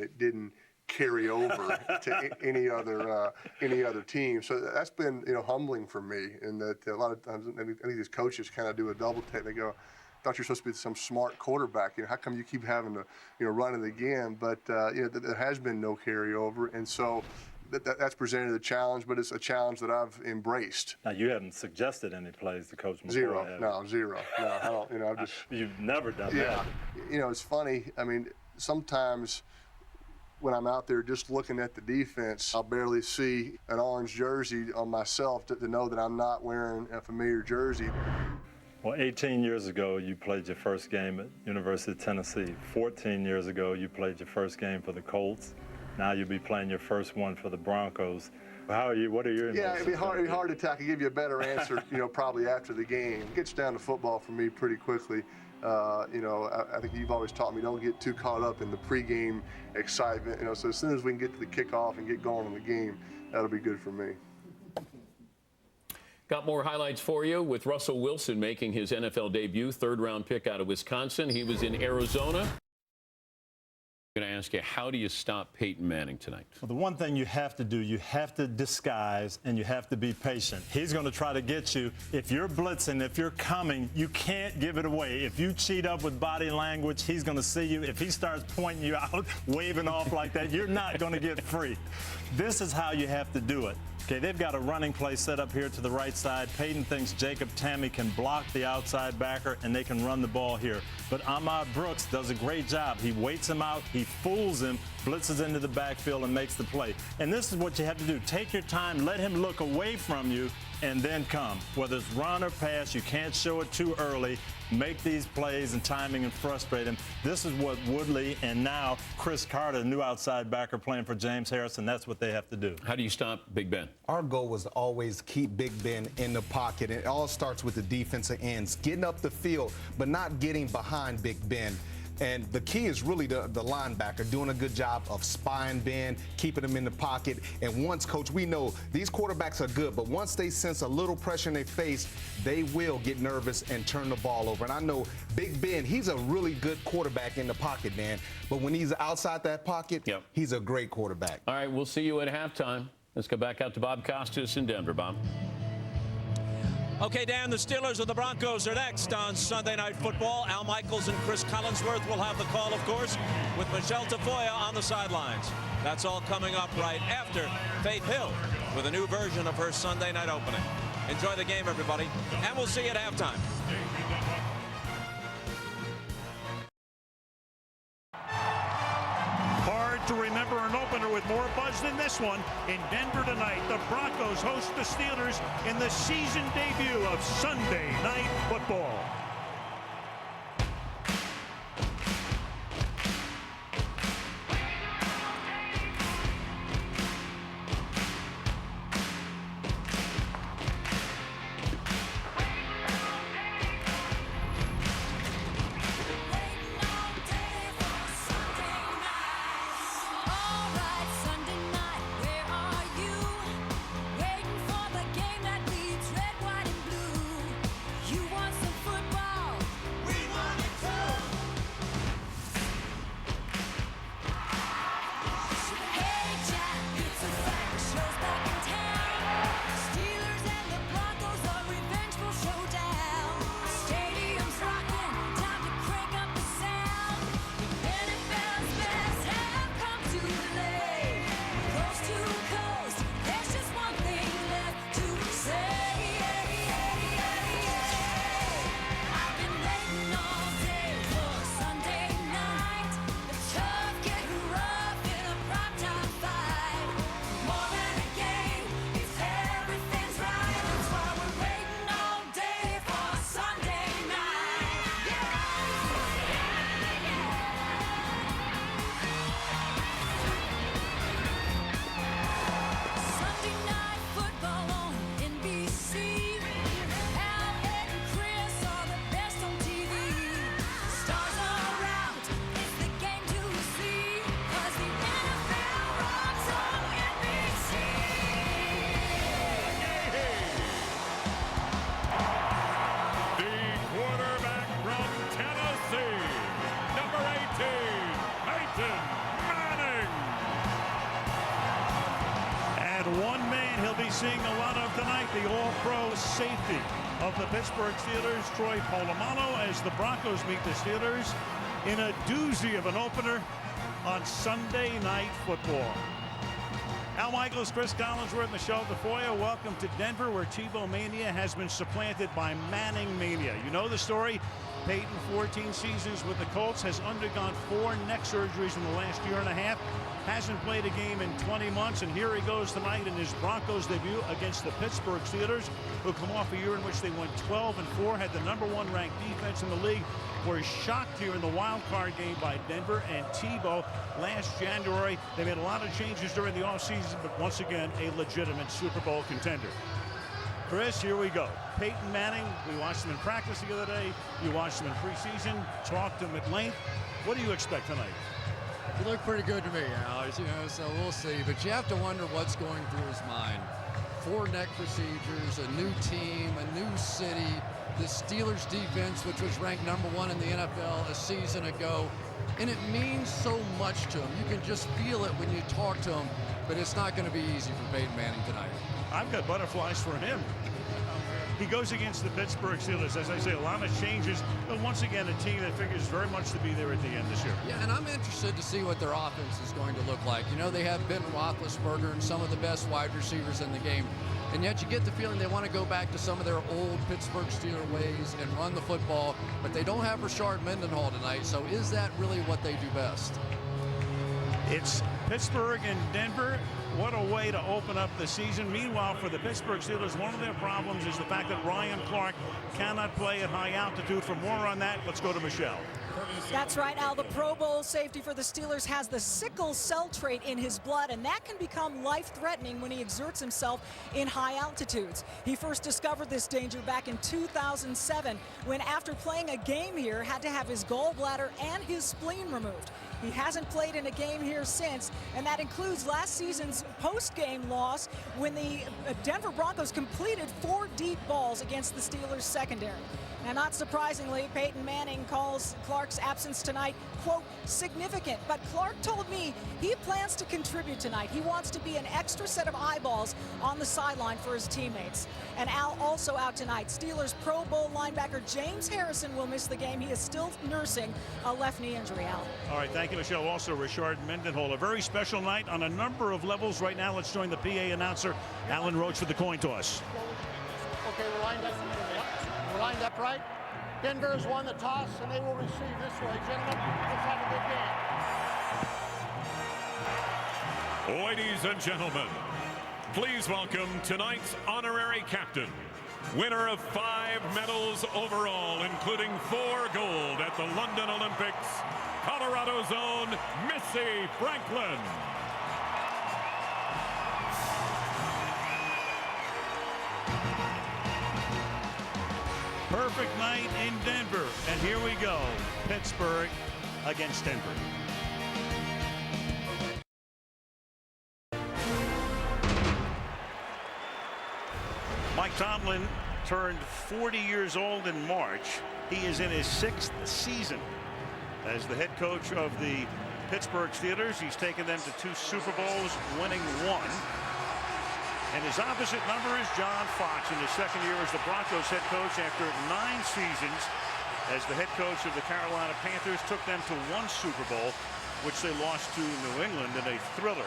It didn't carry over to any other team. So that's been humbling for me. And that a lot of times any of these coaches kind of do a double take. They go, "I thought you're supposed to be some smart quarterback. How come you keep having to run it again?" But there has been no carryover, and so that's presented a challenge. But it's a challenge that I've embraced. Now you haven't suggested any plays to Coach McCoy. Zero. No, I don't. I've just. You've never done that. Yeah. It's funny. I mean, sometimes when I'm out there just looking at the defense, I'll barely see an orange jersey on myself to know that I'm not wearing a familiar jersey. Well, 18 years ago, you played your first game at University of Tennessee. 14 years ago, you played your first game for the Colts. Now you'll be playing your first one for the Broncos. How are you? What are your emotions? Yeah, it'd be hard to give you a better answer, probably after the game. It gets down to football for me pretty quickly. I think you've always taught me don't get too caught up in the pregame excitement. So as soon as we can get to the kickoff and get going on the game, that'll be good for me. Got more highlights for you with Russell Wilson making his NFL debut, third-round pick out of Wisconsin. He was in Arizona. I'm going to ask you, how do you stop Peyton Manning tonight? Well, the one thing you have to do, you have to disguise and you have to be patient. He's going to try to get you. If you're blitzing, if you're coming, you can't give it away. If you cheat up with body language, he's going to see you. If he starts pointing you out, waving off like that, you're not going to get free. This is how you have to do it. Okay, they've got a running play set up here to the right side. Peyton thinks Jacob Tammy can block the outside backer, and they can run the ball here. But Ahmad Brooks does a great job. He waits him out, he fools him, blitzes into the backfield, and makes the play. And this is what you have to do. Take your time, let him look away from you, and then come. Whether it's run or pass, you can't show it too early. Make these plays and timing and frustrate him. This is what Woodley and now Chris Carter, new outside backer playing for James Harrison, that's what they have to do. How do you stop Big Ben? Our goal was to always keep Big Ben in the pocket. It all starts with the defensive ends, getting up the field, but not getting behind Big Ben. And the key is really the linebacker doing a good job of spying Ben, keeping him in the pocket. And once, Coach, we know these quarterbacks are good, but once they sense a little pressure in their face, they will get nervous and turn the ball over. And I know Big Ben, he's a really good quarterback in the pocket, man. But when he's outside that pocket, he's a great quarterback. All right, we'll see you at halftime. Let's go back out to Bob Costas in Denver. Bob. Okay, Dan, the Steelers and the Broncos are next on Sunday Night Football. Al Michaels and Chris Collinsworth will have the call, of course, with Michelle Tafoya on the sidelines. That's all coming up right after Faith Hill with a new version of her Sunday night opening. Enjoy the game, everybody, and we'll see you at halftime. To remember an opener with more buzz than this one in Denver tonight. The Broncos host the Steelers in the season debut of Sunday Night Football. Waiting for the game that leads red, white, and blue. You want some football? be seeing a lot of tonight. The all-pro safety of the Pittsburgh Steelers, Troy Polamalu, as the Broncos meet the Steelers in a doozy of an opener on Sunday Night Football. Al Michaels, Chris Collinsworth, Michelle Tafoya, welcome to Denver, where Tebow mania has been supplanted by Manning mania. You know the story. Peyton, 14 seasons with the Colts, has undergone 4 neck surgeries in the last year and a half. Hasn't played a game in 20 months, and here he goes tonight in his Broncos debut against the Pittsburgh Steelers, who come off a year in which they went 12-4, had the #1 ranked defense in the league, were shocked here in the wild card game by Denver and Tebow last January. They made a lot of changes during the offseason, but once again, a legitimate Super Bowl contender. Chris, here we go. Peyton Manning, we watched him in practice the other day. You watched him in preseason, talked to him at length. What do you expect tonight? He looked pretty good to me, Alex, so we'll see. But you have to wonder what's going through his mind. 4 neck procedures, a new team, a new city, the Steelers defense, which was ranked #1 in the NFL a season ago. And it means so much to him. You can just feel it when you talk to him, but it's not going to be easy for Peyton Manning tonight. I've got butterflies for him. He goes against the Pittsburgh Steelers. As I say, a lot of changes, but once again, a team that figures very much to be there at the end this year. Yeah, and I'm interested to see what their offense is going to look like. You know, they have Ben Roethlisberger and some of the best wide receivers in the game, and yet you get the feeling they want to go back to some of their old Pittsburgh Steelers ways and run the football, but they don't have Rashard Mendenhall tonight, so is that really what they do best? It's Pittsburgh and Denver. What a way to open up the season. Meanwhile, for the Pittsburgh Steelers, one of their problems is the fact that Ryan Clark cannot play at high altitude. For more on that, let's go to Michelle. That's right, Al. The Pro Bowl safety for the Steelers has the sickle cell trait in his blood, and that can become life-threatening when he exerts himself in high altitudes. He first discovered this danger back in 2007 when, after playing a game here, had to have his gallbladder and his spleen removed. He hasn't played in a game here since, and that includes last season's post-game loss when the Denver Broncos completed 4 deep balls against the Steelers secondary. Now, not surprisingly, Peyton Manning calls Clark's absence tonight, quote, significant. But Clark told me he plans to contribute tonight. He wants to be an extra set of eyeballs on the sideline for his teammates. And Al also out tonight. Steelers Pro Bowl linebacker James Harrison will miss the game. He is still nursing a left knee injury, Al. All right, thank you, Michelle. Also, Rashard Mendenhall. A very special night on a number of levels. Right now, let's join the PA announcer, Alan Roach, for the coin toss. Okay, we're lined up right. Denver has won the toss, and they will receive this way. Gentlemen, let's have a good game. Ladies and gentlemen, please welcome tonight's honorary captain, winner of 5 medals overall, including 4 gold at the London Olympics, Colorado's own Missy Franklin. Perfect night in Denver, and here we go. Pittsburgh against Denver. Mike Tomlin turned 40 years old in March. He is in his 6th season as the head coach of the Pittsburgh Steelers. He's taken them to 2 Super Bowls, winning 1. And his opposite number is John Fox in his 2nd year as the Broncos head coach after 9 seasons as the head coach of the Carolina Panthers. Took them to 1 Super Bowl, which they lost to New England in a thriller.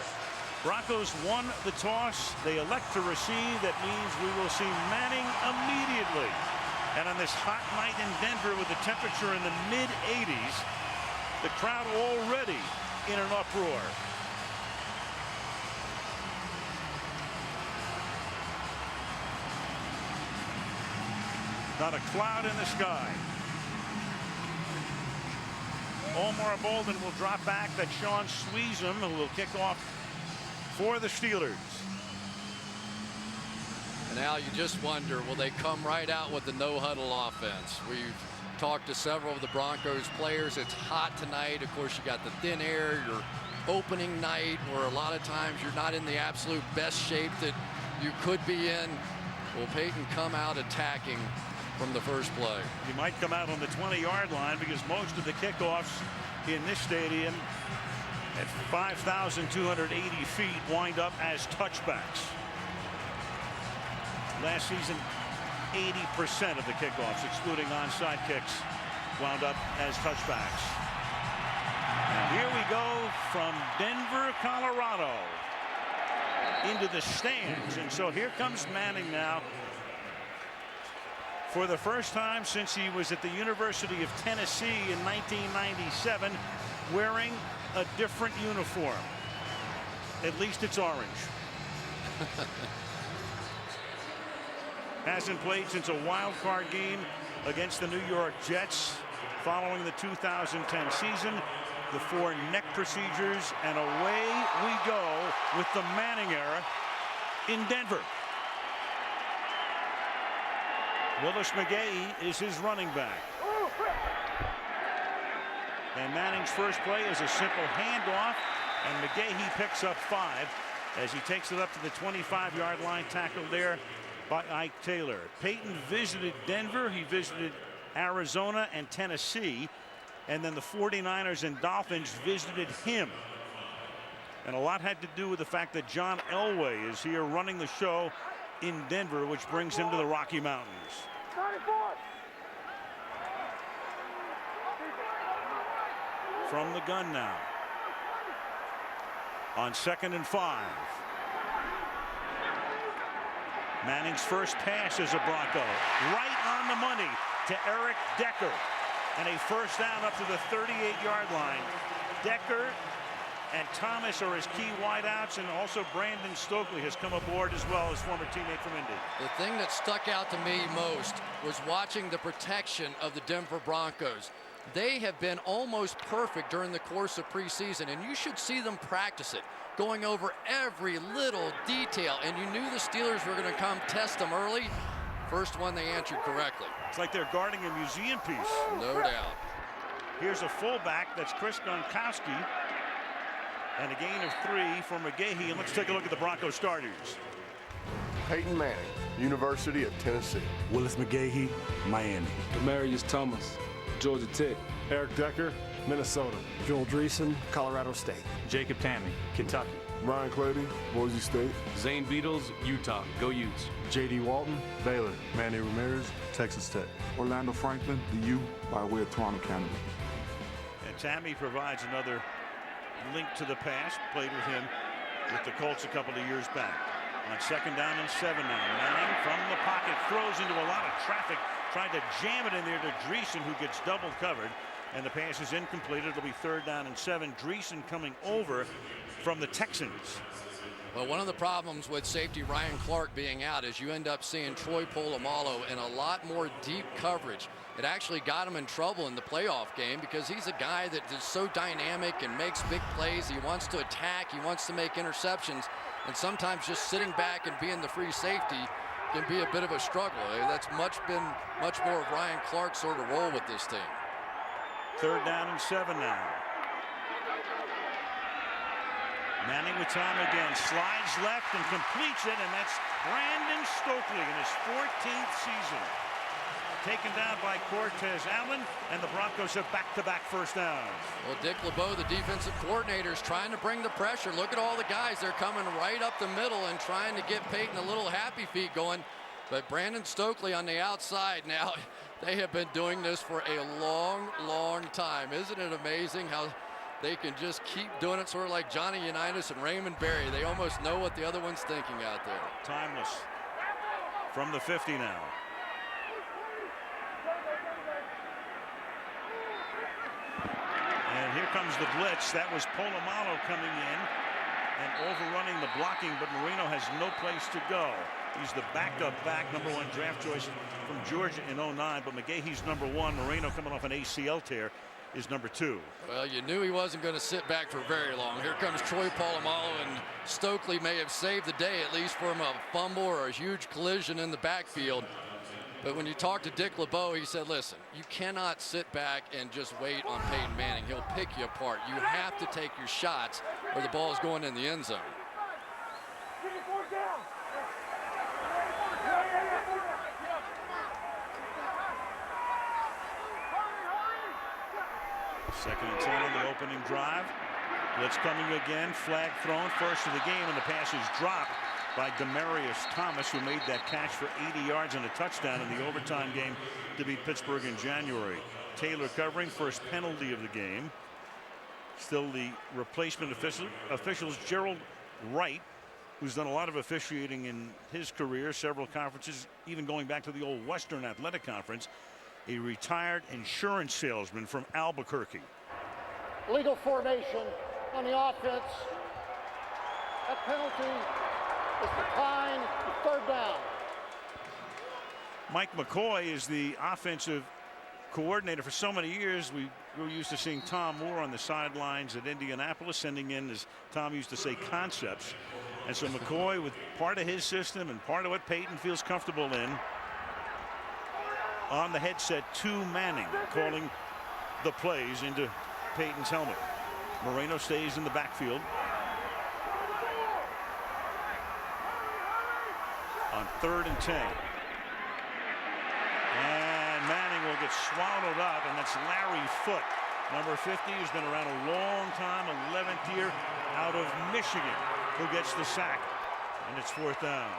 Broncos won the toss. They elect to receive. That means we will see Manning immediately. And on this hot night in Denver with the temperature in the mid-80s, the crowd already in an uproar. Not a cloud in the sky. Omar Bolden will drop back. That's Sean Sweezum, who will kick off for the Steelers. And Al, you just wonder, will they come right out with the no-huddle offense? We've talked to several of the Broncos players. It's hot tonight. Of course, you got the thin air, your opening night, where a lot of times you're not in the absolute best shape that you could be in. Will Peyton come out attacking from the first play? He might come out on the 20-yard line because most of the kickoffs in this stadium at 5,280 feet wind up as touchbacks. Last season, 80% of the kickoffs, excluding onside kicks, wound up as touchbacks. And here we go from Denver, Colorado, into the stands. And so here comes Manning now. For the first time since he was at the University of Tennessee in 1997, wearing a different uniform. At least it's orange. Hasn't played since a wild card game against the New York Jets following the 2010 season. The 4 neck procedures, and away we go with the Manning era in Denver. Willis McGahee is his running back. And Manning's first play is a simple handoff, and McGahee picks up 5 as he takes it up to the 25-yard line, tackled there by Ike Taylor. Peyton visited Denver. He visited Arizona and Tennessee. And then the 49ers and Dolphins visited him. And a lot had to do with the fact that John Elway is here running the show in Denver, which brings him to the Rocky Mountains. From the gun now. On 2nd and 5. Manning's first pass as a Bronco. Right on the money to Eric Decker. And a first down up to the 38-yard line. Decker and Thomas are his key wideouts, and also Brandon Stokely has come aboard as well, his former teammate from Indy. The thing that stuck out to me most was watching the protection of the Denver Broncos. They have been almost perfect during the course of preseason, and you should see them practice it, going over every little detail. And you knew the Steelers were going to come test them early. First one they answered correctly. It's like they're guarding a museum piece. No doubt. Here's a fullback. That's Chris Gronkowski. And a gain of 3 for McGahee. And let's take a look at the Broncos starters. Peyton Manning, University of Tennessee. Willis McGahee, Miami. Demarius Thomas, Georgia Tech. Eric Decker, Minnesota. Joel Dreesen, Colorado State. Jacob Tamme, Kentucky. Ryan Clady, Boise State. Zane Beatles, Utah. Go Utes. J.D. Walton, Baylor. Manny Ramirez, Texas Tech. Orlando Franklin, the U, by way of Toronto, Canada. And Tamme provides another link to the past. Played with him with the Colts a couple of years back. On 2nd down and 7 now. Manning from the pocket throws into a lot of traffic. Tried to jam it in there to Dreesen, who gets double covered. And the pass is incomplete. It'll be 3rd down and 7. Dreesen coming over from the Texans. Well, one of the problems with safety Ryan Clark being out is you end up seeing Troy Polamalu in a lot more deep coverage. It actually got him in trouble in the playoff game because he's a guy that is so dynamic and makes big plays. He wants to attack. He wants to make interceptions. And sometimes just sitting back and being the free safety can be a bit of a struggle. That's much more of Ryan Clark's sort of role with this team. 3rd down and 7 now. Manning with time again, slides left and completes it, and that's Brandon Stokely in his 14th season. Taken down by Cortez Allen, and the Broncos have back-to-back first downs. Well, Dick LeBeau, the defensive coordinator, is trying to bring the pressure. Look at all the guys. They're coming right up the middle and trying to get Peyton a little happy feet going. But Brandon Stokely on the outside now, they have been doing this for a long, long time. Isn't it amazing how they can just keep doing it, sort of like Johnny Unitas and Raymond Berry. They almost know what the other one's thinking out there. Timeless from the 50 now. And here comes the blitz. That was Polamalu coming in and overrunning the blocking, but Marino has no place to go. He's the backup back, #1 draft choice from Georgia in 09, but McGahee's #1. Marino coming off an ACL tear is #2. Well, you knew he wasn't going to sit back for very long. Here comes Troy Polamalu, and Stokely may have saved the day, at least from a fumble or a huge collision in the backfield. But when you talk to Dick LeBeau, he said, listen, you cannot sit back and just wait on Peyton Manning. He'll pick you apart. You have to take your shots or the ball is going in the end zone. Second and 10 on the opening drive. Blitz coming again. Flag thrown. First of the game, and the pass is dropped by Demaryius Thomas, who made that catch for 80 yards and a touchdown in the overtime game to beat Pittsburgh in January. Taylor covering, first penalty of the game. Still the replacement officials, Gerald Wright, who's done a lot of officiating in his career, several conferences, even going back to the old Western Athletic Conference, a retired insurance salesman from Albuquerque. Legal formation on the offense. That penalty is declined to 3rd down. Mike McCoy is the offensive coordinator for so many years. We were used to seeing Tom Moore on the sidelines at Indianapolis, sending in, as Tom used to say, concepts. And so McCoy, with part of his system and part of what Peyton feels comfortable in, on the headset to Manning, calling the plays into Peyton's helmet. Moreno stays in the backfield. On 3rd and 10. And Manning will get swallowed up, and that's Larry Foote, number 50, who's been around a long time, 11th year out of Michigan, who gets the sack, and it's 4th down.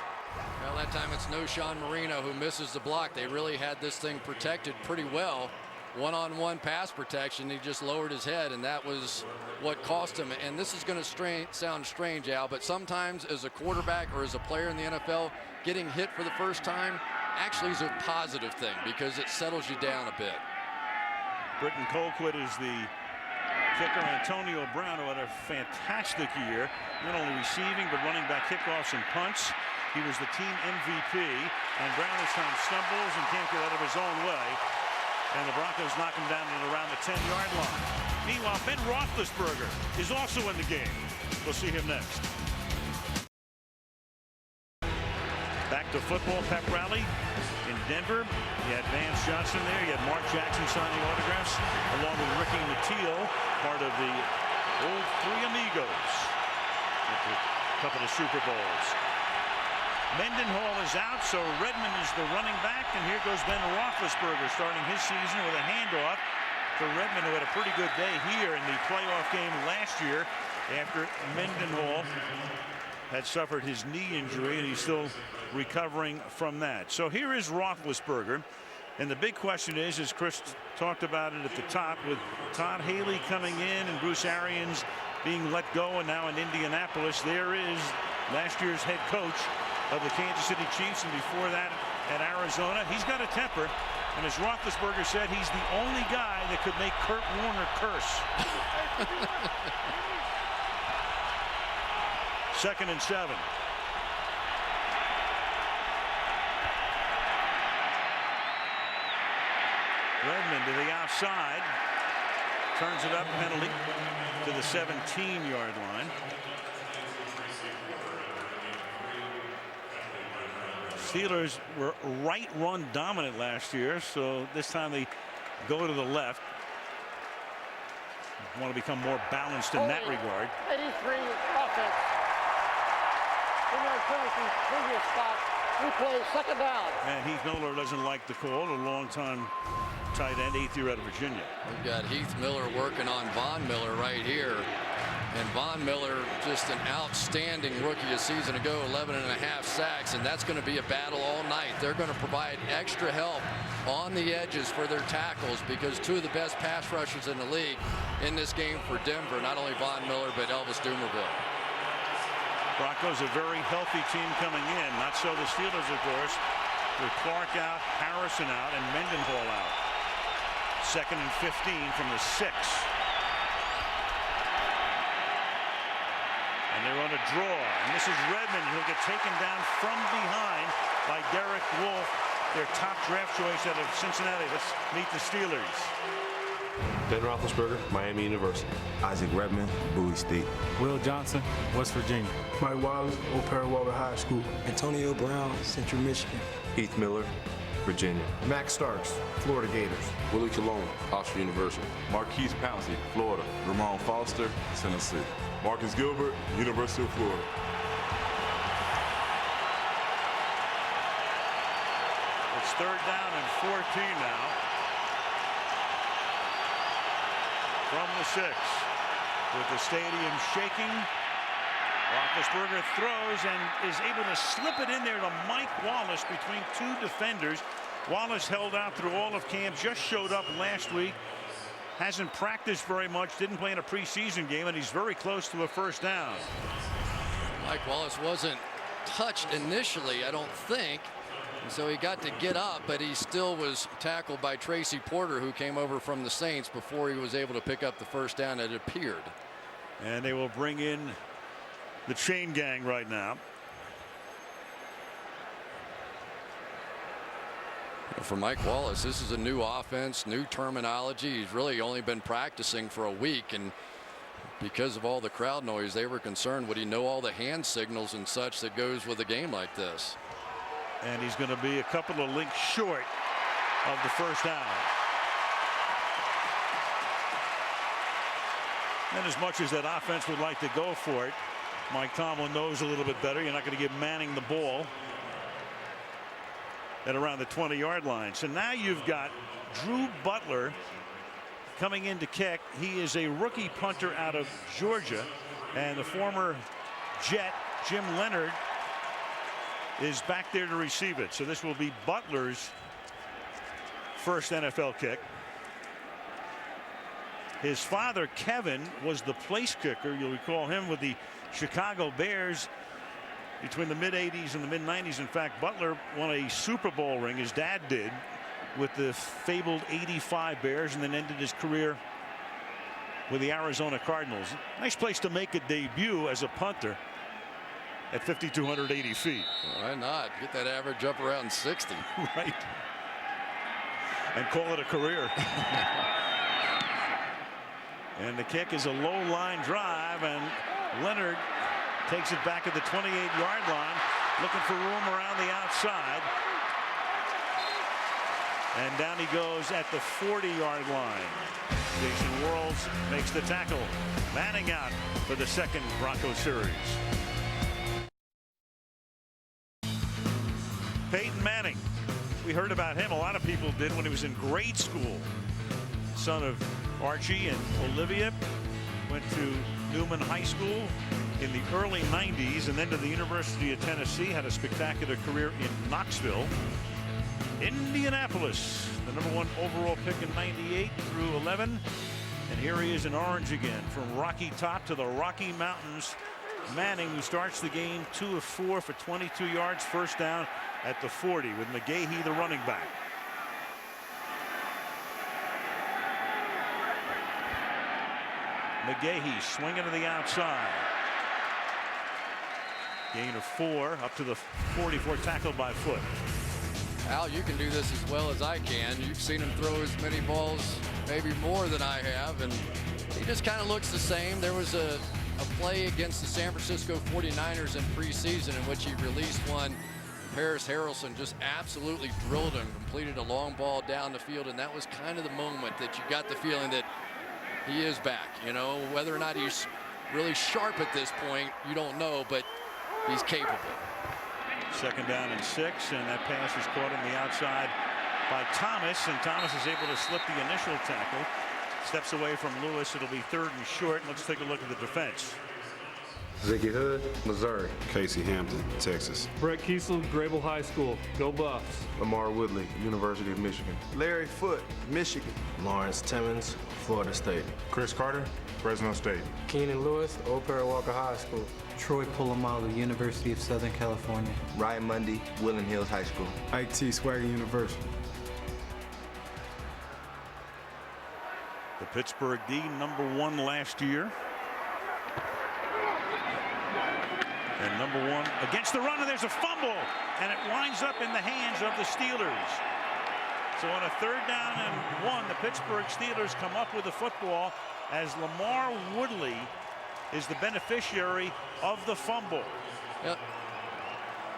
Well, that time it's no Sean Marino who misses the block. They really had this thing protected pretty well. One-on-one pass protection. He just lowered his head, and that was what cost him. And this is going to sound strange, Al, but sometimes as a quarterback or as a player in the NFL, getting hit for the first time actually is a positive thing because it settles you down a bit. Britton Colquitt is the kicker. Antonio Brown, who had a fantastic year, not only receiving but running back kickoffs and punts. He was the team MVP, and Brown this time stumbles and can't get out of his own way. And the Broncos knock him down at around the 10-yard line. Meanwhile, Ben Roethlisberger is also in the game. We'll see him next. Back to football pep rally in Denver. You had Vance Johnson there. You had Mark Jackson signing autographs, along with Ricky Mateo, part of the old Three Amigos. A couple of Super Bowls. Mendenhall is out, so Redmond is the running back, and here goes Ben Roethlisberger starting his season with a handoff to Redmond, who had a pretty good day here in the playoff game last year after Mendenhall had suffered his knee injury, and he's still recovering from that. So here is Roethlisberger, and the big question is, as Chris talked about it at the top, with Todd Haley coming in and Bruce Arians being let go and now in Indianapolis, there is last year's head coach of the Kansas City Chiefs, and before that at Arizona. He's got a temper, and as Roethlisberger said, he's the only guy that could make Kurt Warner curse. 2nd and 7. Redmond to the outside, turns it up, penalty to the 17-yard line. Steelers were right run dominant last year, so this time they go to the left. Want to become more balanced in that regard. 83 offense. Previous spot. Replay, 2nd down. And Heath Miller doesn't like the call. A long-time tight end, 8th year out of Virginia. We've got Heath Miller working on Von Miller right here. And Von Miller, just an outstanding rookie a season ago, 11.5 sacks, and that's going to be a battle all night. They're going to provide extra help on the edges for their tackles because 2 of the best pass rushers in the league in this game for Denver, not only Von Miller, but Elvis Dumervil. Broncos a very healthy team coming in. Not so the Steelers, of course, with Clark out, Harrison out, and Mendenhall out. 2nd and 15 from the 6. And they're on a draw, and this is Redmond. He'll get taken down from behind by Derek Wolfe, their top draft choice out of Cincinnati. Let's meet the Steelers. Ben Roethlisberger, Miami University. Isaac Redmond, Bowie State. Will Johnson, West Virginia. Mike Wallace, O'Para Waller High School. Antonio Brown, Central Michigan. Heath Miller, Virginia. Max Starks, Florida Gators. Willie Colon, Hofstra University. Marquise Pouncey, Florida. Ramon Foster, Tennessee. Marcus Gilbert, University of Florida. It's 3rd down and 14 now. From the 6, with the stadium shaking. Clock Roethlisberger throws and is able to slip it in there to Mike Wallace between two defenders. Wallace held out through all of camp, just showed up last week. Hasn't practiced very much, didn't play in a preseason game, and he's very close to a first down. Mike Wallace wasn't touched initially, I don't think. And so he got to get up, but he still was tackled by Tracy Porter, who came over from the Saints before he was able to pick up the first down, it appeared. And they will bring in the chain gang right now. For Mike Wallace, this is a new offense, new terminology. He's really only been practicing for a week, and because of all the crowd noise, they were concerned, would he know all the hand signals and such that goes with a game like this? And he's going to be a couple of links short of the first down. And as much as that offense would like to go for it, Mike Tomlin knows a little bit better. You're not going to give Manning the ball at around the 20-yard line. So now you've got Drew Butler coming in to kick. He is a rookie punter out of Georgia, and the former Jet Jim Leonard is back there to receive it. So this will be Butler's first NFL kick. His father Kevin was the place kicker. You'll recall him with the Chicago Bears between the mid-'80s and the mid-'90s. In fact, Butler won a Super Bowl ring, his dad did, with the fabled '85 Bears, and then ended his career with the Arizona Cardinals. Nice place to make a debut as a punter at 5,280 feet. Why not? Get that average up around 60. Right. And call it a career. And the kick is a low line drive, and Leonard takes it back at the 28-yard line, looking for room around the outside. And down he goes at the 40-yard line. Jason Worrells makes the tackle. Manning out for the second Bronco series. Peyton Manning. We heard about him. A lot of people did when he was in grade school. Son of Archie and Olivia. Went to Newman High School in the early 90s and then to the University of Tennessee. Had a spectacular career in Knoxville. Indianapolis, the #1 overall pick in '98 through 11. And here he is in orange again, from Rocky Top to the Rocky Mountains. Manning, who starts the game 2 of 4 for 22 yards, first down at the 40 with McGahee, the running back. McGahee swinging to the outside. Gain of 4 up to the 44, tackled by Foot. Al, you can do this as well as I can. You've seen him throw as many balls, maybe more than I have, and he just kind of looks the same. There was a play against the San Francisco 49ers in preseason in which he released one. Paris Harrelson just absolutely drilled him, completed a long ball down the field, and that was kind of the moment that you got the feeling that he is back. You know, whether or not he's really sharp at this point, you don't know, but he's capable. Second down and 6, and that pass is caught on the outside by Thomas, and Thomas is able to slip the initial tackle. Steps away from Lewis. It'll be 3rd and short. Let's take a look at the defense. Ziggy Hood, Missouri. Casey Hampton, Texas. Brett Kiesel, Grable High School. Go Buffs. Lamar Woodley, University of Michigan. Larry Foote, Michigan. Lawrence Timmons, Florida State. Chris Carter, Fresno State. Keenan Lewis, Peyton Manning High School. Troy Polamalu, University of Southern California. Ryan Mundy, Woodland Hills High School. IT Swagger University. The Pittsburgh D, #1 last year. And #1 against the run, and there's a fumble, and it winds up in the hands of the Steelers. So on a 3rd down and 1, the Pittsburgh Steelers come up with the football as Lamar Woodley is the beneficiary of the fumble. Yep.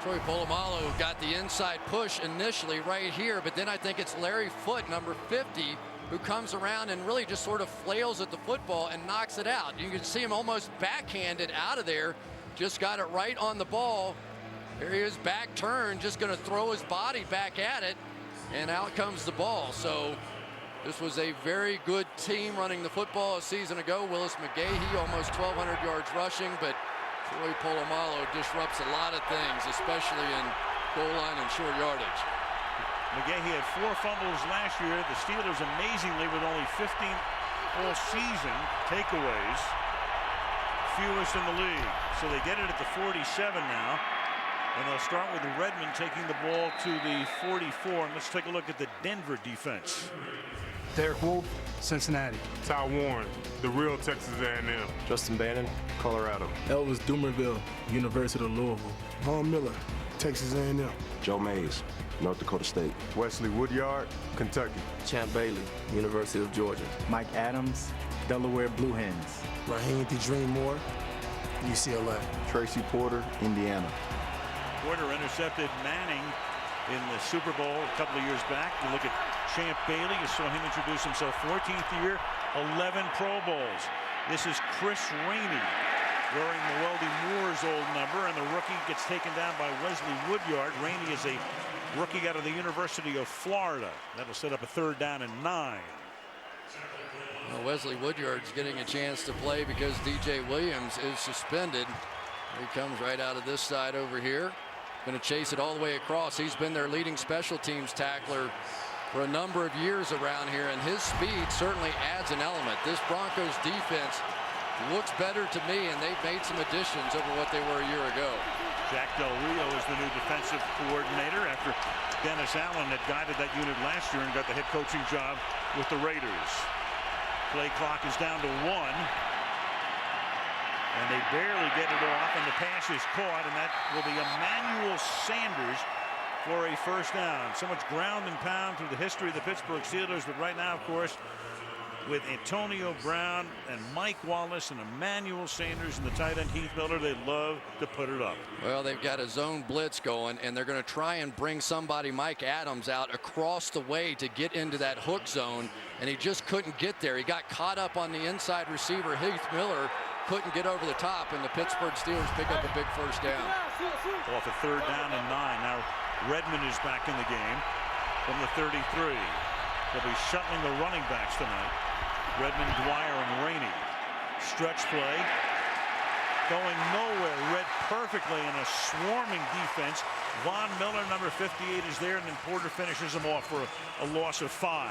Troy Polamalu got the inside push initially right here, but then I think it's Larry Foote, number 50, who comes around and really just sort of flails at the football and knocks it out. You can see him almost backhanded out of there. Just got it right on the ball. Here he is, back turn, just going to throw his body back at it, and out comes the ball. So this was a very good team running the football a season ago. Willis McGahee, almost 1,200 yards rushing, but Troy Polamalu disrupts a lot of things, especially in goal line and short yardage. McGahee had 4 fumbles last year. The Steelers, amazingly, with only 15 all season takeaways, fewest in the league. So they get it at the 47 now. And they'll start with Redmond taking the ball to the 44. And let's take a look at the Denver defense. Derek Wolf, Cincinnati. Ty Warren, the real Texas A&M. Justin Bannon, Colorado. Elvis Dumerville, University of Louisville. Von Miller, Texas A&M. Joe Mays, North Dakota State. Wesley Woodyard, Kentucky. Champ Bailey, University of Georgia. Mike Adams, Delaware Blue Hens. Raheem the Dream Moore, UCLA. Tracy Porter, Indiana. Porter intercepted Manning in the Super Bowl a couple of years back. You look at Champ Bailey, you saw him introduce himself. 14th year, 11 Pro Bowls. This is Chris Rainey wearing Weldy Moore's old number, and the rookie gets taken down by Wesley Woodyard. Rainey is a rookie out of the University of Florida. That'll set up a 3rd down and 9. Well, Wesley Woodyard's getting a chance to play because DJ Williams is suspended. He comes right out of this side over here. Going to chase it all the way across. He's been their leading special teams tackler for a number of years around here, and his speed certainly adds an element. This Broncos defense looks better to me, and they've made some additions over what they were a year ago. Jack Del Rio is the new defensive coordinator after Dennis Allen had guided that unit last year and got the head coaching job with the Raiders. Play clock is down to 1. And they barely get it off, and the pass is caught, and that will be Emmanuel Sanders for a 1st down. So much ground and pound through the history of the Pittsburgh Steelers, but right now, of course, with Antonio Brown and Mike Wallace and Emmanuel Sanders and the tight end Heath Miller, they love to put it up. Well, they've got a zone blitz going, and they're going to try and bring somebody, Mike Adams, out across the way to get into that hook zone, and he just couldn't get there. He got caught up on the inside receiver, Heath Miller, couldn't get over the top, and the Pittsburgh Steelers pick up a big 1st down. Off a 3rd down and 9. Now Redmond is back in the game from the 33. They'll be shuttling the running backs tonight. Redmond, Dwyer, and Rainey. Stretch play. Going nowhere. Read perfectly in a swarming defense. Von Miller, number 58, is there, and then Porter finishes him off for a loss of 5.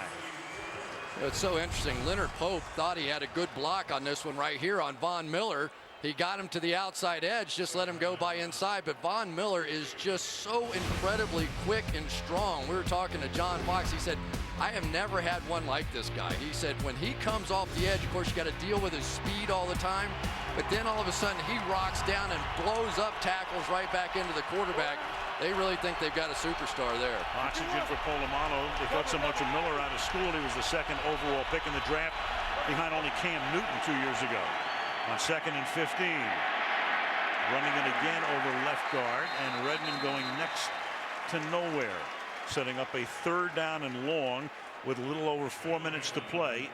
It's so interesting. Leonard Pope thought he had a good block on this one right here on Von Miller. He got him to the outside edge, just let him go by inside. But Von Miller is just so incredibly quick and strong. We were talking to John Fox. He said, I have never had one like this guy. He said when he comes off the edge, of course, you got to deal with his speed all the time. But then all of a sudden he rocks down and blows up tackles right back into the quarterback. They really think they've got a superstar there. Oxygen for Polamalu. They thought so much of Miller out of school. He was the 2nd overall pick in the draft behind only Cam Newton 2 years ago. On 2nd and 15. Running it again over left guard, and Redmond going next to nowhere. Setting up a 3rd down and long with a little over 4 minutes to play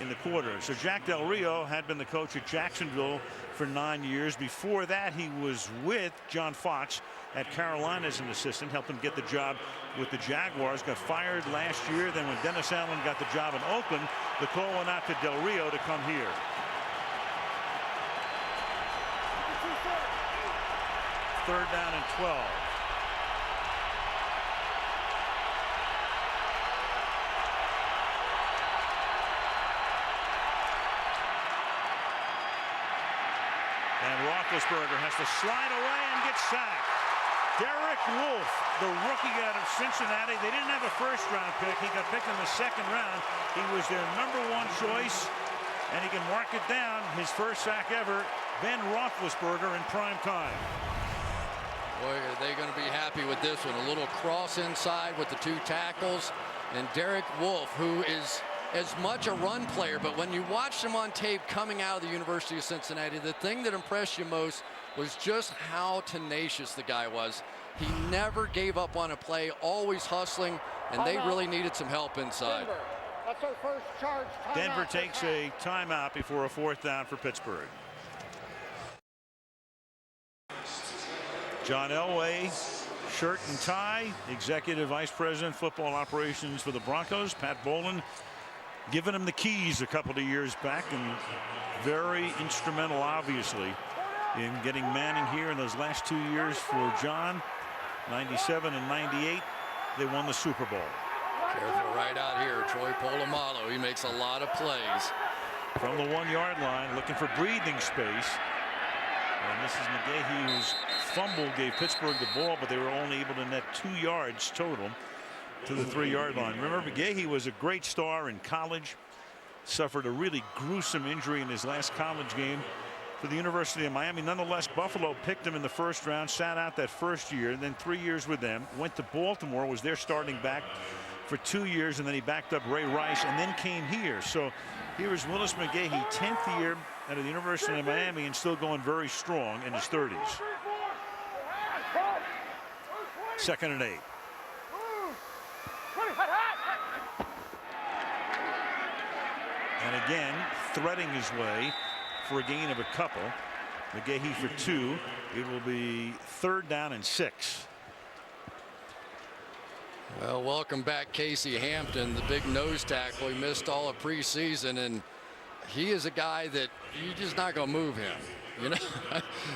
in the quarter. So Jack Del Rio had been the coach at Jacksonville for 9 years. Before that, he was with John Fox at Carolina as an assistant, helped him get the job with the Jaguars. Got fired last year. Then when Dennis Allen got the job in Oakland, the call went out to Del Rio to come here. Third down and 12. And Roethlisberger has to slide away and get sacked. Derek Wolfe, the rookie out of Cincinnati. They didn't have a 1st-round pick. He got picked in the 2nd round. He was their number 1 choice, and he can mark it down. His 1st sack ever. Ben Roethlisberger in prime time. Boy, are they going to be happy with this one. A little cross inside with the 2 tackles. And Derek Wolfe, who is as much a run player, but when you watched him on tape coming out of the University of Cincinnati, the thing that impressed you most was just how tenacious the guy was. He never gave up on a play, always hustling, and they really needed some help inside. Denver. That's our first charge. Denver takes a timeout before a 4th down for Pittsburgh. John Elway, shirt and tie, Executive Vice President, Football Operations for the Broncos. Pat Bowlen giving him the keys a couple of years back, and very instrumental, obviously, in getting Manning here in those last 2 years for John. 97 and 98, they won the Super Bowl. Careful right out here, Troy Polamalu. He makes a lot of plays. From the 1-yard line, looking for breathing space. And this is McGahee, whose fumble gave Pittsburgh the ball, but they were only able to net 2 yards total to the 3-yard line. Remember, McGahee was a great star in college, suffered a really gruesome injury in his last college game for the University of Miami. Nonetheless, Buffalo picked him in the first round, sat out that first year, and then 3 years with them, went to Baltimore, was their starting back for 2 years, and then he backed up Ray Rice and then came here. So here is Willis McGahee, 10th year out of the University of Miami and still going very strong in his 30s. 2nd and 8. And again, threading his way for a gain of a couple. McGahee for 2. It will be 3rd down and 6. Well, welcome back, Casey Hampton, the big nose tackle. He missed all of preseason, and he is a guy that you're just not going to move him. You know,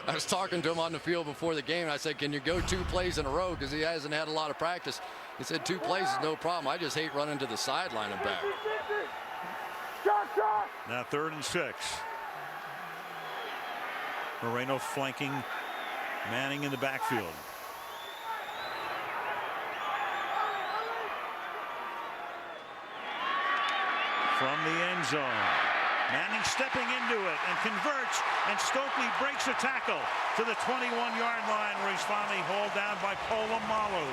I was talking to him on the field before the game, and I said, can you go 2 plays in a row, because he hasn't had a lot of practice. He said 2 plays is no problem. I just hate running to the sideline and back. Now 3rd and 6. Moreno flanking Manning in the backfield. From the end zone, Manning stepping into it and converts, and Stokely breaks a tackle to the 21-yard line, where he's finally hauled down by Polamalu.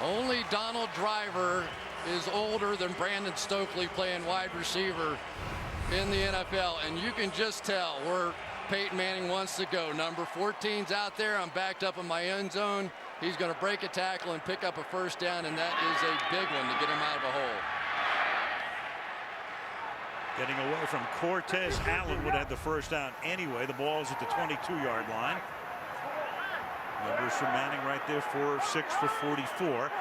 Only Donald Driver is older than Brandon Stokely playing wide receiver in the NFL, and you can just tell where Peyton Manning wants to go. Number 14's out there. I'm backed up in my end zone. He's going to break a tackle and pick up a 1st down, and that is a big one to get him out of a hole. Getting away from Cortez Allen would have the 1st down anyway. The ball is at the 22-yard line. Numbers for Manning right there, 4 of 6 for 44.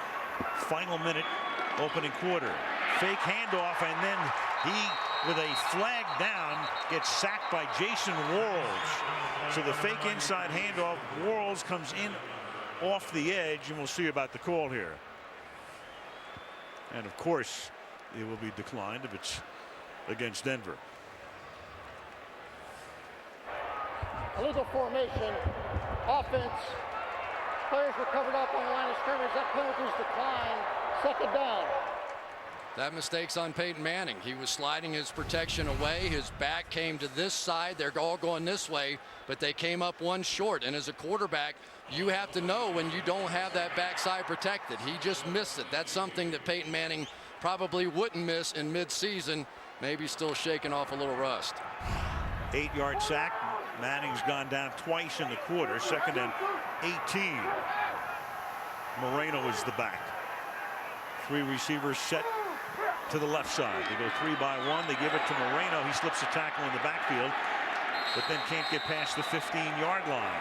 Final minute, opening quarter. Fake handoff, and then he, with a flag down, gets sacked by Jason Worrells. So the fake inside handoff, Worrells comes in off the edge, and we'll see about the call here. And of course, it will be declined if it's against Denver. Illegal formation, offense. Players were covered up on the line of scrimmage. That penalty's declined. 2nd down. That mistake's on Peyton Manning. He was sliding his protection away. His back came to this side. They're all going this way, but they came up 1 short. And as a quarterback, you have to know when you don't have that backside protected. He just missed it. That's something that Peyton Manning probably wouldn't miss in mid-season. Maybe still shaking off a little rust. 8-yard sack. Manning's gone down twice in the quarter. 2nd and 18. Moreno is the back. 3 receivers set to the left side. They go 3 by 1. They give it to Moreno. He slips a tackle in the backfield, but then can't get past the 15-yard line.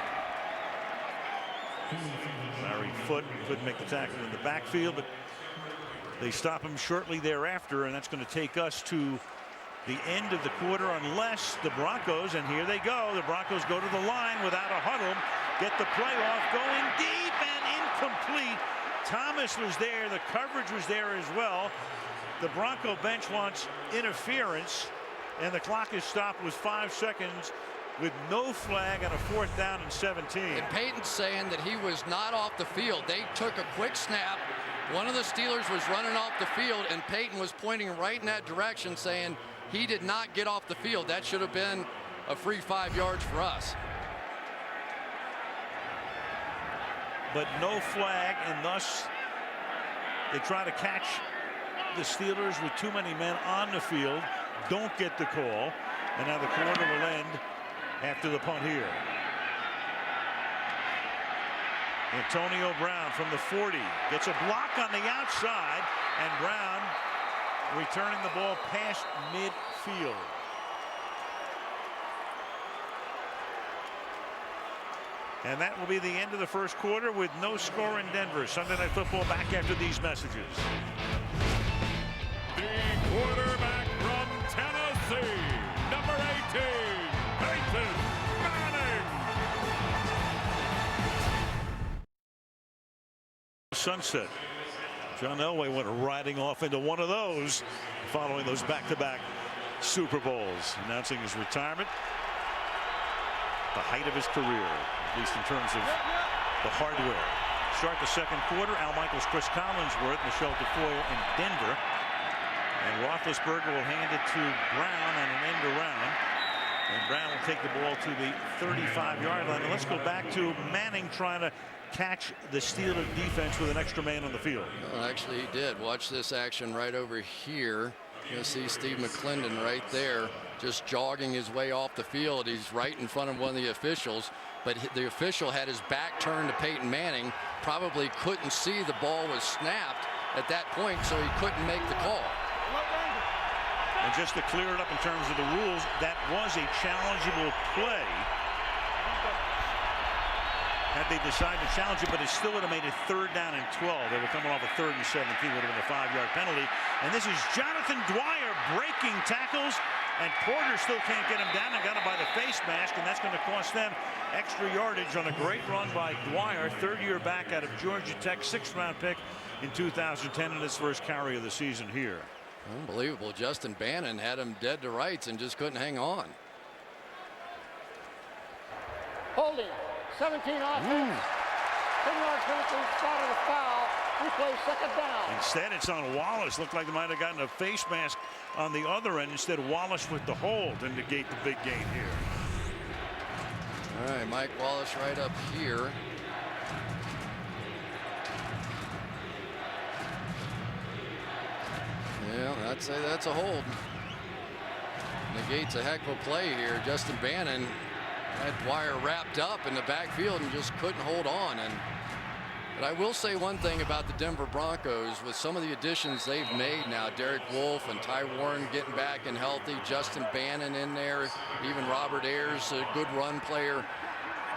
Larry Foote couldn't make the tackle in the backfield, but they stop him shortly thereafter, and that's going to take us to the end of the quarter, unless the Broncos, and here they go, the Broncos go to the line without a huddle, get the play off, going deep and incomplete. Thomas was there, the coverage was there as well. The Bronco bench wants interference, and the clock is stopped with 5 seconds with no flag on a 4th down and 17. And Peyton's saying that he was not off the field. They took a quick snap. One of the Steelers was running off the field, and Peyton was pointing right in that direction, saying he did not get off the field. That should have been a free 5 yards for us. But no flag, and thus they try to catch the Steelers with too many men on the field, don't get the call, and now the quarter will end after the punt here. Antonio Brown from the 40 gets a block on the outside, and Brown returning the ball past midfield. And that will be the end of the first quarter with no score in Denver. Sunday Night Football back after these messages. The quarterback from Tennessee, sunset. John Elway went riding off into one of those following those back-to-back Super Bowls, announcing his retirement. The height of his career, at least in terms of the hardware. Start the second quarter. Al Michaels, Chris Collinsworth, Michelle DeFoyle in Denver. And Roethlisberger will hand it to Brown on an end around. And Brown will take the ball to the 35-yard line. And let's go back to Manning trying to catch the Steelers defense with an extra man on the field. Well, actually, he did. Watch this action right over here. You'll see Steve McClendon right there, just jogging his way off the field. He's right in front of one of the officials, but the official had his back turned to Peyton Manning, probably couldn't see the ball was snapped at that point, so he couldn't make the call. And just to clear it up in terms of the rules, that was a challengeable play. Had they decided to challenge it, but it still would have made it 3rd down and 12. They were coming off a 3rd and 17, would have been a 5-yard penalty. And this is Jonathan Dwyer breaking tackles, and Porter still can't get him down and got him by the face mask, and that's going to cost them extra yardage on a great run by Dwyer, 3rd-year back out of Georgia Tech, 6th-round pick in 2010 in his first carry of the season here. Unbelievable. Justin Bannon had him dead to rights and just couldn't hang on. Holding. 17 offense. 10-yard penalty, spot of the foul. Replay, 2nd down. Instead, it's on Wallace. Looked like they might have gotten a face mask on the other end. Instead, Wallace with the hold to negate the big gain here. All right, Mike Wallace right up here. Yeah, I'd say that's a hold. Negates a heck of a play here. Justin Bannon had Dwyer wrapped up in the backfield and just couldn't hold on. But I will say one thing about the Denver Broncos with some of the additions they've made now. Derek Wolfe and Ty Warren getting back and healthy. Justin Bannon in there. Even Robert Ayers, a good run player.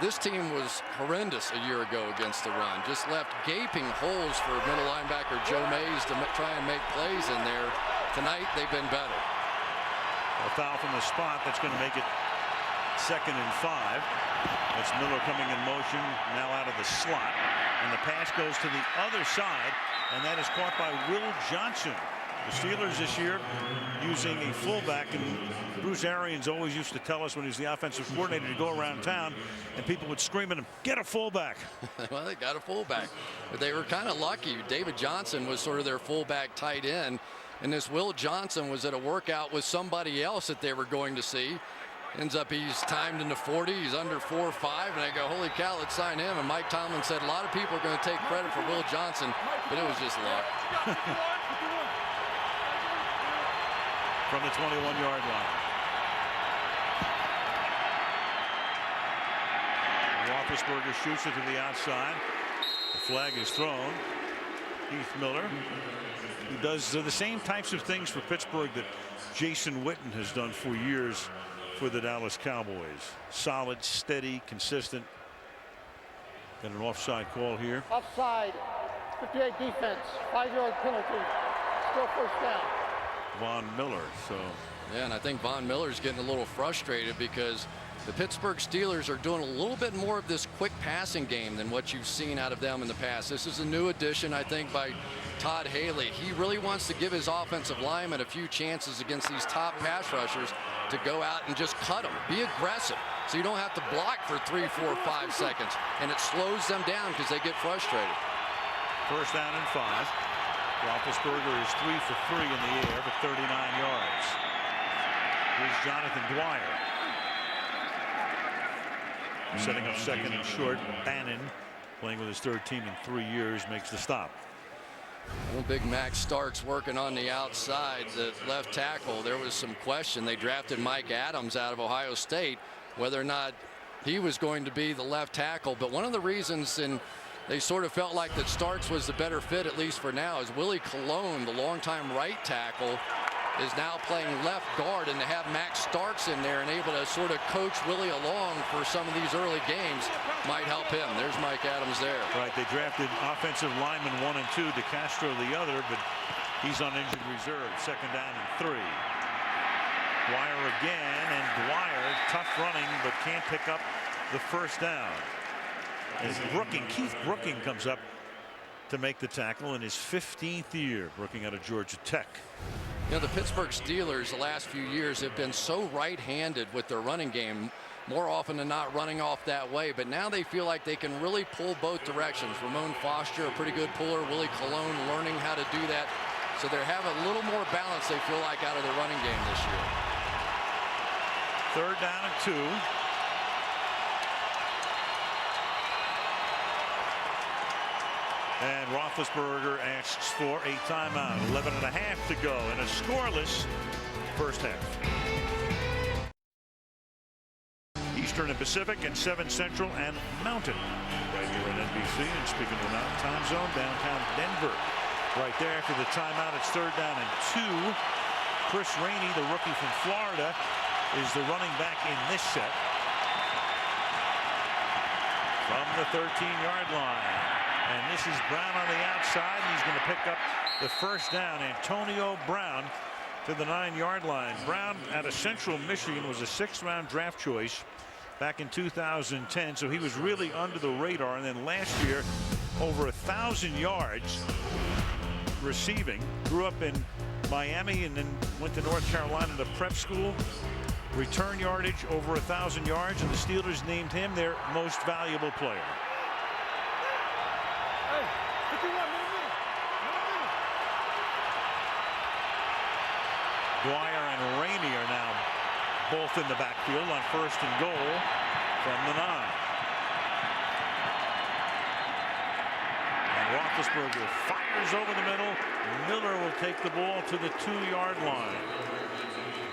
This team was horrendous a year ago against the run. Just left gaping holes for middle linebacker Joe Mays to try and make plays in there. Tonight they've been better. A foul from the spot. That's going to make it 2nd and 5. That's Miller coming in motion now out of the slot, and the pass goes to the other side, and that is caught by Will Johnson. The Steelers this year using a fullback, and Bruce Arians always used to tell us when he was the offensive coordinator to go around town and people would scream at him, get a fullback. Well, they got a fullback, but they were kind of lucky. David Johnson was sort of their fullback tight end, and this Will Johnson was at a workout with somebody else that they were going to see. Ends up he's timed in the 40. He's under 4.5, and I go, holy cow, let's sign him. And Mike Tomlin said a lot of people are going to take credit for Will Johnson, but it was just luck. From the 21-yard line. Roethlisberger shoots it to the outside. The flag is thrown. Heath Miller, who does the same types of things for Pittsburgh that Jason Witten has done for years for the Dallas Cowboys. Solid, steady, consistent. Got an offside call here. Offside. 58 defense. 5-yard penalty. Still 1st down. Von Miller. So yeah, and I think Von Miller's getting a little frustrated because the Pittsburgh Steelers are doing a little bit more of this quick passing game than what you've seen out of them in the past. This is a new addition, I think, by Todd Haley. He really wants to give his offensive linemen a few chances against these top pass rushers to go out and just cut them. Be aggressive so you don't have to block for 3, 4, 5 seconds, and it slows them down because they get frustrated. 1st down and 5. Roethlisberger is 3 for 3 in the air for 39 yards. Here's Jonathan Dwyer. Setting up 2nd and short. Bannon, playing with his 3rd team in 3 years, makes the stop. Well, big Max Starks working on the outside, the left tackle. There was some question. They drafted Mike Adams out of Ohio State, whether or not he was going to be the left tackle. But one of the reasons they sort of felt like that Starks was the better fit, at least for now, is Willie Colon, the longtime right tackle, is now playing left guard, and to have Max Starks in there and able to sort of coach Willie along for some of these early games might help him. There's Mike Adams there. Right, they drafted offensive lineman 1 and 2, DeCastro the other, but he's on injured reserve. 2nd down and 3. Dwyer again, and Dwyer tough running but can't pick up the 1st down. As Keith Brooking comes up to make the tackle in his 15th year working out of Georgia Tech. You know, the Pittsburgh Steelers the last few years have been so right-handed with their running game, more often than not running off that way, but now they feel like they can really pull both directions. Ramon Foster, a pretty good puller. Willie Colon learning how to do that. So they have a little more balance, they feel like, out of their running game this year. 3rd down and 2. And Roethlisberger asks for a timeout. 11.5 to go in a scoreless first half. Eastern and Pacific and 7 Central and Mountain. Right here on NBC. And speaking of the Mountain Time Zone, downtown Denver. Right there after the timeout, it's 3rd down and 2. Chris Rainey, the rookie from Florida, is the running back in this set. From the 13-yard line. And this is Brown on the outside, and he's going to pick up the first down. Antonio Brown to the 9-yard line. Brown out of Central Michigan was a 6th-round draft choice back in 2010, so he was really under the radar. And then last year, over 1,000 yards receiving. Grew up in Miami and then went to North Carolina to prep school. Return yardage over 1,000 yards, and the Steelers named him their most valuable player. Dwyer and Rainey are now both in the backfield on 1st and goal from the 9. And Roethlisberger fires over the middle. Miller will take the ball to the 2-yard line.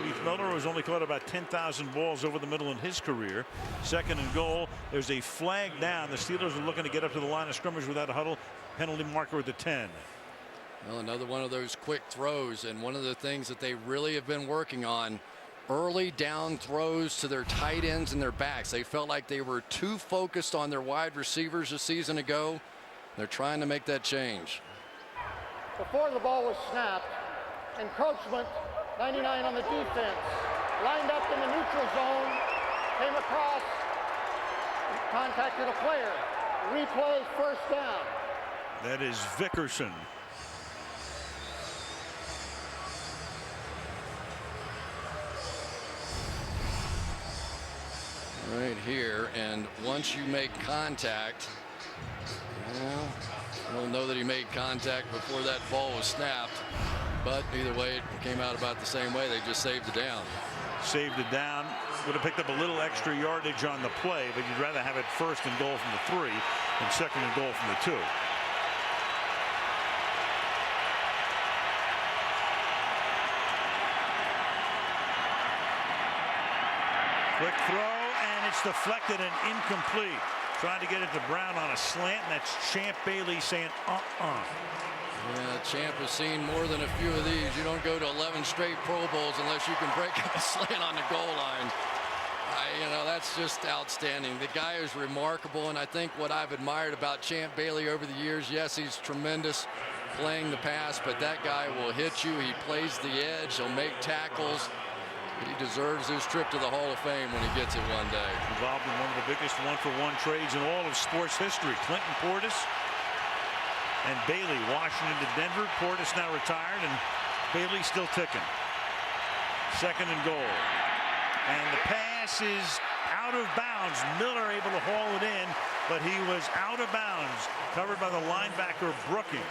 Keith Miller has only caught about 10,000 balls over the middle in his career. 2nd and goal. There's a flag down. The Steelers are looking to get up to the line of scrimmage without a huddle. Penalty marker at the 10. Well, another one of those quick throws, and one of the things that they really have been working on, early down throws to their tight ends and their backs. They felt like they were too focused on their wide receivers a season ago. They're trying to make that change. Before the ball was snapped, encroachment, 99 on the defense, lined up in the neutral zone, came across, contacted a player. Replay, 1st down. That is Vickerson. Right here, and once you make contact, well, I don't know that he made contact before that ball was snapped, but either way, it came out about the same way. They just saved it down. Saved it down. Would have picked up a little extra yardage on the play, but you'd rather have it 1st and goal from the 3 than 2nd and goal from the 2. Quick throw, and it's deflected and incomplete. Trying to get it to Brown on a slant, and that's Champ Bailey saying, Yeah, Champ has seen more than a few of these. You don't go to 11 straight Pro Bowls unless you can break up a slant on the goal line. You know, that's just outstanding. The guy is remarkable, and I think what I've admired about Champ Bailey over the years, yes, he's tremendous playing the pass, but that guy will hit you. He plays the edge. He'll make tackles. He deserves his trip to the Hall of Fame when he gets it one day. Involved in one of the biggest one-for-one trades in all of sports history. Clinton Portis and Bailey, Washington to Denver. Portis now retired, and Bailey still ticking. 2nd and goal. And the pass is out of bounds. Miller able to haul it in, but he was out of bounds. Covered by the linebacker, Brooking.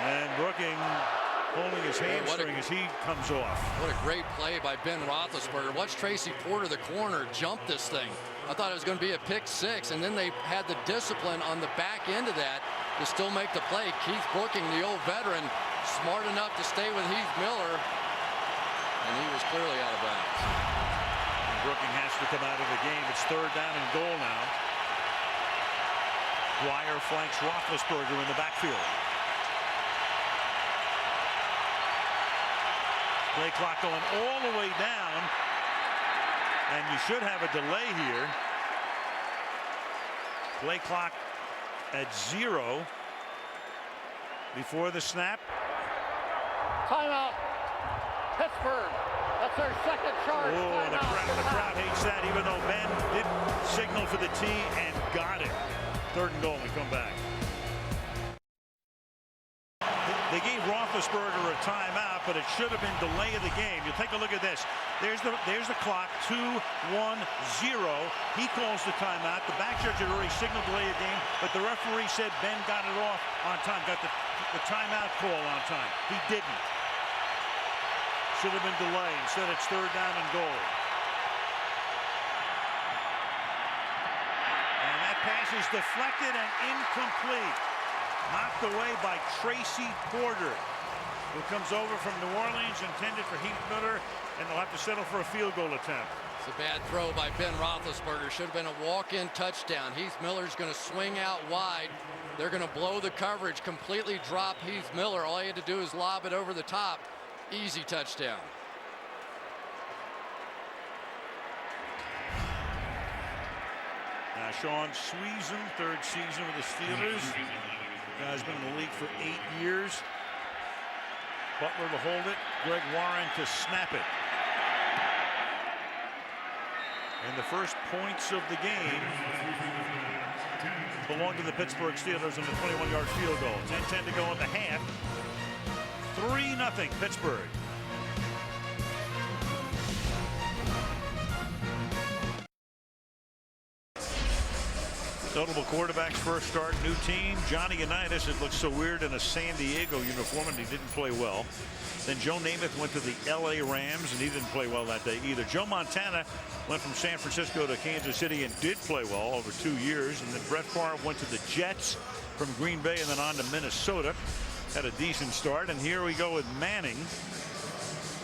And Brooking holding his hamstring as he comes off. What a great play by Ben Roethlisberger. Watch Tracy Porter, the corner, jump this thing. I thought it was going to be a pick 6, and then they had the discipline on the back end of that to still make the play. Keith Brooking, the old veteran, smart enough to stay with Heath Miller, and he was clearly out of bounds. And Brooking has to come out of the game. It's 3rd down and goal now. Dwyer flanks Roethlisberger in the backfield. Play clock going all the way down, and you should have a delay here. Play clock at 0 before the snap. Timeout, Pittsburgh. That's their 2nd charge. Oh, the crowd hates that, even though Ben did signal for the T and got it. 3rd and goal, we come back. They gave Roethlisberger a timeout, but it should have been delay of the game. You take a look at this. There's the clock, 2-1-0. He calls the timeout. The back judge had already signaled delay of game, but the referee said Ben got it off on time, got the timeout call on time. He didn't. Should have been delay. Instead, it's 3rd down and goal. And that pass is deflected and incomplete. Knocked away by Tracy Porter, who comes over from New Orleans, intended for Heath Miller, and they'll have to settle for a field goal attempt. It's a bad throw by Ben Roethlisberger. Should have been a walk-in touchdown. Heath Miller's going to swing out wide. They're going to blow the coverage, completely drop Heath Miller. All he had to do is lob it over the top. Easy touchdown. Now Sean Sweezen, 3rd season with the Steelers. Guy's been in the league for 8 years. Butler to hold it. Greg Warren to snap it. And the first points of the game belong to the Pittsburgh Steelers on the 21-yard field goal. 10-10 to go in the half. 3-0 Pittsburgh. Notable quarterbacks first start, new team. Johnny Unitas, it looks so weird in a San Diego uniform, and he didn't play well. Then Joe Namath went to the LA Rams, and he didn't play well that day either. Joe Montana went from San Francisco to Kansas City and did play well over 2 years. And then Brett Favre went to the Jets from Green Bay and then on to Minnesota. Had a decent start. And here we go with Manning,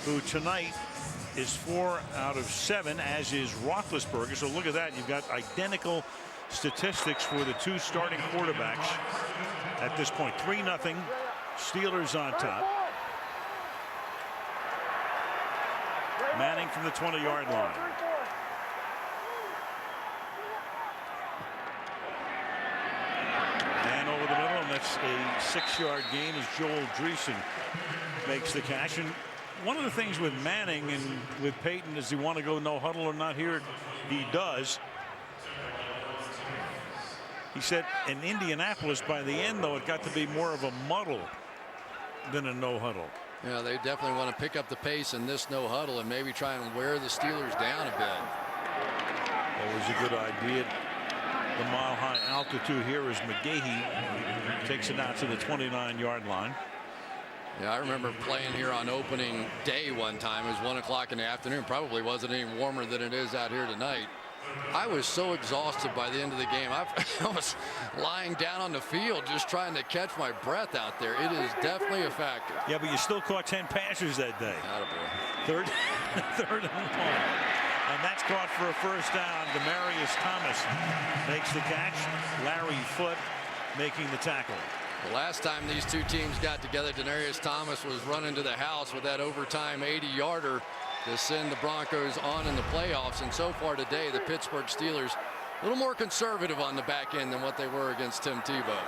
who tonight is 4 out of 7, as is Roethlisberger. So look at that. You've got identical statistics for the 2 starting quarterbacks at this point. 3-0 Steelers on top. Manning from the 20-yard line. And over the middle, and that's a 6-yard gain as Joel Dreesen makes the catch. And one of the things with Manning and with Peyton is he want to go no huddle or not here. He does. He said in Indianapolis, by the end, though, it got to be more of a muddle than a no huddle. Yeah, they definitely want to pick up the pace in this no huddle and maybe try and wear the Steelers down a bit. Always a good idea. The mile high altitude here as McGahee takes it out to the 29-yard line. Yeah, I remember playing here on opening day one time. It was 1 o'clock in the afternoon. Probably wasn't any warmer than it is out here tonight. I was so exhausted by the end of the game. I was lying down on the field just trying to catch my breath out there. It is definitely a factor. Yeah, but you still caught 10 passes that day. Attaboy. Third and 1. And that's caught for a first down. Demaryius Thomas makes the catch. Larry Foote making the tackle. The last time these two teams got together, Demaryius Thomas was running to the house with that overtime 80-yarder to send the Broncos on in the playoffs. And so far today, the Pittsburgh Steelers a little more conservative on the back end than what they were against Tim Tebow.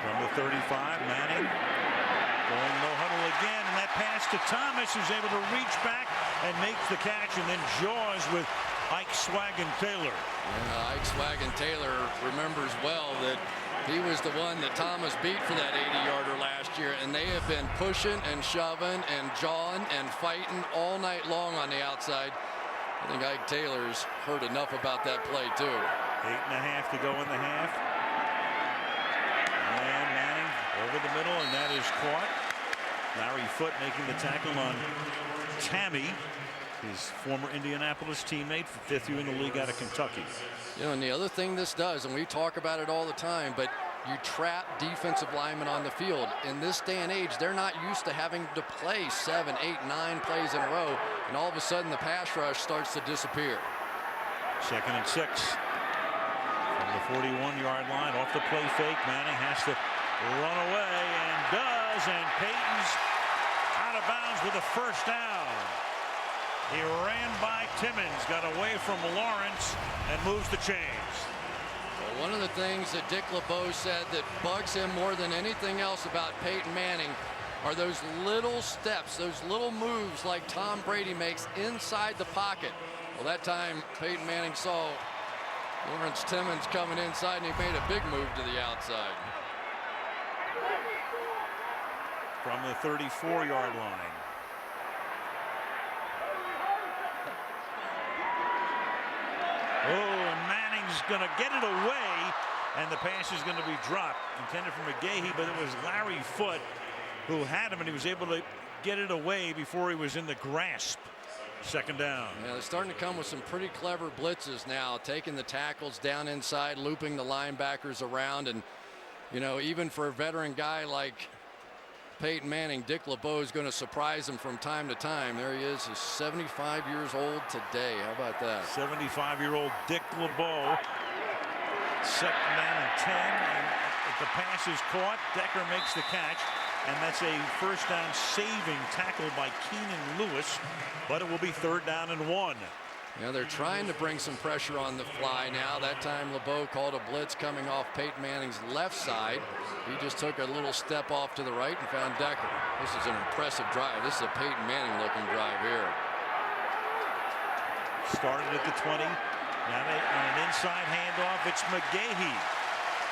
From the 35, Manning going no huddle again, and that pass to Thomas, who's able to reach back and make the catch, and then jaws with Ike Swaggin Taylor. Yeah, Ike Swaggin Taylor remembers well that he was the one that Thomas beat for that 80-yarder last year, and they have been pushing and shoving and jawing and fighting all night long on the outside. I think Ike Taylor's heard enough about that play too. 8.5 to go in the half. And Manning over the middle, and that is caught. Larry Foote making the tackle on Tammy, his former Indianapolis teammate, 5th year in the league out of Kentucky. You know, and the other thing this does, and we talk about it all the time, but you trap defensive linemen on the field. In this day and age, they're not used to having to play 7, 8, 9 plays in a row, and all of a sudden the pass rush starts to disappear. 2nd and 6 from the 41-yard line. Off the play fake, Manning has to run away and does, and Peyton's out of bounds with a first down. He ran by Timmons, got away from Lawrence, and moves the chains. Well, one of the things that Dick LeBeau said that bugs him more than anything else about Peyton Manning are those little steps, those little moves like Tom Brady makes inside the pocket. Well, that time Peyton Manning saw Lawrence Timmons coming inside, and he made a big move to the outside. from the 34-yard line. Oh, and Manning's going to get it away, and the pass is going to be dropped. Intended for McGahee, but it was Larry Foote who had him, and he was able to get it away before he was in the grasp. Second down. Yeah, they're starting to come with some pretty clever blitzes now, taking the tackles down inside, looping the linebackers around, and you know, even for a veteran guy like Peyton Manning, Dick LeBeau is going to surprise him from time to time. There he is, he's 75 years old today. How about that? 75-year-old Dick LeBeau. Second down and 10, and if the pass is caught, Decker makes the catch, and that's a first down saving tackle by Keenan Lewis, but it will be third down and 1. Yeah, they're trying to bring some pressure on the fly now. That time LeBeau called a blitz coming off Peyton Manning's left side. He just took a little step off to the right and found Decker. This is an impressive drive. This is a Peyton Manning looking drive here. Started at the 20. Now on an inside handoff, it's McGahee.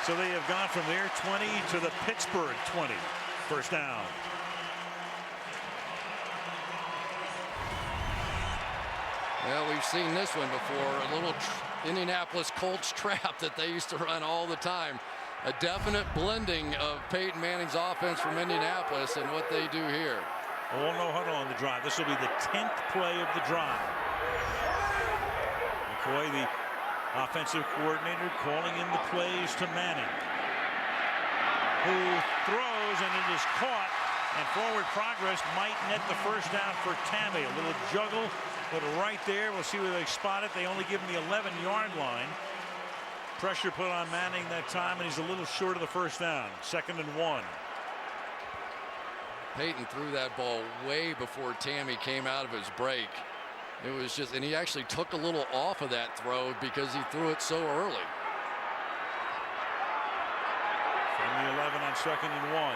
So they have gone from their 20 to the Pittsburgh 20. First down. Well, we've seen this one before. A little Indianapolis Colts trap that they used to run all the time. A definite blending of Peyton Manning's offense from Indianapolis and what they do here. All no huddle on the drive. This will be the 10th play of the drive. McCoy, the offensive coordinator, calling in the plays to Manning, who throws, and it is caught, and forward progress might net the first down for Tammy. A little juggle, but right there, we'll see where they spot it. They only give him the 11-yard line. Pressure put on Manning that time, and he's a little short of the first down. Second and 1. Peyton threw that ball way before Tammy came out of his break. It was just, and he actually took a little off of that throw because he threw it so early. From the 11 on second and 1.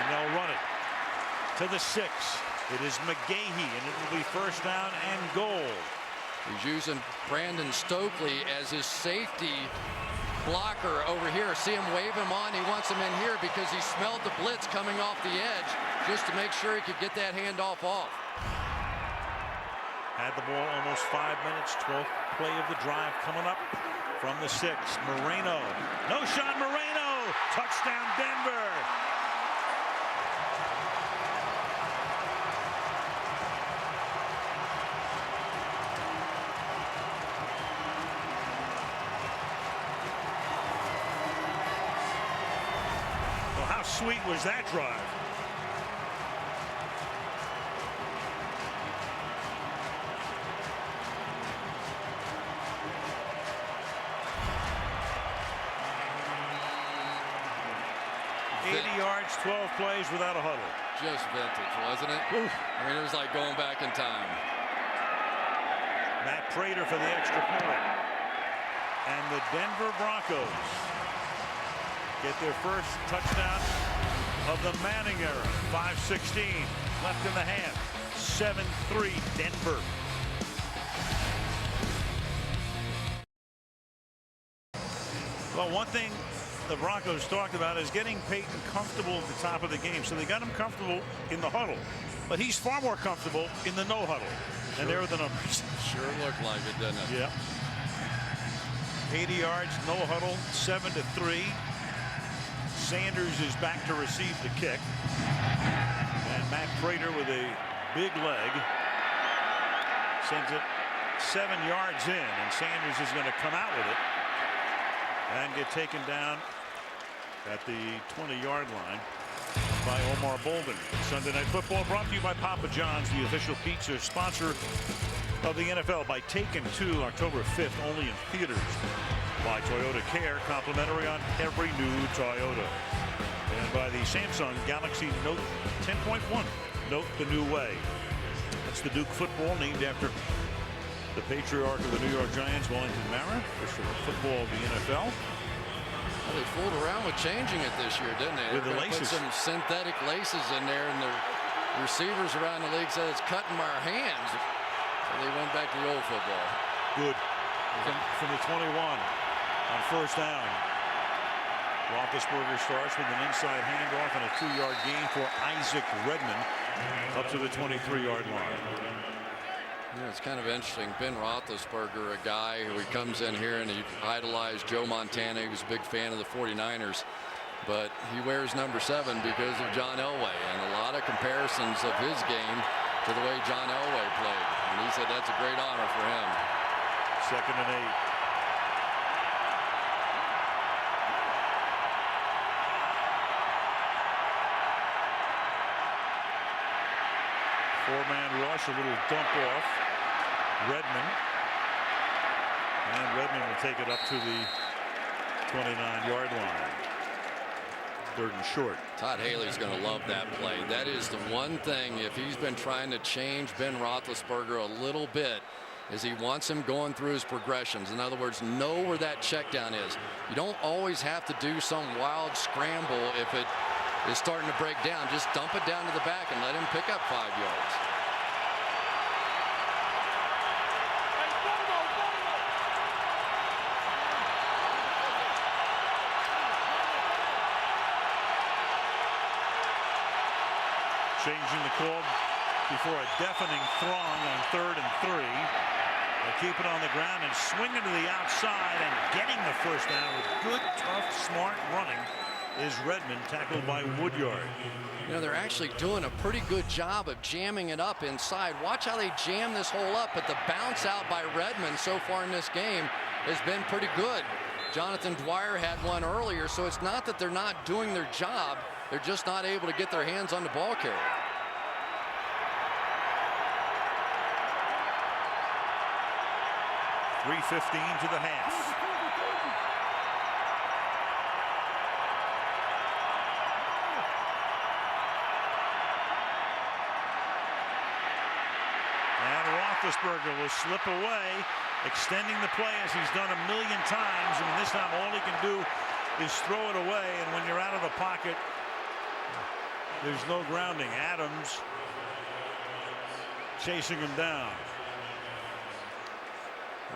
And they'll run it to the 6. It is McGahee, and it will be first down and goal. He's using Brandon Stokely as his safety blocker over here. See him wave him on. He wants him in here because he smelled the blitz coming off the edge just to make sure he could get that handoff off. Had the ball almost 5 minutes. 12th play of the drive coming up from the 6. Moreno. No shot, Moreno. Touchdown, Denver. How sweet was that drive? Yards, 12 plays without a huddle. Just vintage, wasn't it? Oof. I mean, it was like going back in time. Matt Prater for the extra point. And the Denver Broncos get their first touchdown of the Manning era. 5:16 left in the half. 7-3 Denver. Well, one thing the Broncos talked about is getting Peyton comfortable at the top of the game. So they got him comfortable in the huddle, but he's far more comfortable in the no huddle. And there are the numbers. Sure looked like it, didn't it? Yeah. 80 yards, no huddle, 7-3. Sanders is back to receive the kick. And Matt Prater with a big leg sends it 7 yards in, and Sanders is going to come out with it and get taken down at the 20-yard line by Omar Bolden. Sunday Night Football brought to you by Papa John's, the official pizza sponsor of the NFL. By Taken 2, October 5th, only in theaters. By Toyota Care, complimentary on every new Toyota. And by the Samsung Galaxy Note 10.1. Note the new way. That's the Duke football, named after the patriarch of the New York Giants, Wellington Mara, for the football of the NFL. Well, they fooled around with changing it this year, didn't they? With the laces. Put some synthetic laces in there, and the receivers around the league said it's cutting my hands. So they went back to the old football. Good. From the 21 on first down. Roethlisberger starts with an inside handoff and a 2-yard gain for Isaac Redmond up to the 23-yard line. Yeah, it's kind of interesting. Ben Roethlisberger, a guy who comes in here and he idolized Joe Montana. He was a big fan of the 49ers. But he wears number 7 because of John Elway, and a lot of comparisons of his game to the way John Elway played. And he said that's a great honor for him. 2nd and 8. Four-man rush, a little dump off Redmond. And Redmond will take it up to the 29-yard line. 3rd and short. Todd Haley's going to love that play. That is the one thing, if he's been trying to change Ben Roethlisberger a little bit, is he wants him going through his progressions. In other words, know where that check down is. You don't always have to do some wild scramble if it is starting to break down. Just dump it down to the back and let him pick up 5 yards. Changing the call before a deafening throng on 3rd and 3. They keep it on the ground and swing it to the outside, and getting the first down with good, tough, smart running is Redmond, tackled by Woodyard. You know, they're actually doing a pretty good job of jamming it up inside. Watch how they jam this hole up, but the bounce out by Redmond so far in this game has been pretty good. Jonathan Dwyer had one earlier, so it's not that they're not doing their job. They're just not able to get their hands on the ball carrier. .3:15 to the half. And Roethlisberger will slip away, extending the play as he's done a million times. And this time all he can do is throw it away. And when you're out of the pocket, there's no grounding. Adams chasing him down.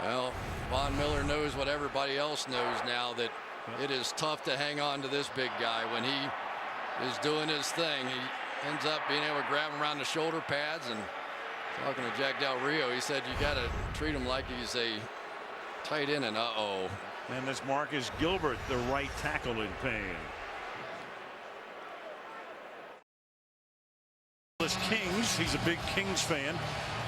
Well, Von Miller knows what everybody else knows now, that it is tough to hang on to this big guy. When he is doing his thing, he ends up being able to grab him around the shoulder pads. And talking to Jack Del Rio, he said you got to treat him like he's a tight end. And and this Marcus Gilbert, the right tackle, in pain. Kings, he's a big Kings fan.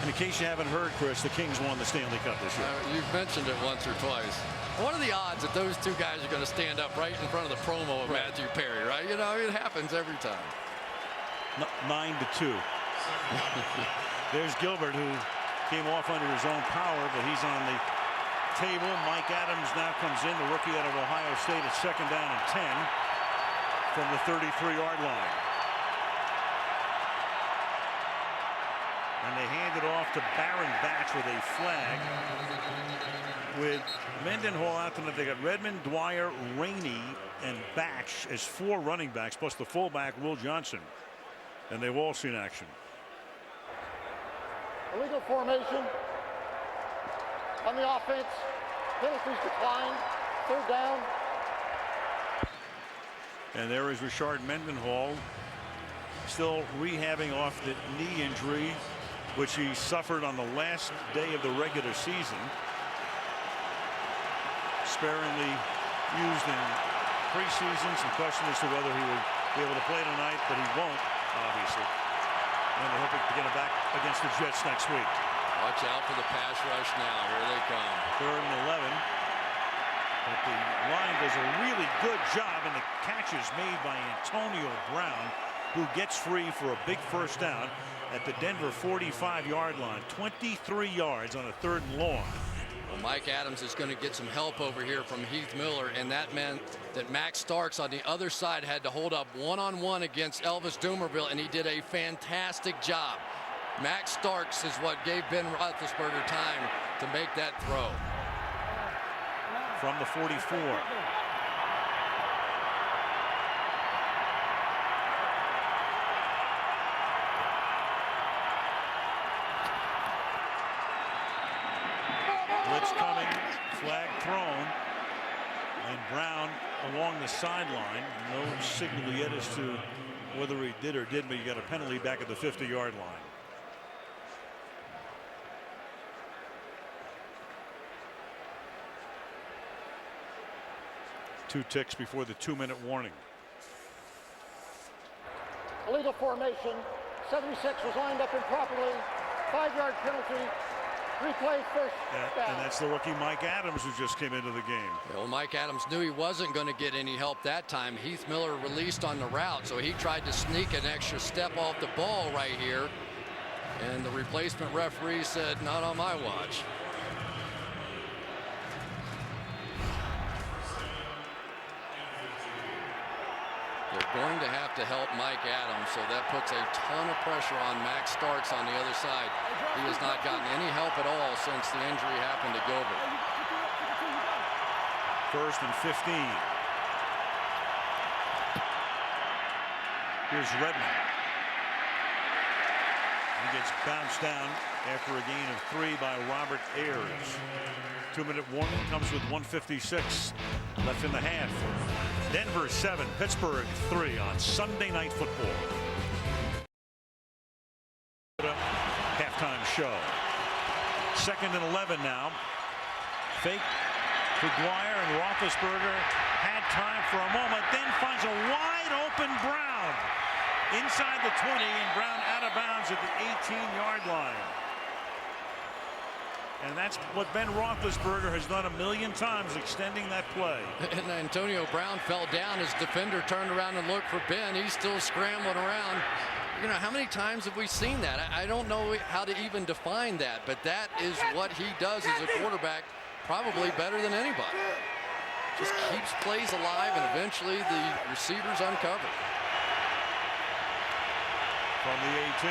And in case you haven't heard, Chris, the Kings won the Stanley Cup this year. You've mentioned it once or twice. What are the odds that those two guys are going to stand up right in front of the promo of Matthew Perry, right? You know, it happens every time. 9-2. There's Gilbert, who came off under his own power, but he's on the table. Mike Adams now comes in, the rookie out of Ohio State, at 2nd down and 10 from the 33-yard line. And they hand it off to Baron Batch with a flag. With Mendenhall out tonight, they got Redmond, Dwyer, Rainey, and Batch as 4 running backs, plus the fullback, Will Johnson. And they've all seen action. Illegal formation on the offense. Penalties declined. 3rd down. And there is Richard Mendenhall, still rehabbing off the knee injury, which he suffered on the last day of the regular season. Sparingly used in preseason. Some question as to whether he will be able to play tonight, but he won't, obviously. And they're hoping to get him back against the Jets next week. Watch out for the pass rush now. Here they come. 3rd and 11. But the line does a really good job, and the catch is made by Antonio Brown, who gets free for a big first down at the Denver 45-yard line. 23 yards on a 3rd and long. Well, Mike Adams is going to get some help over here from Heath Miller, and that meant that Max Starks on the other side had to hold up one-on-one against Elvis Dumerville, and he did a fantastic job. Max Starks is what gave Ben Roethlisberger time to make that throw. From the 44. Blitz coming, flag thrown, and Brown along the sideline. No signal yet as to whether he did or didn't, but you got a penalty back at the 50-yard line. Two ticks before the 2-minute warning. Illegal formation. 76 was lined up improperly. 5-yard penalty. 3 plays first down. And that's the rookie Mike Adams who just came into the game. Well, Mike Adams knew he wasn't going to get any help that time. Heath Miller released on the route, so he tried to sneak an extra step off the ball right here. And the replacement referee said, not on my watch. They're going to have to help Mike Adams, so that puts a ton of pressure on Max Starks on the other side. He has not gotten any help at all since the injury happened to Gilbert. 1st and 15. Here's Redmond. He gets bounced down after a gain of 3 by Robert Ayers. 2-minute warning comes with 1:56 left in the half. Denver 7, Pittsburgh 3 on Sunday Night Football. Halftime show. 2nd and 11 now. Fake to Dwyer, and Roethlisberger had time for a moment, then finds a wide open Brown inside the 20, and Brown out of bounds at the 18-yard line. And that's what Ben Roethlisberger has done a million times, extending that play. And Antonio Brown fell down. His defender turned around and looked for Ben. He's still scrambling around. You know, how many times have we seen that? I don't know how to even define that, but that is what he does as a quarterback, probably better than anybody. Just keeps plays alive, and eventually the receivers uncover. From the 18.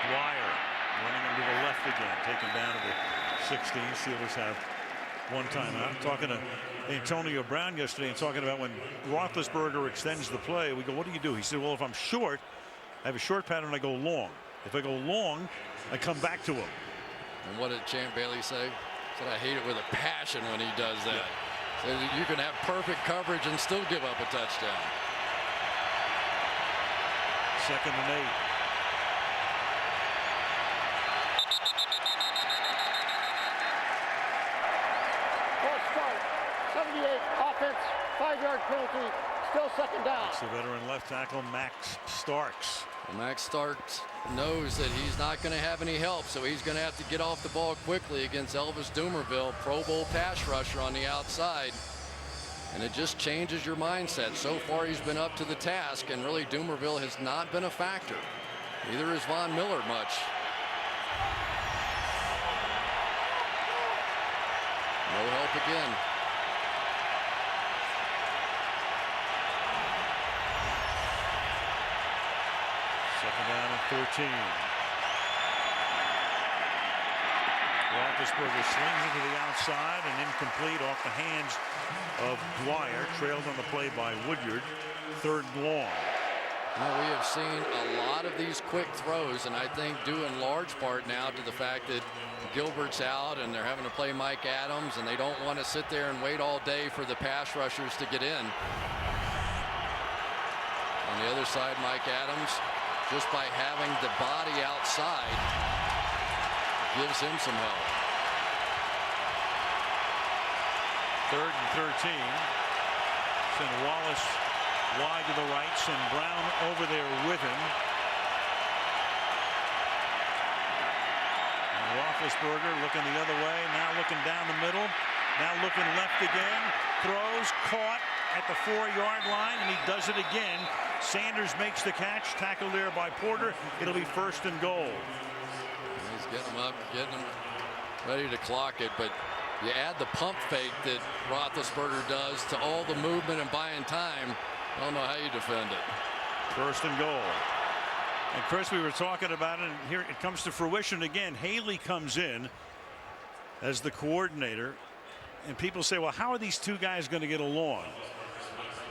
Dwyer running him to the left again, taken down to the 16. Steelers have one timeout. Talking to Antonio Brown yesterday and talking about when Roethlisberger extends the play, we go, what do you do? He said, well, if I'm short, I have a short pattern, I go long. If I go long, I come back to him. And what did Champ Bailey say? He said, I hate it with a passion when he does that. Yeah. So you can have perfect coverage and still give up a touchdown. 2nd and 8. Start. 78 offense, 5-yard penalty, still 2nd down. It's the veteran left tackle Max Starks. Well, Max Starks knows that he's not going to have any help, so he's going to have to get off the ball quickly against Elvis Dumervil, Pro Bowl pass rusher on the outside. And it just changes your mindset. So far he's been up to the task, and really Dumervil has not been a factor. Neither is Von Miller much. No help again. Second down and 13. Roethlisberger slings it to the outside and incomplete off the hands of Dwyer, trailed on the play by Woodyard. 3rd and long. Now, we have seen a lot of these quick throws, and I think due in large part now to the fact that Gilbert's out and they're having to play Mike Adams, and they don't want to sit there and wait all day for the pass rushers to get in. On the other side, Mike Adams, just by having the body outside, gives him some help. 3rd and 13. Send Wallace wide to the right, send Brown over there with him. And Roethlisberger looking the other way, now looking down the middle, now looking left again. Throws, caught at the 4-yard line, and he does it again. Sanders makes the catch, tackled there by Porter. It'll be 1st and goal. He's getting him up, getting him ready to clock it, but you add the pump fake that Roethlisberger does to all the movement and buying time. I don't know how you defend it. 1st and goal. And Chris, we were talking about it, and here it comes to fruition again. Haley comes in as the coordinator, and people say, well, how are these two guys going to get along?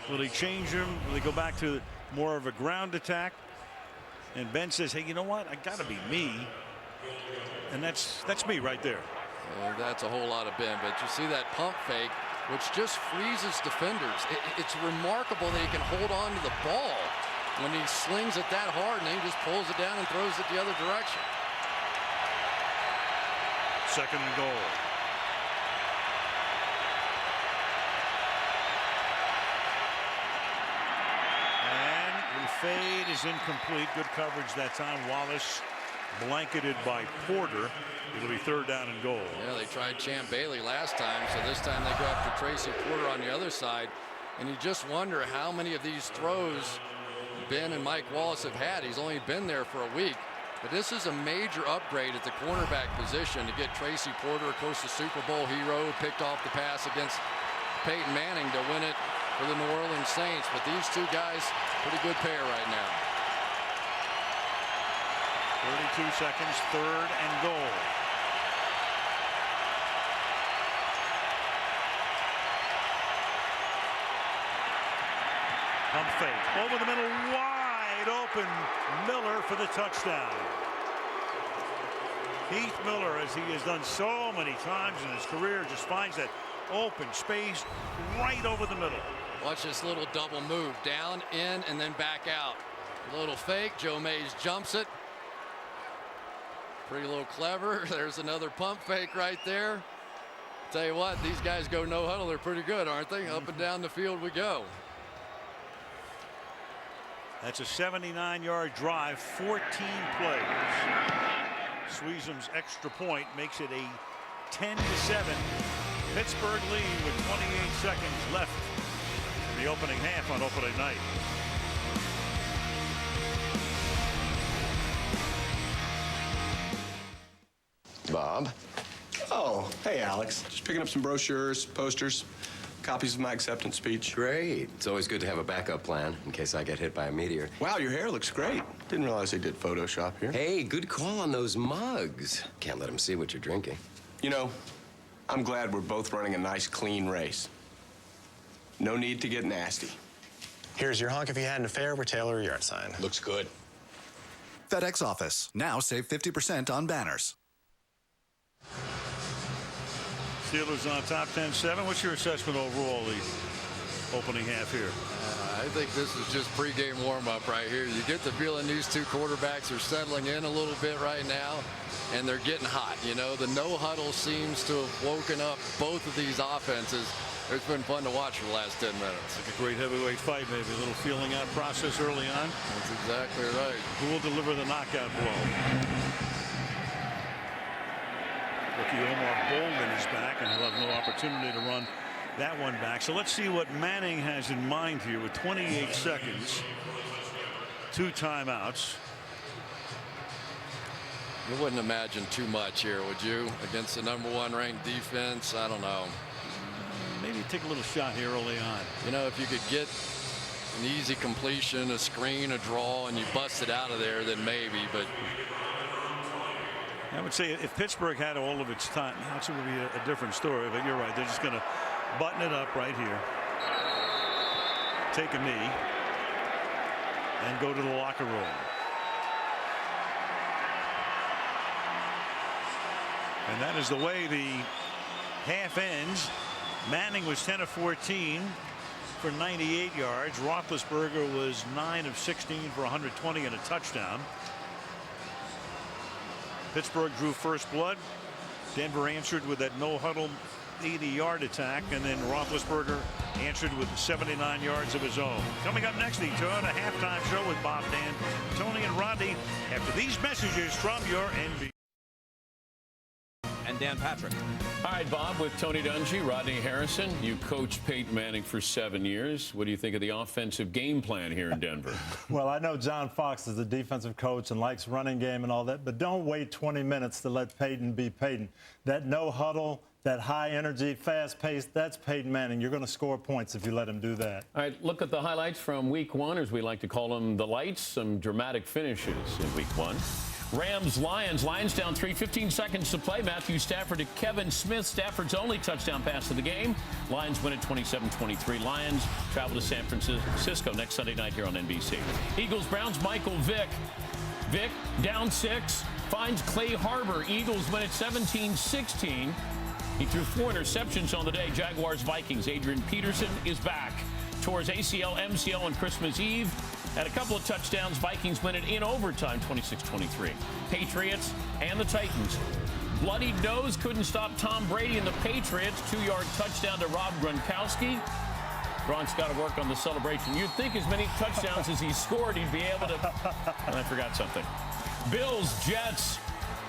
Will he change them? Will they go back to more of a ground attack. And Ben says, hey, you know what? I got to be me. And that's me right there. That's a whole lot of Ben. But you see that pump fake, which just freezes defenders. It's remarkable that he can hold on to the ball when he slings it that hard, and then he just pulls it down and throws it the other direction. Second and goal. And the fade is incomplete. Good coverage that time. Wallace blanketed by Porter. It'll be third down and goal. Yeah, they tried Champ Bailey last time, so this time they go after Tracy Porter on the other side. And you just wonder how many of these throws Ben and Mike Wallace have had. He's only been there for a week. But this is a major upgrade at the cornerback position to get Tracy Porter, of course, the Super Bowl hero, picked off the pass against Peyton Manning to win it for the New Orleans Saints. But these two guys, pretty good pair right now. 32 seconds, third and goal. Pump fake over the middle, wide open. Miller for the touchdown. Heath Miller, as he has done so many times in his career, just finds that open space right over the middle. Watch this little double move, down, in, and then back out. A little fake. Joe Mays jumps it. Pretty little clever. There's another pump fake right there. Tell you what, these guys go no huddle. They're pretty good, aren't they? Up and down the field we go. That's a 79-yard drive, 14 plays. Sweezum's extra point makes it a 10-7 Pittsburgh lead with 28 seconds left in the opening half on opening night. Bob. Oh, hey, Alex. Just picking up some brochures, posters, copies of my acceptance speech. Great. It's always good to have a backup plan in case I get hit by a meteor. Wow, your hair looks great. Didn't realize they did Photoshop here. Hey, good call on those mugs. Can't let them see what you're drinking. You know, I'm glad we're both running a nice, clean race. No need to get nasty. Here's your honk if you had an affair with Taylor yard sign. Looks good. FedEx Office. Now save 50% on banners. Steelers on top 10-7. What's your assessment overall the opening half here? I think this is just pregame warm-up right here. You get the feeling these two quarterbacks are settling in a little bit right now, and they're getting hot. You know, the no huddle seems to have woken up both of these offenses. It's been fun to watch for the last 10 minutes. Like a great heavyweight fight, maybe a little feeling out process early on. That's exactly right. Who will deliver the knockout blow? Rookie Omar Bolden is back, and he'll have no opportunity to run that one back. So let's see what Manning has in mind here with 28 seconds, 2 timeouts. You wouldn't imagine too much here, would you? Against the #1 ranked defense, I don't know. Maybe take a little shot here early on. You know, if you could get an easy completion, a screen, a draw, and you bust it out of there, then maybe, but I would say if Pittsburgh had all of its time, that would be a different story. But you're right. They're just going to button it up right here, take a knee, and go to the locker room. And that is the way the half ends. Manning was 10 of 14 for 98 yards. Roethlisberger was 9 of 16 for 120 and a touchdown. Pittsburgh drew first blood. Denver answered with that no-huddle 80-yard attack, and then Roethlisberger answered with 79 yards of his own. Coming up next, the Toyota Halftime Show with Bob, Dan, Tony, and Rodney after these messages from your NB. And Dan Patrick. All right, Bob, with Tony Dungy, Rodney Harrison. You coached Peyton Manning for 7 years. What do you think of the offensive game plan here in Denver? Well, I know John Fox is a defensive coach and likes running game and all that, but don't wait 20 minutes to let Peyton be Peyton. That no huddle, that high energy, fast pace, that's Peyton Manning. You're going to score points if you let him do that. All right, look at the highlights from week 1, as we like to call them, the lights, some dramatic finishes in week 1. Rams, Lions. Lions down 3, 15 seconds to play. Matthew Stafford to Kevin Smith. Stafford's only touchdown pass of the game. Lions win at 27-23. Lions travel to San Francisco next Sunday night here on NBC. Eagles, Browns, Michael Vick. Vick down 6, finds Clay Harbor. Eagles win at 17-16. He threw 4 interceptions on the day. Jaguars, Vikings. Adrian Peterson is back. Tore his ACL, MCL on Christmas Eve. Had a couple of touchdowns. Vikings win it in overtime, 26-23. Patriots and the Titans. Bloodied nose couldn't stop Tom Brady and the Patriots. 2-yard touchdown to Rob Gronkowski. Gronk's got to work on the celebration. You'd think as many touchdowns as he scored, he'd be able to... And I forgot something. Bills, Jets.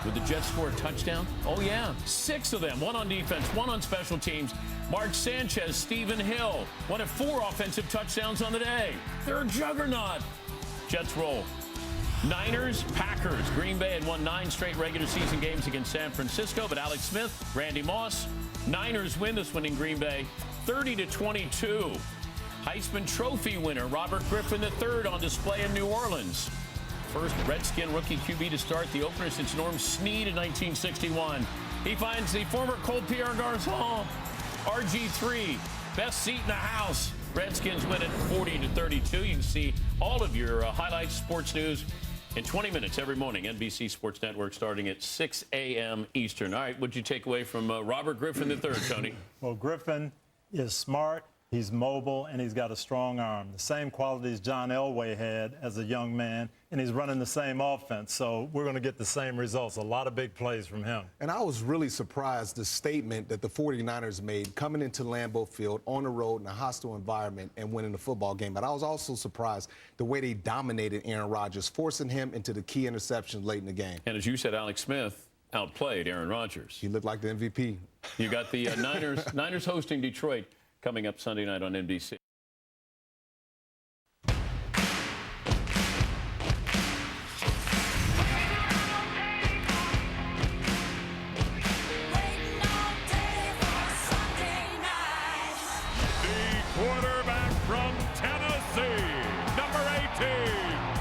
Would the Jets score a touchdown? Oh, yeah. 6 of them. 1 on defense, 1 on special teams. Mark Sanchez, Stephen Hill. 1 of 4 offensive touchdowns on the day. They're a juggernaut. Jets roll. Niners, Packers. Green Bay had won 9 straight regular season games against San Francisco, but Alex Smith, Randy Moss. Niners win this one in Green Bay, 30-22. Heisman Trophy winner Robert Griffin III on display in New Orleans. First Redskin rookie QB to start the opener since Norm Snead in 1961. He finds the former Colt Pierre Garçon. RG3, best seat in the house. Redskins win it 40-32. You can see all of your highlights, sports news in 20 minutes every morning. NBC Sports Network starting at 6 a.m. Eastern. All right, what'd you take away from Robert Griffin III, Tony? Well, Griffin is smart. He's mobile, and he's got a strong arm. The same qualities John Elway had as a young man, and he's running the same offense. So we're going to get the same results. A lot of big plays from him. And I was really surprised the statement that the 49ers made coming into Lambeau Field on the road in a hostile environment and winning the football game. But I was also surprised the way they dominated Aaron Rodgers, forcing him into the key interception late in the game. And as you said, Alex Smith outplayed Aaron Rodgers. He looked like the MVP. You got the Niners hosting Detroit coming up Sunday night on NBC. Quarterback from Tennessee, number 18,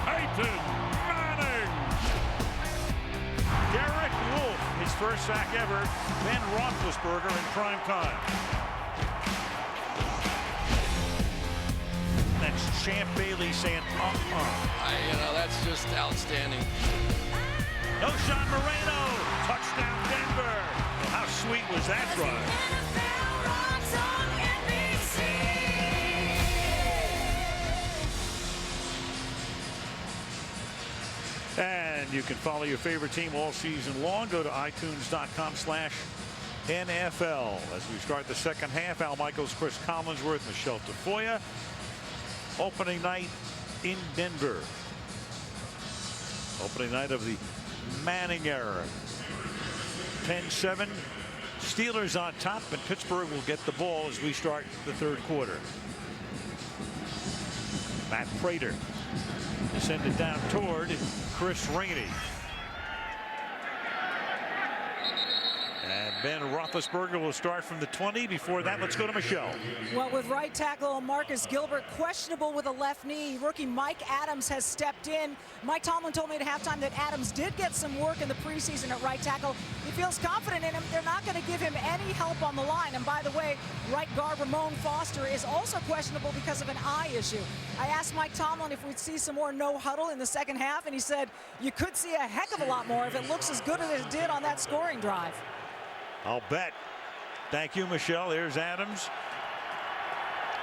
Peyton Manning. Derek Wolfe, his first sack ever. Ben Roethlisberger in prime time. That's Champ Bailey saying, that's just outstanding. Noshawn Moreno, touchdown Denver. Well, how sweet was that drive? And you can follow your favorite team all season long. Go to itunes.com/NFL. As we start the second half, Al Michaels, Chris Collinsworth, Michelle Tafoya. Opening night in Denver. Opening night of the Manning era. 10-7. Steelers on top, and Pittsburgh will get the ball as we start the third quarter. Matt Prater. Send it down toward Chris Rainey. And Ben Roethlisberger will start from the 20. Before that, let's go to Michelle. Well, with right tackle Marcus Gilbert questionable with a left knee, rookie Mike Adams has stepped in. Mike Tomlin told me at halftime that Adams did get some work in the preseason at right tackle. He feels confident in him. They're not going to give him any help on the line. And by the way, right guard Ramon Foster is also questionable because of an eye issue. I asked Mike Tomlin if we'd see some more no huddle in the second half, and he said you could see a heck of a lot more if it looks as good as it did on that scoring drive. I'll bet. Thank you, Michelle. Here's Adams.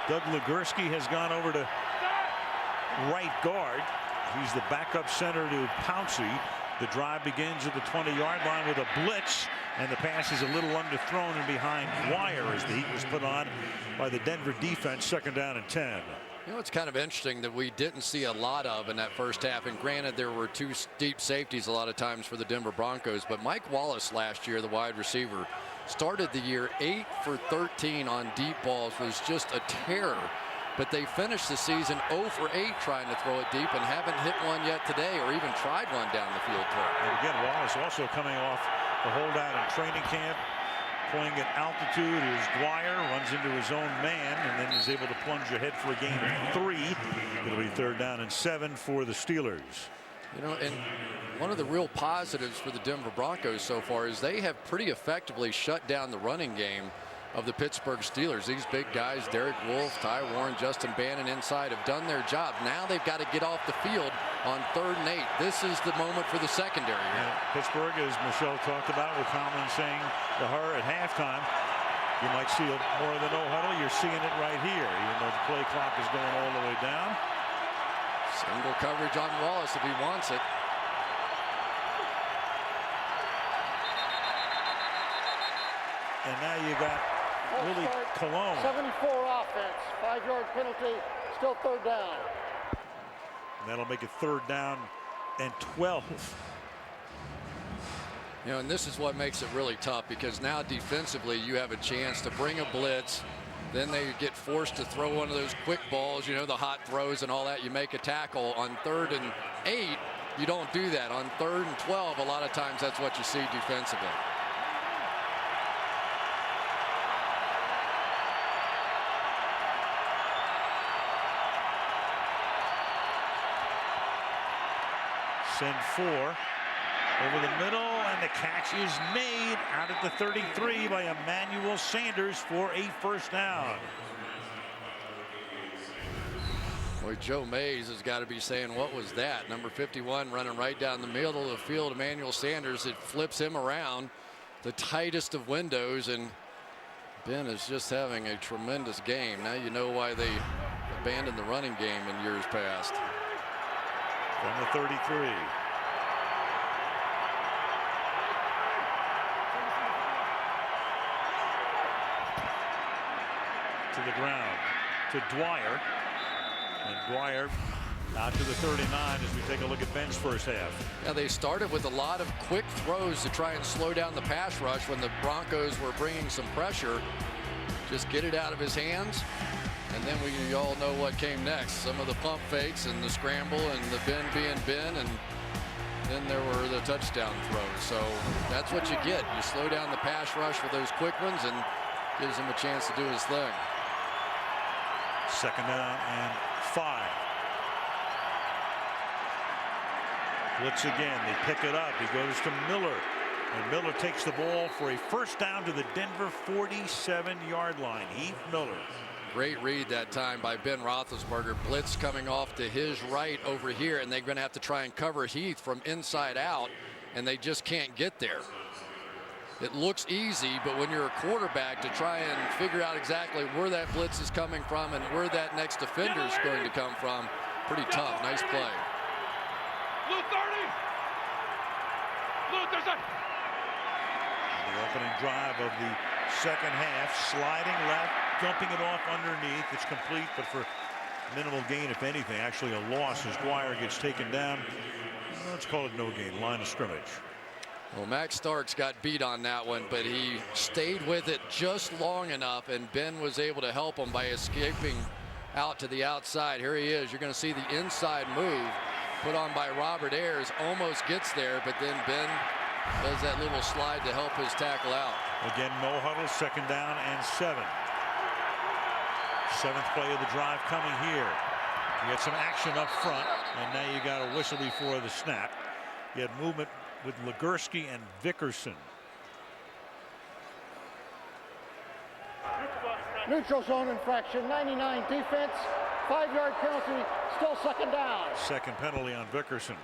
Doug Legursky has gone over to right guard. He's the backup center to Pouncey. The drive begins at the 20-yard line with a blitz, and the pass is a little underthrown and behind wire as the heat was put on by the Denver defense. Second down and 10. You know, it's kind of interesting that we didn't see a lot of in that first half. And granted, there were 2 deep safeties a lot of times for the Denver Broncos. But Mike Wallace last year, the wide receiver, started the year 8 for 13 on deep balls. Was just a terror. But they finished the season 0 for 8 trying to throw it deep and haven't hit one yet today or even tried one down the field. And again, Wallace also coming off the holdout in training camp. Playing at altitude is Dwyer, runs into his own man, and then is able to plunge ahead for a gain of 3. It'll be third down and 7 for the Steelers. You know, and one of the real positives for the Denver Broncos so far is they have pretty effectively shut down the running game of the Pittsburgh Steelers. These big guys, Derek Wolfe, Ty Warren, Justin Bannon inside, have done their job. Now they've got to get off the field on 3rd and 8. This is the moment for the secondary. Yeah, Pittsburgh, as Michelle talked about, with Tomlin saying to her at halftime, you might see more of the no huddle. You're seeing it right here, even though the play clock is going all the way down. Single coverage on Wallace if he wants it. And now you got Willie Colon. 74 offense, 5-yard penalty, still 3rd down. And that'll make it 3rd down and 12. You know, and this is what makes it really tough, because now defensively you have a chance to bring a blitz. Then they get forced to throw one of those quick balls, you know, the hot throws and all that. You make a tackle on 3rd and 8. You don't do that. On 3rd and 12, a lot of times that's what you see defensively. Send 4 over the middle, and the catch is made out at the 33 by Emmanuel Sanders for a 1st down. Boy, Joe Mays has got to be saying, what was that? Number 51 running right down the middle of the field. Emmanuel Sanders, it flips him around the tightest of windows, and Ben is just having a tremendous game. Now you know why they abandoned the running game in years past. From the 33. To the ground to Dwyer. And Dwyer out to the 39 as we take a look at Ben's first half. Now they started with a lot of quick throws to try and slow down the pass rush when the Broncos were bringing some pressure. Just get it out of his hands. And then we all know what came next. Some of the pump fakes and the scramble and the Ben being Ben, and then there were the touchdown throws. So that's what you get. You slow down the pass rush with those quick ones, and gives him a chance to do his thing. 2nd down and 5. Blitz again. They pick it up. He goes to Miller. And Miller takes the ball for a 1st down to the Denver 47-yard line. Heath Miller. Great read that time by Ben Roethlisberger. Blitz coming off to his right over here, and they're going to have to try and cover Heath from inside out, and they just can't get there. It looks easy, but when you're a quarterback, to try and figure out exactly where that blitz is coming from and where that next defender is going to come from, pretty tough. Nice play. Blue 30. Blue, there's a... The opening drive of the 2nd half, sliding left, dumping it off underneath. It's complete, but for minimal gain, if anything. Actually a loss as Dwyer gets taken down. Let's call it no gain, line of scrimmage. Well, Max Starks got beat on that one, but he stayed with it just long enough, and Ben was able to help him by escaping out to the outside. Here he is. You're going to see the inside move put on by Robert Ayers. Almost gets there, but then Ben does that little slide to help his tackle out. Again, no huddle, 2nd down and 7. 7th play of the drive coming here. You get some action up front, and now you got a whistle before the snap. You had movement with Legursky and Vickerson. Neutral zone infraction, 99 defense, 5-yard penalty, still 2nd down. 2nd penalty on Vickerson.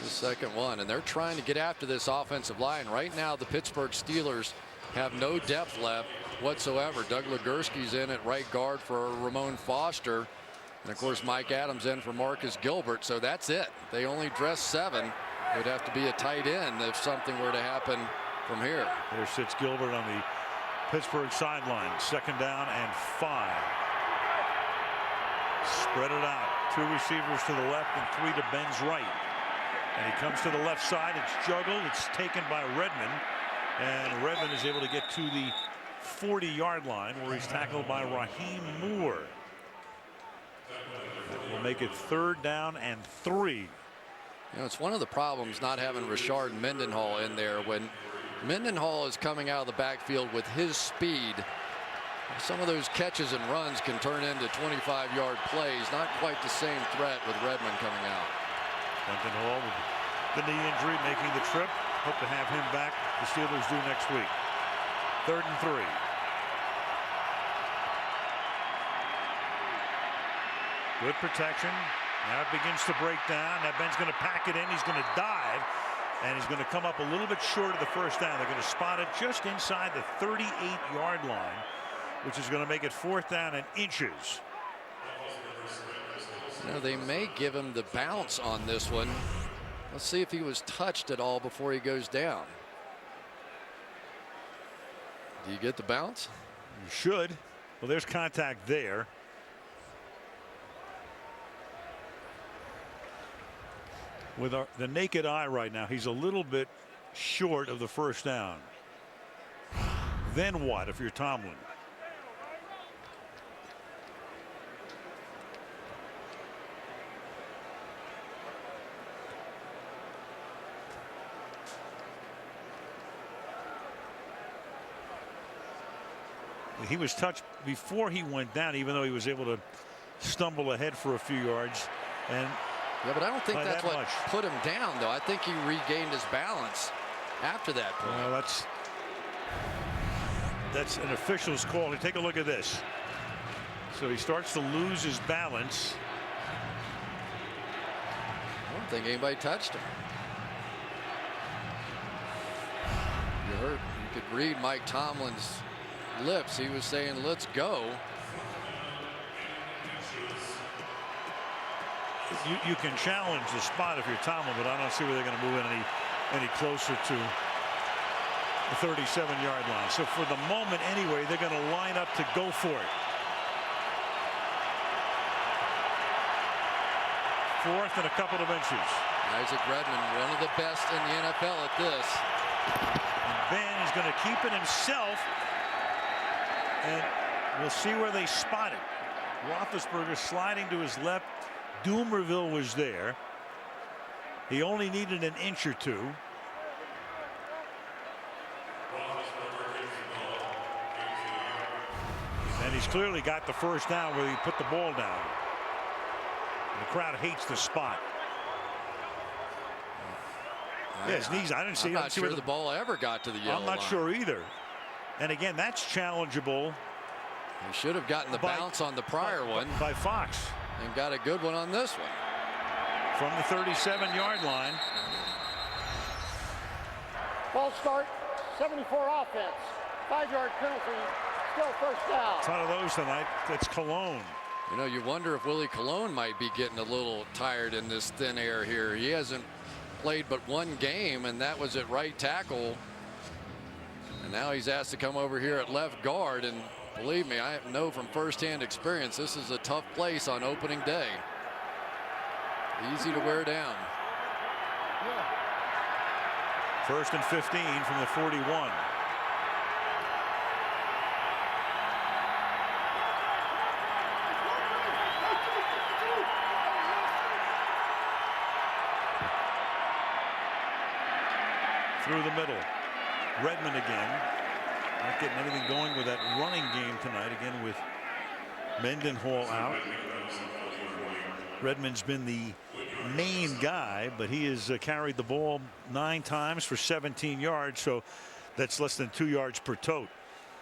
The 2nd one, and they're trying to get after this offensive line. Right now, the Pittsburgh Steelers have no depth left whatsoever. Doug Legursky's in at right guard for Ramon Foster. And of course, Mike Adams in for Marcus Gilbert. So that's it. They only dress 7. It would have to be a tight end if something were to happen from here. There sits Gilbert on the Pittsburgh sideline. 2nd down and 5. Spread it out. 2 receivers to the left and 3 to Ben's right. And he comes to the left side. It's juggled. It's taken by Redmond. And Redmond is able to get to the 40-yard line where he's tackled by Raheem Moore. That will make it 3rd down and 3. You know, it's one of the problems not having Rashard Mendenhall in there. When Mendenhall is coming out of the backfield with his speed, Some of those catches and runs can turn into 25-yard plays. Not quite the same threat with Redmond coming out. Brenton Hall with the knee injury making the trip. Hope to have him back. The Steelers do next week. 3rd and 3. Good protection. Now it begins to break down. Now Ben's going to pack it in. He's going to dive. And he's going to come up a little bit short of the first down. They're going to spot it just inside the 38-yard line, which is going to make it 4th down and inches. You know, they may give him the bounce on this one. Let's see if he was touched at all before he goes down. Do you get the bounce? You should. Well, there's contact there. With the naked eye right now, he's a little bit short of the first down. Then what if you're Tomlin? He was touched before he went down, even though he was able to stumble ahead for a few yards. And yeah, but I don't think that's what put him down, though. I think he regained his balance after that point. Well, that's an official's call. Take a look at this. So he starts to lose his balance. I don't think anybody touched him. You heard, you could read Mike Tomlin's lips. He was saying, let's go. You can challenge the spot if you're Tomlin, but I don't see where they're going to move in any closer to the 37-yard line. So for the moment anyway, they're going to line up to go for it. 4th and a couple of inches. Isaac Redmond, one of the best in the NFL at this. And Ben is going to keep it himself. And we'll see where they spot it. Roethlisberger sliding to his left. Doomerville was there. He only needed an inch or two. And he's clearly got the first down where he put the ball down. The crowd hates the spot. His knees. I didn't see. I'm not sure the ball ever got to the yellow I'm not line. sure either. And again, that's challengeable. He should have gotten the bounce on the prior one by Fox. And got a good one on this one. From the 37-yard line. Ball start, 74 offense. 5-yard penalty, still first down. Ton of those tonight. That's Cologne. You know, you wonder if Willie Cologne might be getting a little tired in this thin air here. He hasn't played but one game, and that was at right tackle. And now he's asked to come over here at left guard. And believe me, I know from firsthand experience, this is a tough place on opening day. Easy to wear down. 1st and 15 from the 41. Through the middle. Redmond again. Not getting anything going with that running game tonight, again with Mendenhall out. Redmond's been the main guy, but he has carried the ball 9 times for 17 yards, so that's less than 2 yards per tote.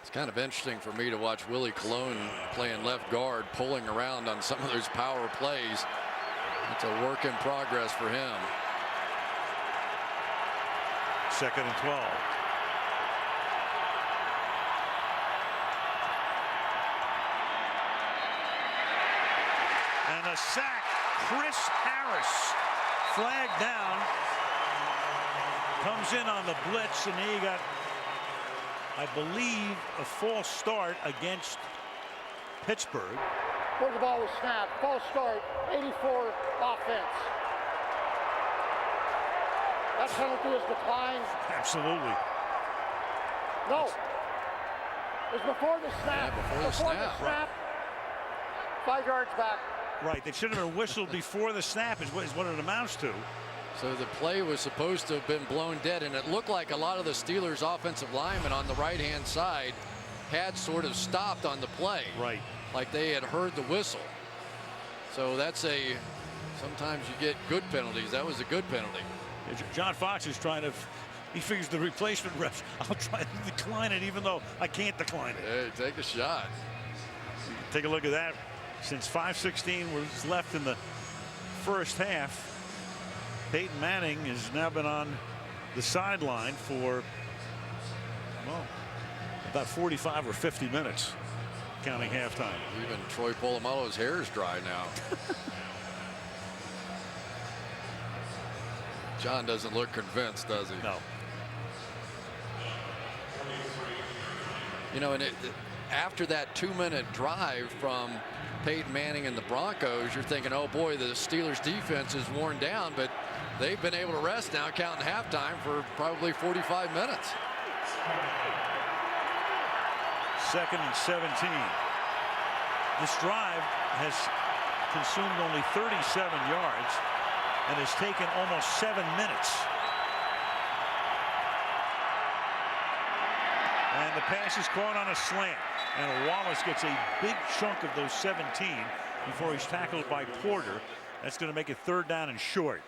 It's kind of interesting for me to watch Willie Cologne playing left guard, pulling around on some of those power plays. It's a work in progress for him. 2nd and 12. And a sack. Chris Harris flagged down. Comes in on the blitz, and he got, I believe, a false start against Pittsburgh. Before the ball was snapped, false start, 84 offense. That penalty is declined. Absolutely. No. It was before the snap. Yeah, before the snap. Right. 5 yards back. Right. They should have been whistled before the snap is what it amounts to. So the play was supposed to have been blown dead, and it looked like a lot of the Steelers offensive linemen on the right-hand side had sort of stopped on the play. Right. Like they had heard the whistle. So that's sometimes you get good penalties. That was a good penalty. John Fox is trying to, he figures the replacement refs, I'll try to decline it even though I can't decline it. Hey, take a shot. Take a look at that. Since 5:16 was left in the first half, Peyton Manning has now been on the sideline for, well, about 45 or 50 minutes, counting halftime. Even Troy Polamalu's hair is dry now. John doesn't look convinced, does he? No. You know, and after that 2-minute drive from Peyton Manning and the Broncos, you're thinking, oh boy, the Steelers defense is worn down, but they've been able to rest now, counting halftime for probably 45 minutes. 2nd and 17. This drive has consumed only 37 yards and has taken almost 7 minutes. And the pass is caught on a slant, and Wallace gets a big chunk of those 17 before he's tackled by Porter. That's going to make it 3rd down and short.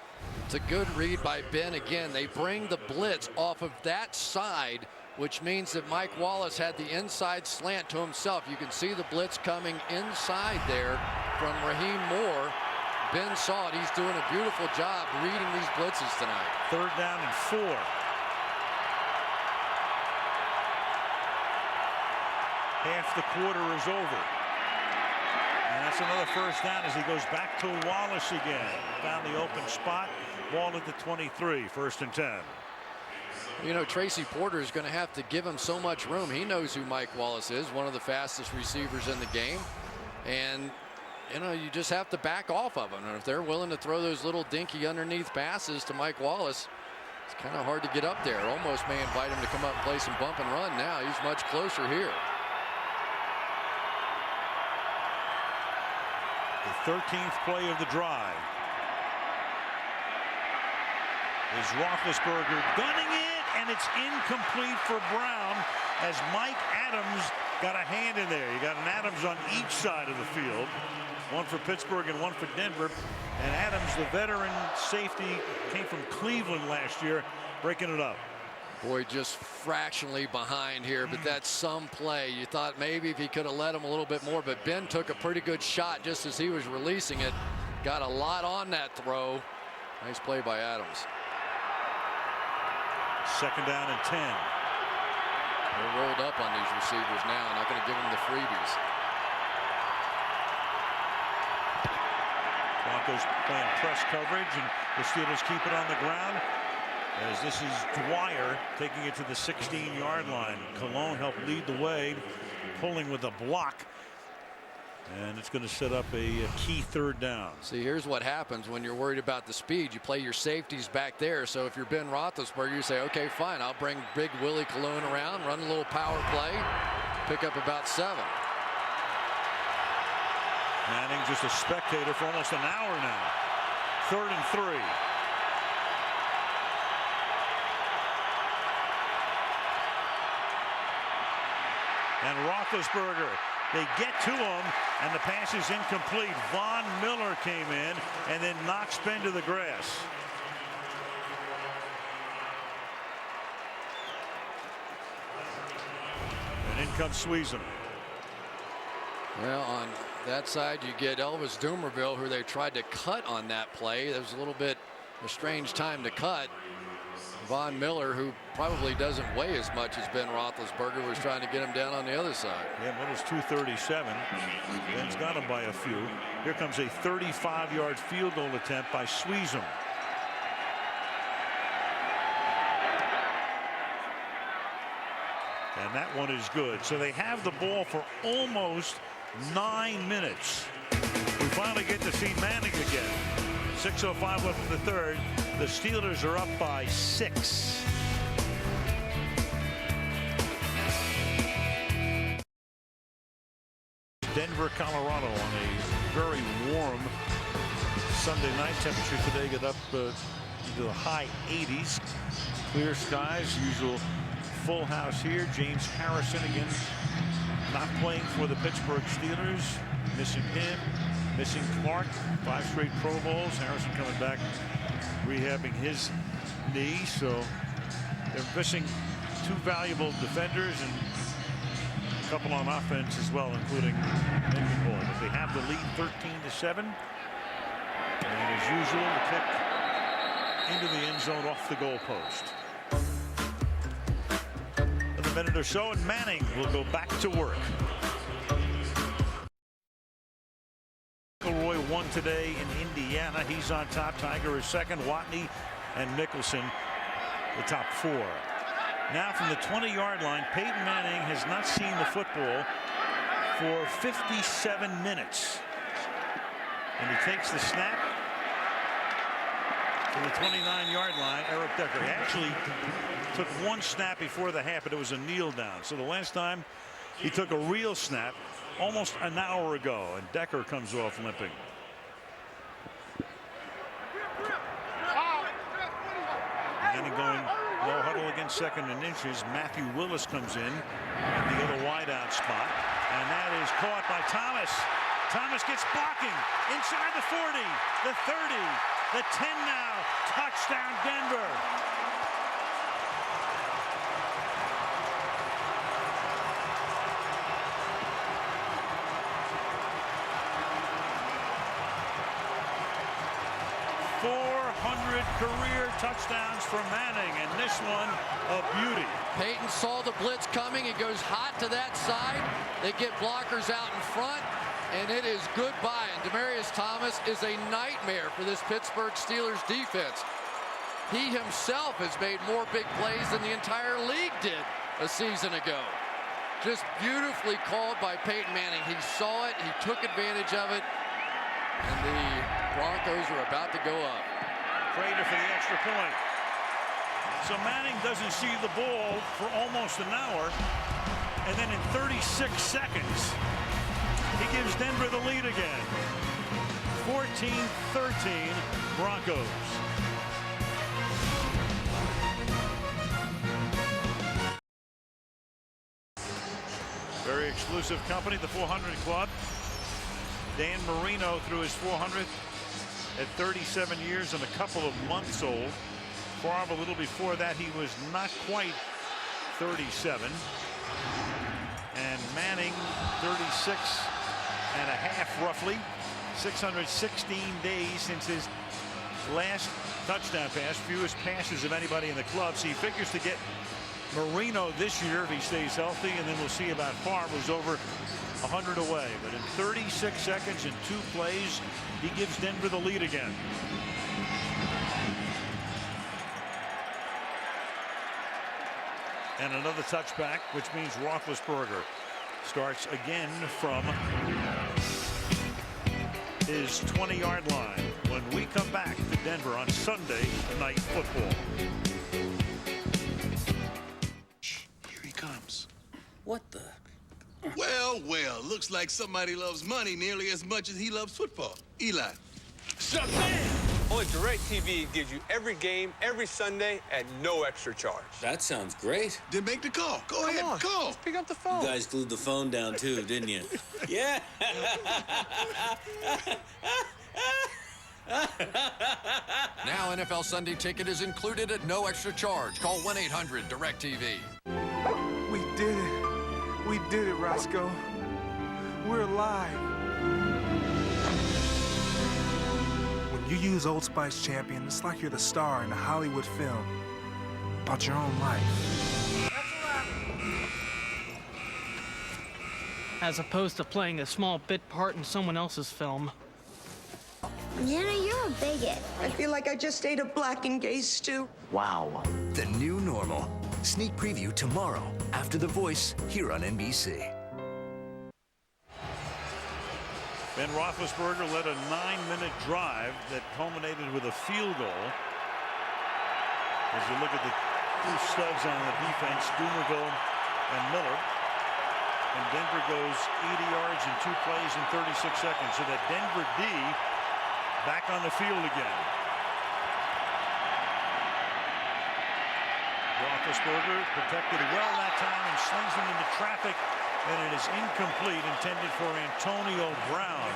It's a good read by Ben again. They bring the blitz off of that side, which means that Mike Wallace had the inside slant to himself. You can see the blitz coming inside there from Raheem Moore. Ben saw it. He's doing a beautiful job reading these blitzes tonight. 3rd down and 4. Half the quarter is over. And that's another 1st down as he goes back to Wallace again. Found the open spot. Ball at the 23. 1st and 10. You know, Tracy Porter is going to have to give him so much room. He knows who Mike Wallace is, one of the fastest receivers in the game. And, you know, you just have to back off of him. And if they're willing to throw those little dinky underneath passes to Mike Wallace, it's kind of hard to get up there. Almost may invite him to come up and play some bump and run now. He's much closer here. The 13th play of the drive. Is Roethlisberger gunning it, and it's incomplete for Brown as Mike Adams got a hand in there. You got an Adams on each side of the field, one for Pittsburgh and one for Denver. And Adams, the veteran safety, came from Cleveland last year, breaking it up. Boy, just fractionally behind here, but that's some play. You thought maybe if he could have let him a little bit more, but Ben took a pretty good shot just as he was releasing it. Got a lot on that throw. Nice play by Adams. 2nd down and 10. They're rolled up on these receivers now, not going to give them the freebies. Broncos playing press coverage, and the Steelers keep it on the ground. As this is Dwyer taking it to the 16-yard line. Cologne helped lead the way, pulling with a block. And it's going to set up a key 3rd down. See, here's what happens when you're worried about the speed. You play your safeties back there. So if you're Ben Roethlisberger, you say, okay, fine, I'll bring big Willie Cologne around, run a little power play, pick up about 7. Manning just a spectator for almost an hour now. 3rd and 3. And Roethlisberger, they get to him, and the pass is incomplete. Von Miller came in and then knocks Ben to the grass. And in comes Sweezum. Well, on that side, you get Elvis Dumerville, who they tried to cut on that play. There was a little bit a strange time to cut. Von Miller, who probably doesn't weigh as much as Ben Roethlisberger, was trying to get him down on the other side. Yeah, but it's 237. Ben's got him by a few. Here comes a 35-yard field goal attempt by Sweezum. And that one is good. So they have the ball for almost 9 minutes. We finally get to see Manning again. 6:05 left in the 3rd. The Steelers are up by 6. Denver, Colorado on a very warm Sunday night. Temperature today get up into the high 80s. Clear skies, usual full house here. James Harrison again not playing for the Pittsburgh Steelers. Missing him, missing Clark. 5 straight Pro Bowls. Harrison coming back, rehabbing his knee. So they're missing 2 valuable defenders and a couple on offense as well, including Lincoln Boyd. But they have the lead 13-7. And as usual, the kick into the end zone off the goalpost. In a minute or so, and Manning will go back to work. Roy won today in Indiana. He's on top. Tiger is second. Watney and Nicholson the top 4. Now from the 20-yard line, Peyton Manning has not seen the football for 57 minutes. And he takes the snap to the 29-yard line. Eric Decker. He actually took 1 snap before the half, but it was a kneel down. So the last time he took a real snap, almost an hour ago, and Decker comes off limping. Manning going low huddle against 2nd and inches. Matthew Willis comes in the other wideout spot, and that is caught by Thomas. Thomas gets blocking inside the 40, the 30, the 10 now. Touchdown Denver. Career touchdowns for Manning, and this one a beauty. Peyton saw the blitz coming. He goes hot to that side. They get blockers out in front, and it is goodbye. And Demaryius Thomas is a nightmare for this Pittsburgh Steelers defense. He himself has made more big plays than the entire league did a season ago. Just beautifully called by Peyton Manning. He saw it, he took advantage of it, and the Broncos are about to go up. Prater for the extra point. So Manning doesn't see the ball for almost an hour, and then in 36 seconds, he gives Denver the lead again. 14-13 Broncos. Very exclusive company, the 400 Club. Dan Marino threw his 400th at 37 years and a couple of months old. Favre a little before that, he was not quite 37. And Manning 36 and a half roughly. 616 days since his last touchdown pass. Fewest passes of anybody in the club. So he figures to get Marino this year if he stays healthy, and then we'll see about Favre, who's over 100 away. But in 36 seconds and 2 plays, he gives Denver the lead again. And another touchback, which means Roethlisberger starts again from his 20-yard line when we come back to Denver on Sunday Night Football. Here he comes. What the? Well, well, looks like somebody loves money nearly as much as he loves football. Eli. On DirecTV gives you every game, every Sunday at no extra charge. That sounds great. Then make the call. Go ahead, call. Just pick up the phone. You guys glued the phone down too, didn't you? Yeah. Now NFL Sunday Ticket is included at no extra charge. Call 1-800-DirecTV. We did it. We did it, Roscoe. We're alive. When you use Old Spice Champion, it's like you're the star in a Hollywood film about your own life. As opposed to playing a small bit part in someone else's film. Nana, you're a bigot. I feel like I just ate a blackened gay stew. Wow. The new normal. Sneak preview tomorrow after The Voice here on NBC. Ben Roethlisberger led a 9-minute drive that culminated with a field goal. As you look at the 2 studs on the defense, Dumerville and Miller. And Denver goes 80 yards in 2 plays in 36 seconds. So that Denver D back on the field again. Roethlisberger protected well that time and slings him into traffic, and it is incomplete, intended for Antonio Brown.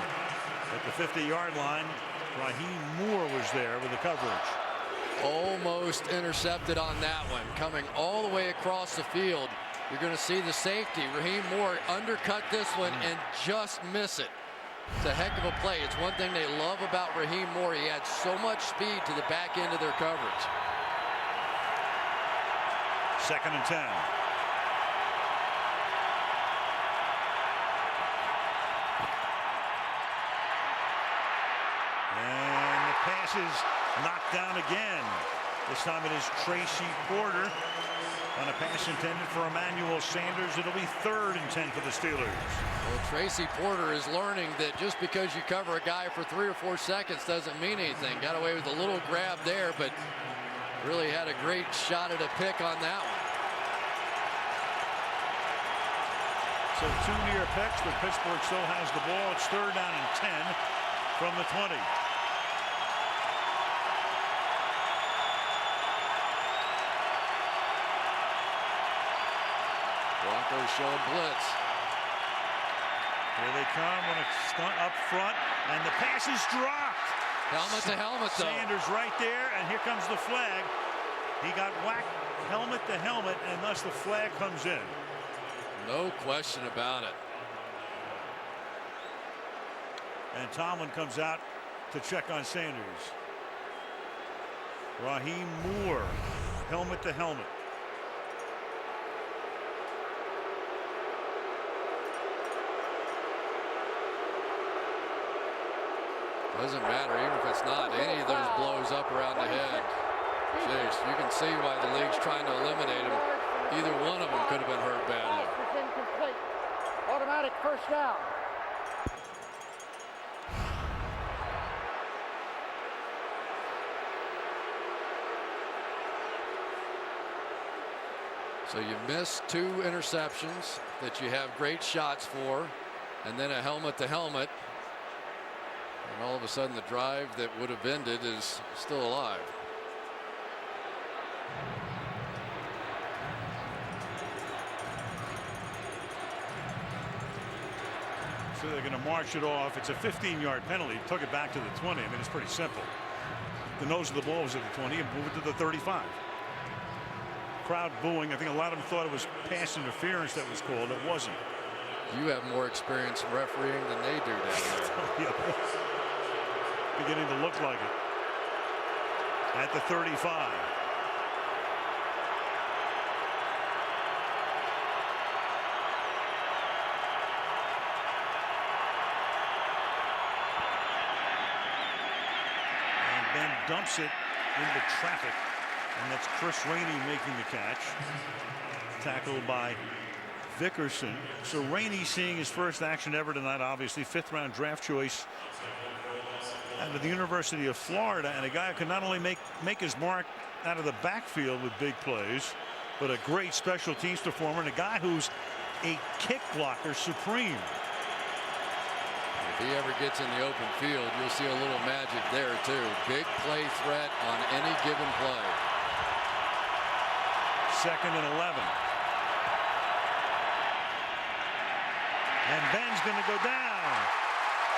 At the 50-yard line, Raheem Moore was there with the coverage. Almost intercepted on that one. Coming all the way across the field. You're going to see the safety. Raheem Moore undercut this one and just miss it. It's a heck of a play. It's one thing they love about Raheem Moore. He adds so much speed to the back end of their coverage. 2nd and 10. And the pass is knocked down again. This time it is Tracy Porter on a pass intended for Emmanuel Sanders. It'll be 3rd and 10 for the Steelers. Well, Tracy Porter is learning that just because you cover a guy for 3 or 4 seconds doesn't mean anything. Got away with a little grab there, but really had a great shot at a pick on that one. So 2 near picks, but Pittsburgh still has the ball. It's 3rd down and 10 from the 20. Broncos showing blitz. Here they come when it's up front, and the pass is dropped. Helmet to helmet, though. Sanders right there, and here comes the flag. He got whacked helmet to helmet, and thus the flag comes in. No question about it. And Tomlin comes out to check on Sanders. Raheem Moore, helmet to helmet. Doesn't matter, even if it's not. Any of those blows up around the head. Jeez, you can see why the league's trying to eliminate him. Either one of them could have been hurt badly. Pass is incomplete. Automatic 1st down. So you miss 2 interceptions that you have great shots for, and then a helmet to helmet. And all of a sudden the drive that would have ended is still alive. So they're going to march it off. It's a 15-yard penalty. Took it back to the 20. I mean, it's pretty simple. The nose of the ball was at the 20 and moved it to the 35. Crowd booing. I think a lot of them thought it was pass interference that was called. It wasn't. You have more experience in refereeing than they do down there. Beginning to look like it. At the 35. And Ben dumps it into traffic. And that's Chris Rainey making the catch. Tackled by Vickerson. So Rainey seeing his first action ever tonight, obviously 5th-round draft choice out of the University of Florida, and a guy who can not only make his mark out of the backfield with big plays, but a great special teams performer, and a guy who's a kick blocker supreme. If he ever gets in the open field, you'll see a little magic there too. Big play threat on any given play. 2nd and 11. And Ben's going to go down.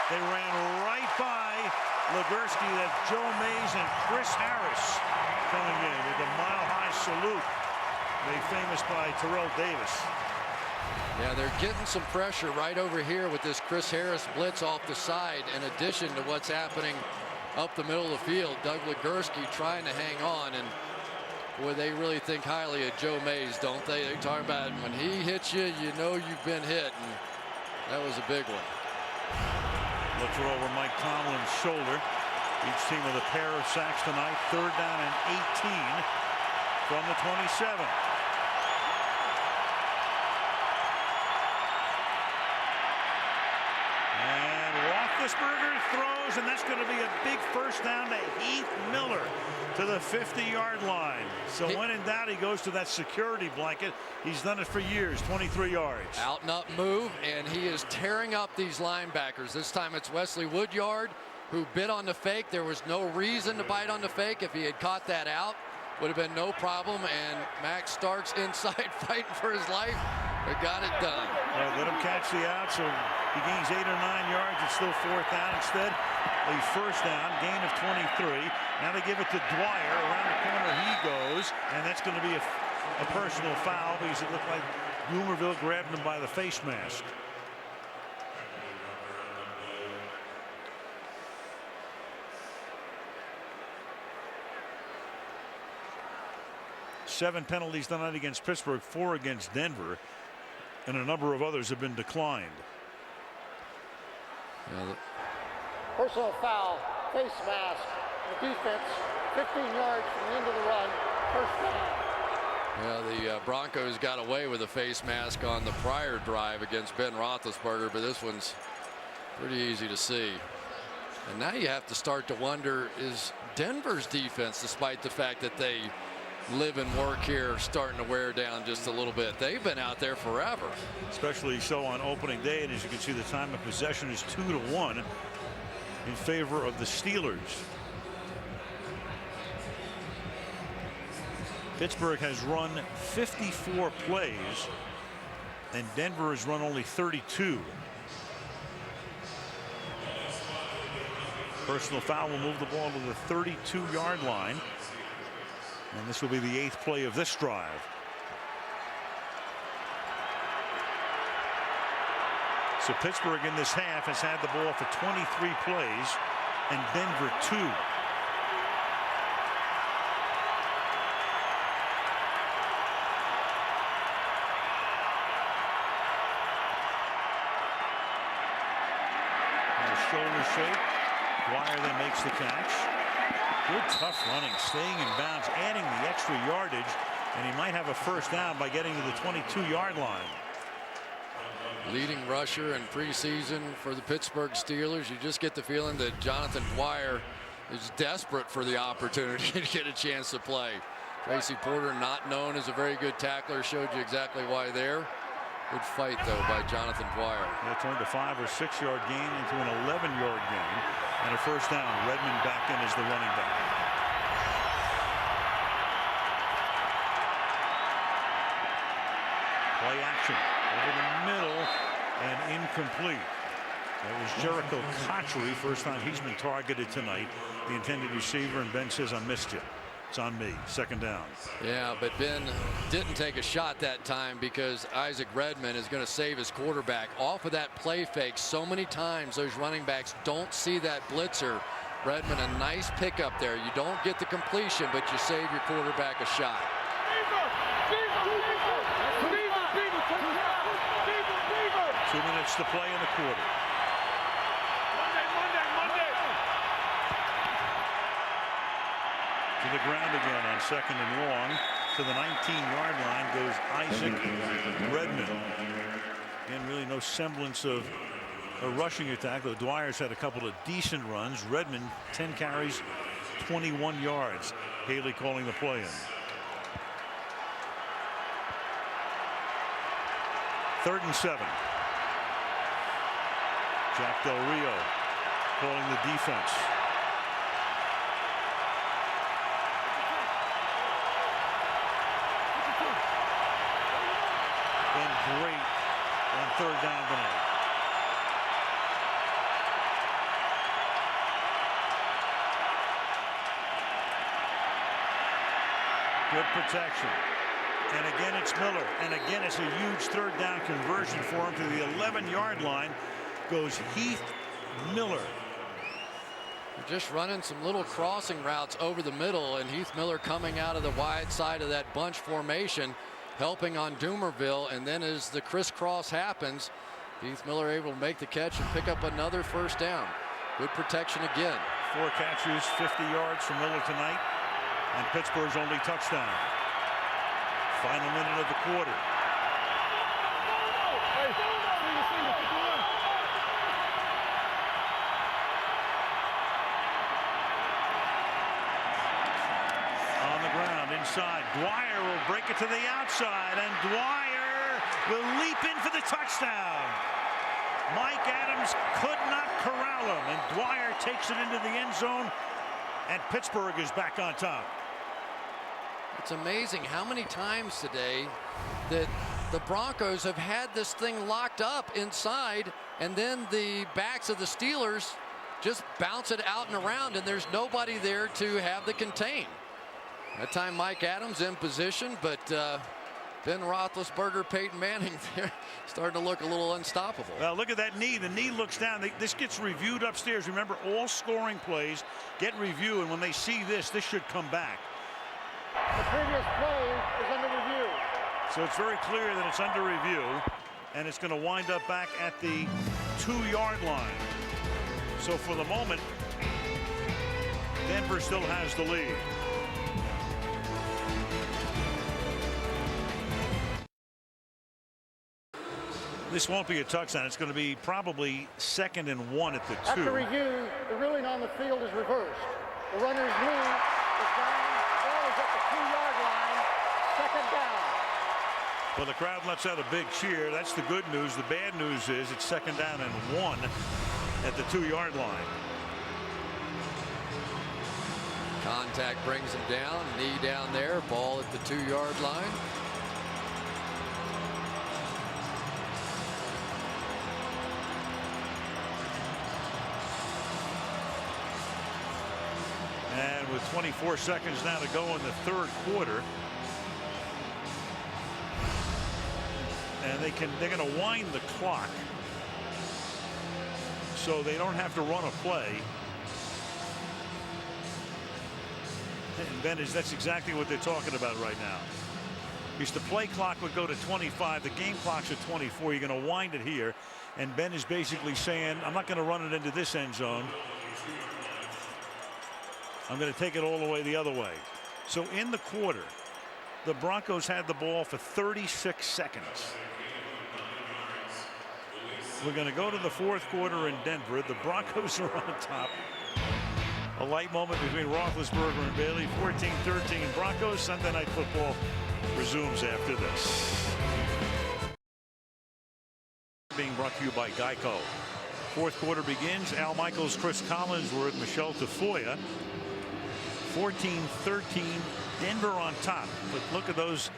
They ran right by Legursky. That's Joe Mays and Chris Harris coming in with the Mile High salute, made famous by Terrell Davis. Yeah, they're getting some pressure right over here with this Chris Harris blitz off the side, in addition to what's happening up the middle of the field. Doug Legursky trying to hang on, and boy, they really think highly of Joe Mays, don't they? They're talking about when he hits you, you know you've been hit, and that was a big one. Looks over Mike Tomlin's shoulder. Each team with a pair of sacks tonight. 3rd down and 18 from the 27. And Roethlisberger throws, and that's going to be a big 1st down to Heath Miller to the 50-yard line. So when in doubt, he goes to that security blanket. He's done it for years. 23 yards. Out and up move, and he is tearing up these linebackers. This time it's Wesley Woodyard who bit on the fake. There was no reason to bite on the fake if he had caught that out. would have been no problem, and Max starks inside fighting for his life, but got it done. Yeah, let him catch the out, so he gains 8 or 9 yards. It's still 4th down. Instead, a first down, gain of 23. Now they give it to Dwyer. Around the corner he goes, and that's going to be a personal foul because it looked like Dumerville grabbed him by the face mask. Seven penalties tonight against Pittsburgh, 4 against Denver, and a number of others have been declined. Yeah, Personal foul, face mask, the defense, 15 yards from the end of the run, first down. Yeah, the Broncos got away with a face mask on the prior drive against Ben Roethlisberger, but this one's pretty easy to see. And now you have to start to wonder, is Denver's defense, despite the fact that they live and work here, starting to wear down just a little bit? They've been out there forever. Especially so on opening day, and as you can see, the time of possession is 2-1 in favor of the Steelers. Pittsburgh has run 54 plays, and Denver has run only 32. Personal foul will move the ball to the 32-yard line. And this will be the 8th play of this drive. So Pittsburgh in this half has had the ball for 23 plays and Denver 2. And a shoulder shake. Dwyer then makes the catch. Good tough running, staying in bounds, adding the extra yardage, and he might have a first down by getting to the 22-yard line. Leading rusher in preseason for the Pittsburgh Steelers. You just get the feeling that Jonathan Dwyer is desperate for the opportunity to get a chance to play. Tracy Porter, not known as a very good tackler, showed you exactly why there. Good fight, though, by Jonathan Dwyer. That turned a 5 or 6 yard gain into an 11-yard gain and a first down. Redmond back in as the running back. Play action over the middle and incomplete. That was Jericho Cotchery, first time he's been targeted tonight. The intended receiver, and Ben says, I missed you. It's on me. Second down. Yeah, but Ben didn't take a shot that time because Isaac Redmond is going to save his quarterback off of that play fake. So many times those running backs don't see that blitzer. Redmond, a nice pickup there. You don't get the completion, but you save your quarterback a shot. 2 minutes to play in the quarter. To the ground again on 2nd and long. To the 19-yard line goes Isaac Redmond. Again, really no semblance of a rushing attack, though Dwyer's had a couple of decent runs. Redmond, 10 carries, 21 yards. Haley calling the play in. 3rd and 7. Jack Del Rio calling the defense. Been great on 3rd down tonight. Good protection. And again, it's Miller. And again, it's a huge 3rd down conversion for him. To the 11-yard line goes Heath Miller. They're just running some little crossing routes over the middle, and Heath Miller coming out of the wide side of that bunch formation, helping on Dumerville. And then as the crisscross happens, Heath Miller able to make the catch and pick up another first down. Good protection again. 4 catches, 50 yards from Miller tonight, and Pittsburgh's only touchdown. Final minute of the quarter. On the ground, inside. Dwyer will break it to the outside, and Dwyer will leap in for the touchdown. Mike Adams could not corral him, and Dwyer takes it into the end zone, and Pittsburgh is back on top. It's amazing how many times today that the Broncos have had this thing locked up inside, and then the backs of the Steelers just bounce it out and around, and there's nobody there to have the contain. That time Mike Adams in position, but Ben Roethlisberger, Peyton Manning, they're starting to look a little unstoppable. Well, look at that knee. The knee looks down. This gets reviewed upstairs. Remember, all scoring plays get reviewed, and when they see this should come back. The previous play is under review. So it's very clear that it's under review, and it's going to wind up back at the 2-yard line. So for the moment, Denver still has the lead. This won't be a touchdown. It's going to be probably 2nd and 1 at the 2. After review, the ruling on the field is reversed. The runner's knee is down. The ball is at the 2-yard line. 2nd down. Well, the crowd lets out a big cheer. That's the good news. The bad news is it's 2nd down and 1 at the 2-yard line. Contact brings him down. Knee down there. Ball at the 2-yard line. And with 24 seconds now to go in the 3rd quarter. And they're going to wind the clock so they don't have to run a play. And Ben, that's exactly what they're talking about right now. Because the play clock would go to 25. The game clock's at 24. You're going to wind it here. And Ben is basically saying, I'm not going to run it into this end zone. I'm going to take it all the way the other way. So in the quarter, the Broncos had the ball for 36 seconds. We're going to go to the 4th quarter in Denver. The Broncos are on top. A light moment between Roethlisberger and Bailey. 14-13 Broncos. Sunday Night Football resumes after this. Being brought to you by Geico. 4th quarter begins. Al Michaels, Chris Collinsworth, Michelle Tafoya. 14-13 Denver on top. But look at those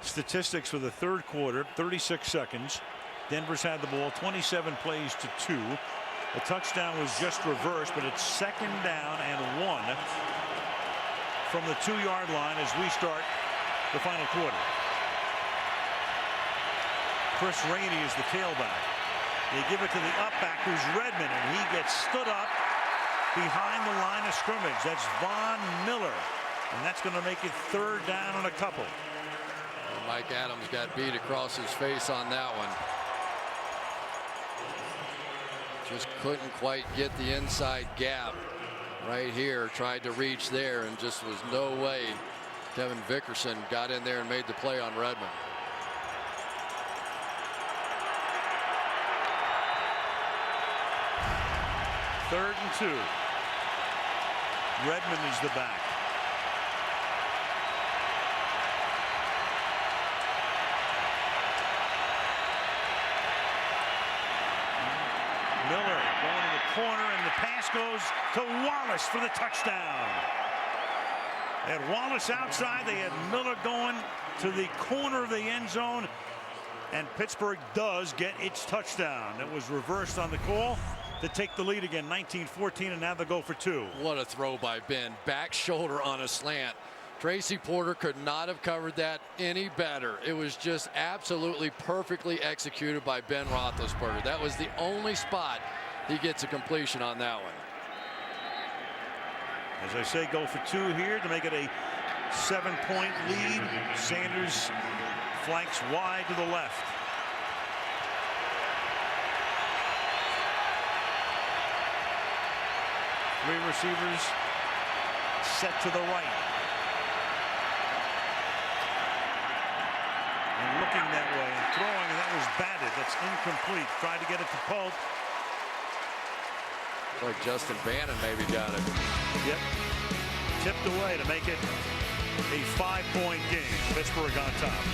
statistics for the 3rd quarter. 36 seconds. Denver's had the ball 27 plays to 2. The touchdown was just reversed, but it's 2nd down and 1 from the 2-yard line as we start the final quarter. Chris Rainey is the tailback. They give it to the upback, who's Redmond, and he gets stood up behind the line of scrimmage. That's Von Miller, and that's going to make it 3rd down and a couple. Mike Adams got beat across his face on that one. Just couldn't quite get the inside gap right here. Tried to reach there and just was no way. Kevin Vickerson got in there and made the play on Redmond. Third and 2. Redmond is the back. Miller going to the corner, and the pass goes to Wallace for the touchdown. They had Wallace outside. They had Miller going to the corner of the end zone, and Pittsburgh does get its touchdown. It was reversed on the call to take the lead again, 19-14, and now they go for 2. What a throw by Ben. Back shoulder on a slant. Tracy Porter could not have covered that any better. It was just absolutely perfectly executed by Ben Roethlisberger. That was the only spot he gets a completion on that one. As I say, go for 2 here to make it a 7-point lead. Sanders flanks wide to the left. Three receivers set to the right. And looking that way and throwing, and that was batted. That's incomplete. Tried to get it to Pope. Like Justin Bannon maybe got it. Yep. Tipped away to make it a 5-point game. Pittsburgh on top.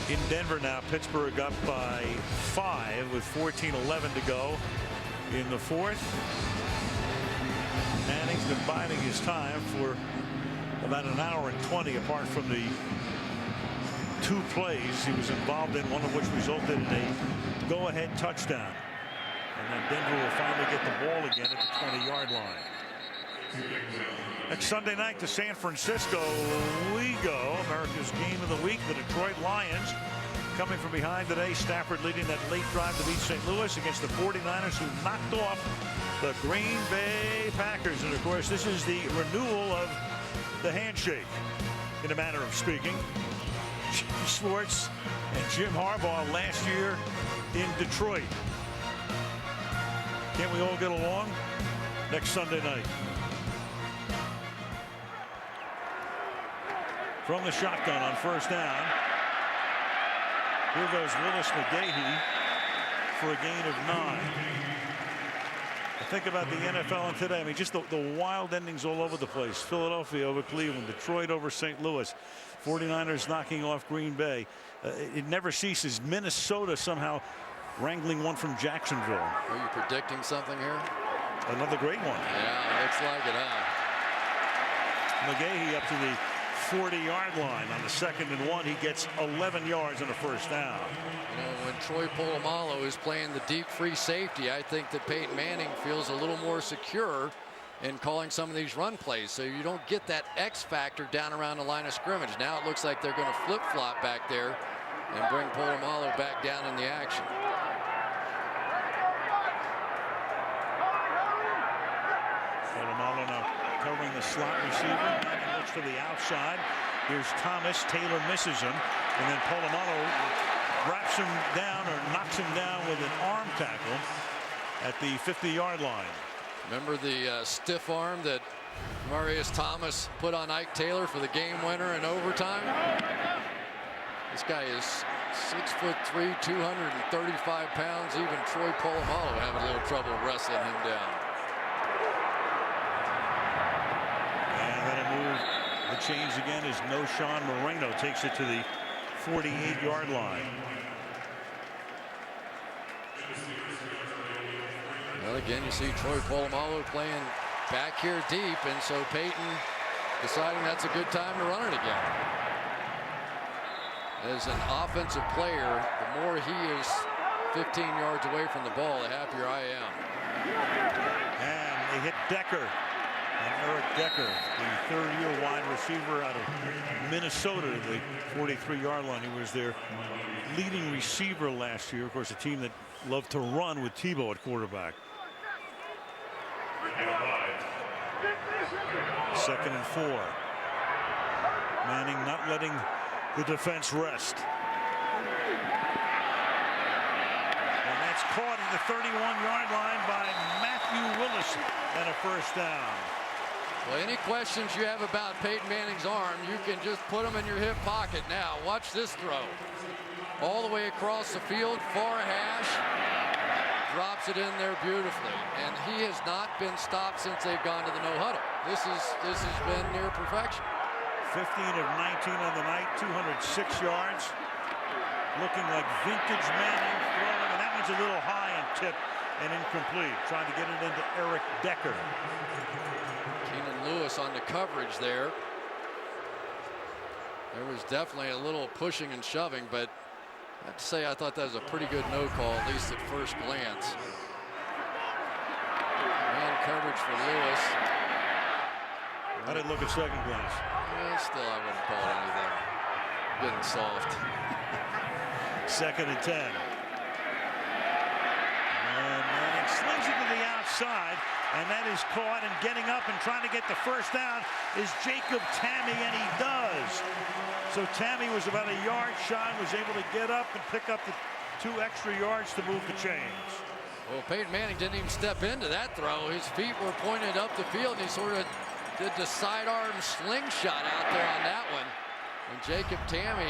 In Denver now, Pittsburgh up by 5 with 14-11 to go in the 4th. Manning's been biding his time for about an hour and 20, apart from the 2 plays he was involved in, one of which resulted in a go-ahead touchdown. And then Denver will finally get the ball again at the 20-yard line. Next Sunday night to San Francisco we go. America's game of the week, the Detroit Lions coming from behind today. Stafford leading that late drive to beat St. Louis against the 49ers, who knocked off the Green Bay Packers. And of course, this is the renewal of the handshake, in a manner of speaking. Jim Schwartz and Jim Harbaugh last year in Detroit. Can't we all get along? Next Sunday night. From the shotgun on first down. Here goes Willis McGahee for a gain of 9. Think about the NFL and today. I mean, just the wild endings all over the place. Philadelphia over Cleveland, Detroit over St. Louis, 49ers knocking off Green Bay. It never ceases. Minnesota somehow wrangling one from Jacksonville. Are you predicting something here? Another great one. Yeah, looks like it, huh? McGahee up to the 40-yard line on the 2nd and 1. He gets 11 yards on the first down. You know, when Troy Polamalu is playing the deep free safety, I think that Peyton Manning feels a little more secure in calling some of these run plays, so you don't get that X factor down around the line of scrimmage. Now it looks like they're going to flip-flop back there and bring Polamalu back down in the action. Polamalu now covering the slot receiver. Manning looks to the outside. Here's Thomas. Taylor misses him, and then Polamalu wraps him down or knocks him down with an arm tackle at the 50-yard line. Remember the stiff arm that Marius Thomas put on Ike Taylor for the game winner in overtime? This guy is 6'3", 235 pounds. Even Troy Polamalu having a little trouble wrestling him down. And then a move. The change again is Noshawn Moreno takes it to the 48-yard line. Well, again, you see Troy Polamalu playing back here deep, and so Peyton deciding that's a good time to run it again. As an offensive player, the more he is 15 yards away from the ball, the happier I am. And they hit Decker. And Eric Decker, the third-year wide receiver out of Minnesota, the 43-yard line. He was their leading receiver last year. Of course, a team that loved to run with Tebow at quarterback. 2nd and 4. Manning not letting the defense rest. And that's caught at the 31-yard line by Matthew Willis, and a first down. Well, any questions you have about Peyton Manning's arm, you can just put them in your hip pocket. Now, watch this throw. All the way across the field, far hash, drops it in there beautifully. And he has not been stopped since they've gone to the no-huddle. This has been near perfection. 15 of 19 on the night, 206 yards. Looking like vintage Manning throwing, and that one's a little high and tipped and incomplete. Trying to get it into Eric Decker. Lewis on the coverage there. There was definitely a little pushing and shoving, but I have to say I thought that was a pretty good no call, at least at first glance. Man coverage for Lewis. How did it look at second glance? Well, still, I wouldn't call it anything. Getting soft. 2nd and 10. And Manning slings it to the outside. And that is caught, and getting up and trying to get the first down is Jacob Tamme, and he does. So Tamme was about a yard shy, was able to get up and pick up the 2 extra yards to move the chains. Well, Peyton Manning didn't even step into that throw. His feet were pointed up the field, and he sort of did the sidearm slingshot out there on that one. And Jacob Tamme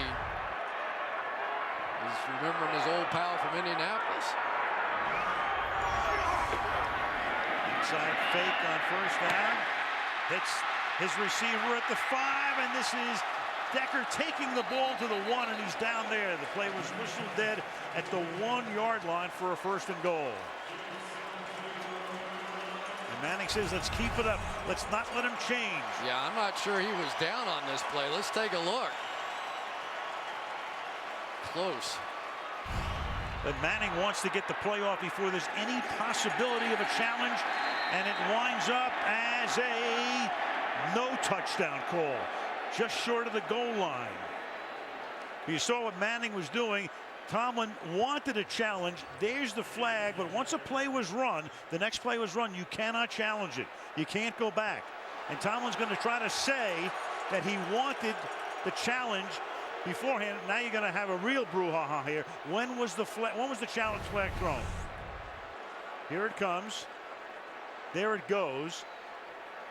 is remembering his old pal from Indianapolis. Inside fake on first down. Hits his receiver at the 5, and this is Decker taking the ball to the 1, and he's down there. The play was whistled dead at the 1-yard line for a 1st and goal. And Manning says, let's keep it up. Let's not let him change. Yeah, I'm not sure he was down on this play. Let's take a look. Close. But Manning wants to get the play off before there's any possibility of a challenge, and it winds up as a no touchdown call, just short of the goal line. You saw what Manning was doing. Tomlin wanted a challenge. There's the flag, but once a play was run, the next play was run, you cannot challenge it. You can't go back. And Tomlin's going to try to say that he wanted the challenge beforehand. Now you're going to have a real brouhaha here. When was the challenge flag thrown? Here it comes. There it goes.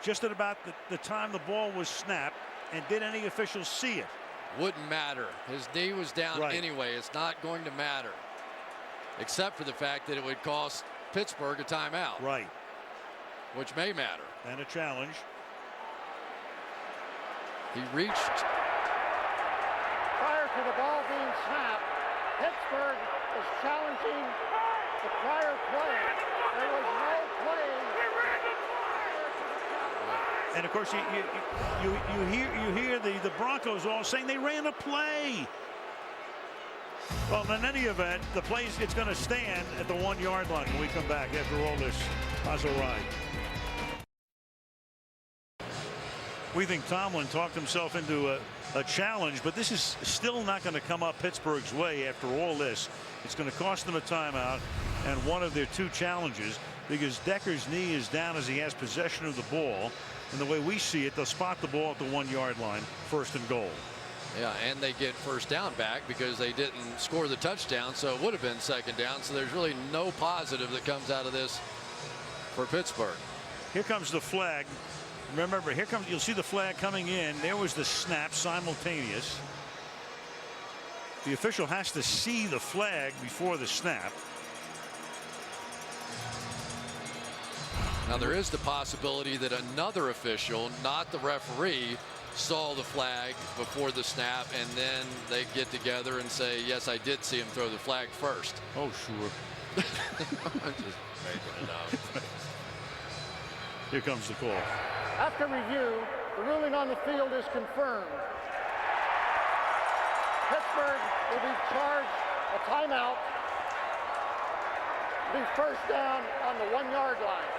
Just at about the time the ball was snapped. And did any officials see it? Wouldn't matter. His knee was down anyway. It's not going to matter. Except for the fact that it would cost Pittsburgh a timeout. Right. Which may matter. And a challenge. He reached. Prior to the ball being snapped, Pittsburgh was challenging the prior play. There was no play. And of course, you hear the Broncos all saying they ran a play. Well, in any event, the play it's going to stand at the 1 yard line when we come back after all this puzzle ride. We think Tomlin talked himself into a challenge, but this is still not going to come up Pittsburgh's way after all this. It's going to cost them a timeout and one of their 2 challenges, because Decker's knee is down as he has possession of the ball. And the way we see it, they'll spot the ball at the 1 yard line, 1st and goal. Yeah, and they get first down back because they didn't score the touchdown, so it would have been 2nd down. So there's really no positive that comes out of this for Pittsburgh. Here comes the flag. Remember, here comes, you'll see the flag coming in. There was the snap simultaneous. The official has to see the flag before the snap. Now there is the possibility that another official, not the referee, saw the flag before the snap, and then they get together and say, yes, I did see him throw the flag first. Oh, sure. I'm just making it up. Here comes the call. After review, the ruling on the field is confirmed. Pittsburgh will be charged a timeout. Be first down on the 1 yard line.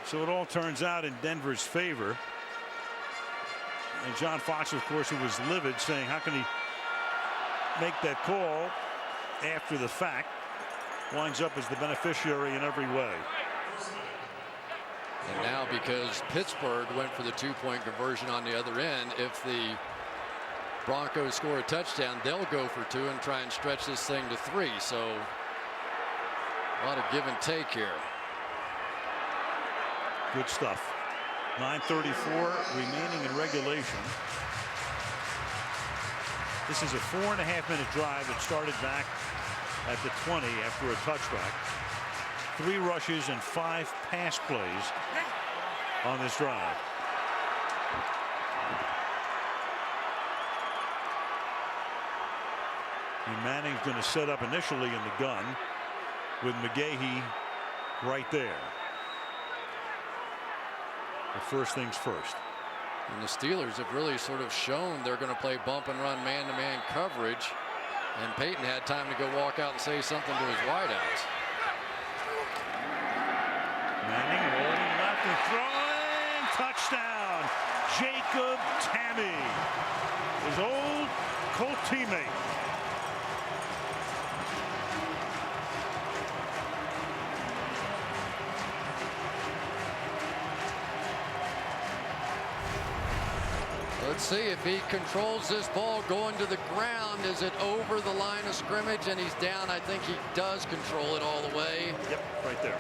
So it all turns out in Denver's favor. And John Fox, of course, who was livid, saying, how can he make that call after the fact, winds up as the beneficiary in every way. And now, because Pittsburgh went for the 2-point conversion on the other end, if the Broncos score a touchdown, they'll go for 2 and try and stretch this thing to 3. So a lot of give and take here. Good stuff. 9:34 remaining in regulation. This is a 4.5-minute drive that started back at the 20 after a touchback. 3 rushes and 5 pass plays on this drive. And Manning's going to set up initially in the gun with McGahee right there. But first things first. And the Steelers have really sort of shown they're going to play bump and run man-to-man coverage. And Peyton had time to go walk out and say something to his wideouts. Manning rolling left and throwing. Touchdown. Jacob Tamme, his old Colt teammate. Let's see if he controls this ball going to the ground. Is it over the line of scrimmage and he's down? I think he does control it all the way. Yep, right there.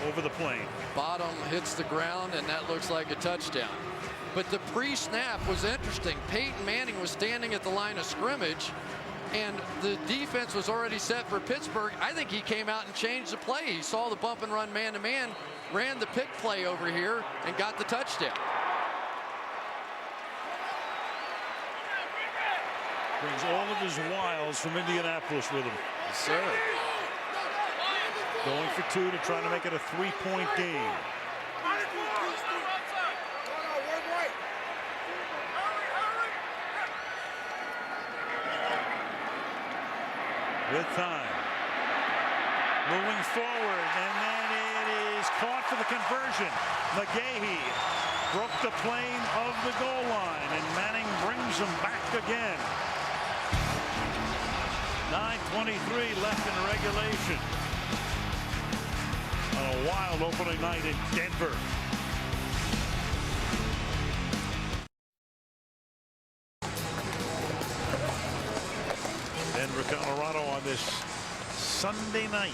Over the plane. Bottom hits the ground, and that looks like a touchdown. But the pre-snap was interesting. Peyton Manning was standing at the line of scrimmage, and the defense was already set for Pittsburgh. I think he came out and changed the play. He saw the bump and run man-to-man, ran the pick play over here, and got the touchdown. Brings all of his wiles from Indianapolis with him. Yes, sir. Going for 2 to try to make it a 3-point game. With time. Moving forward, and then it is caught for the conversion. McGahee broke the plane of the goal line, and Manning brings them back again. 9:23 left in regulation. On a wild opening night in Denver. Denver, Colorado on this Sunday night.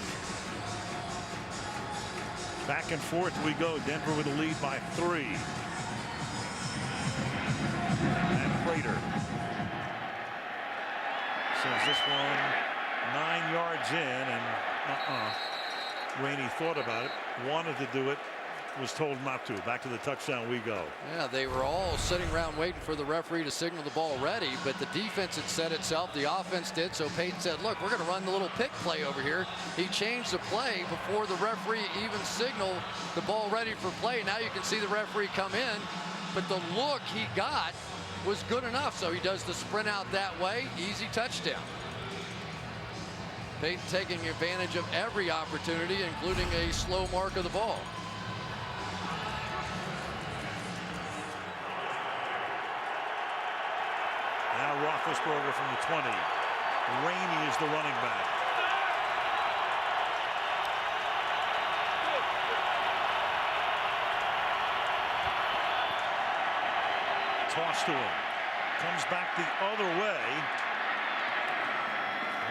Back and forth we go. Denver with a lead by 3. And Prater says this one 9 yards in, and Rainey thought about it, wanted to do it, was told not to. Back to the touchdown we go. Yeah, they were all sitting around waiting for the referee to signal the ball ready, but the defense had set itself. The offense did. So Peyton said, look, we're going to run the little pick play over here. He changed the play before the referee even signaled the ball ready for play. Now you can see the referee come in, but the look he got was good enough. So he does the sprint out that way. Easy touchdown. Peyton taking advantage of every opportunity, including a slow mark of the ball. Now Roethlisberger from the 20. Rainey is the running back. Toss to him. Comes back the other way.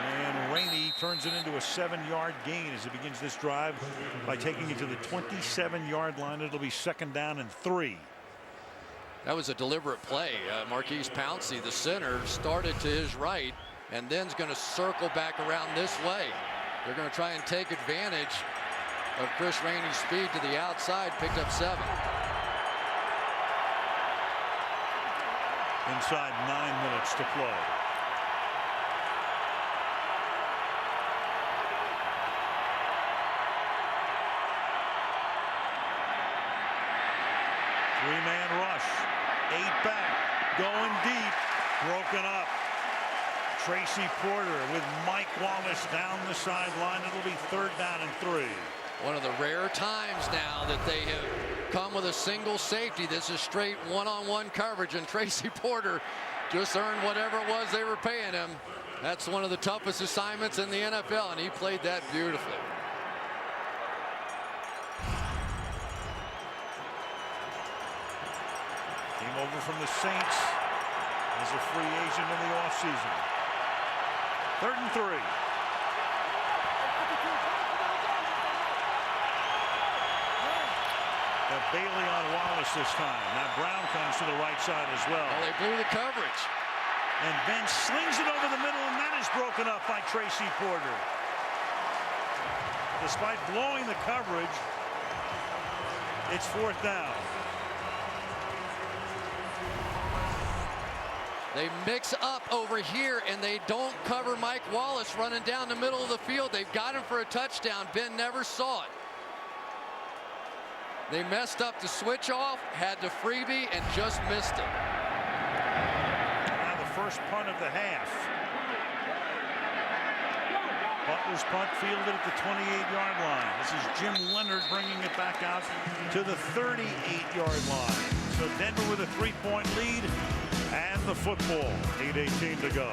And Rainey turns it into a 7-yard gain as he begins this drive by taking it to the 27-yard line. It'll be 2nd down and 3. That was a deliberate play. Marquise Pouncey, the center, started to his right and then's going to circle back around this way. They're going to try and take advantage of Chris Rainey's speed to the outside. Picked up 7. Inside 9 minutes to play. Three-man rush. 8 back. Going deep. Broken up. Tracy Porter with Mike Wallace down the sideline. It'll be 3rd down and 3. One of the rare times now that they have come with a single safety. This is straight one-on-one coverage, and Tracy Porter just earned whatever it was they were paying him. That's one of the toughest assignments in the NFL, and he played that beautifully. Came over from the Saints as a free agent in the offseason. 3rd and 3. Got Bailey on Wallace this time. Now Brown comes to the right side as well. They blew the coverage. And Ben slings it over the middle, and that is broken up by Tracy Porter. Despite blowing the coverage, it's 4th down. They mix up over here, and they don't cover Mike Wallace running down the middle of the field. They've got him for a touchdown. Ben never saw it. They messed up the switch off, had the freebie, and just missed it. Now the first punt of the half. Butler's punt fielded at the 28-yard line. This is Jim Leonard bringing it back out to the 38-yard line. So Denver with a 3-point lead and the football. 8:18 to go.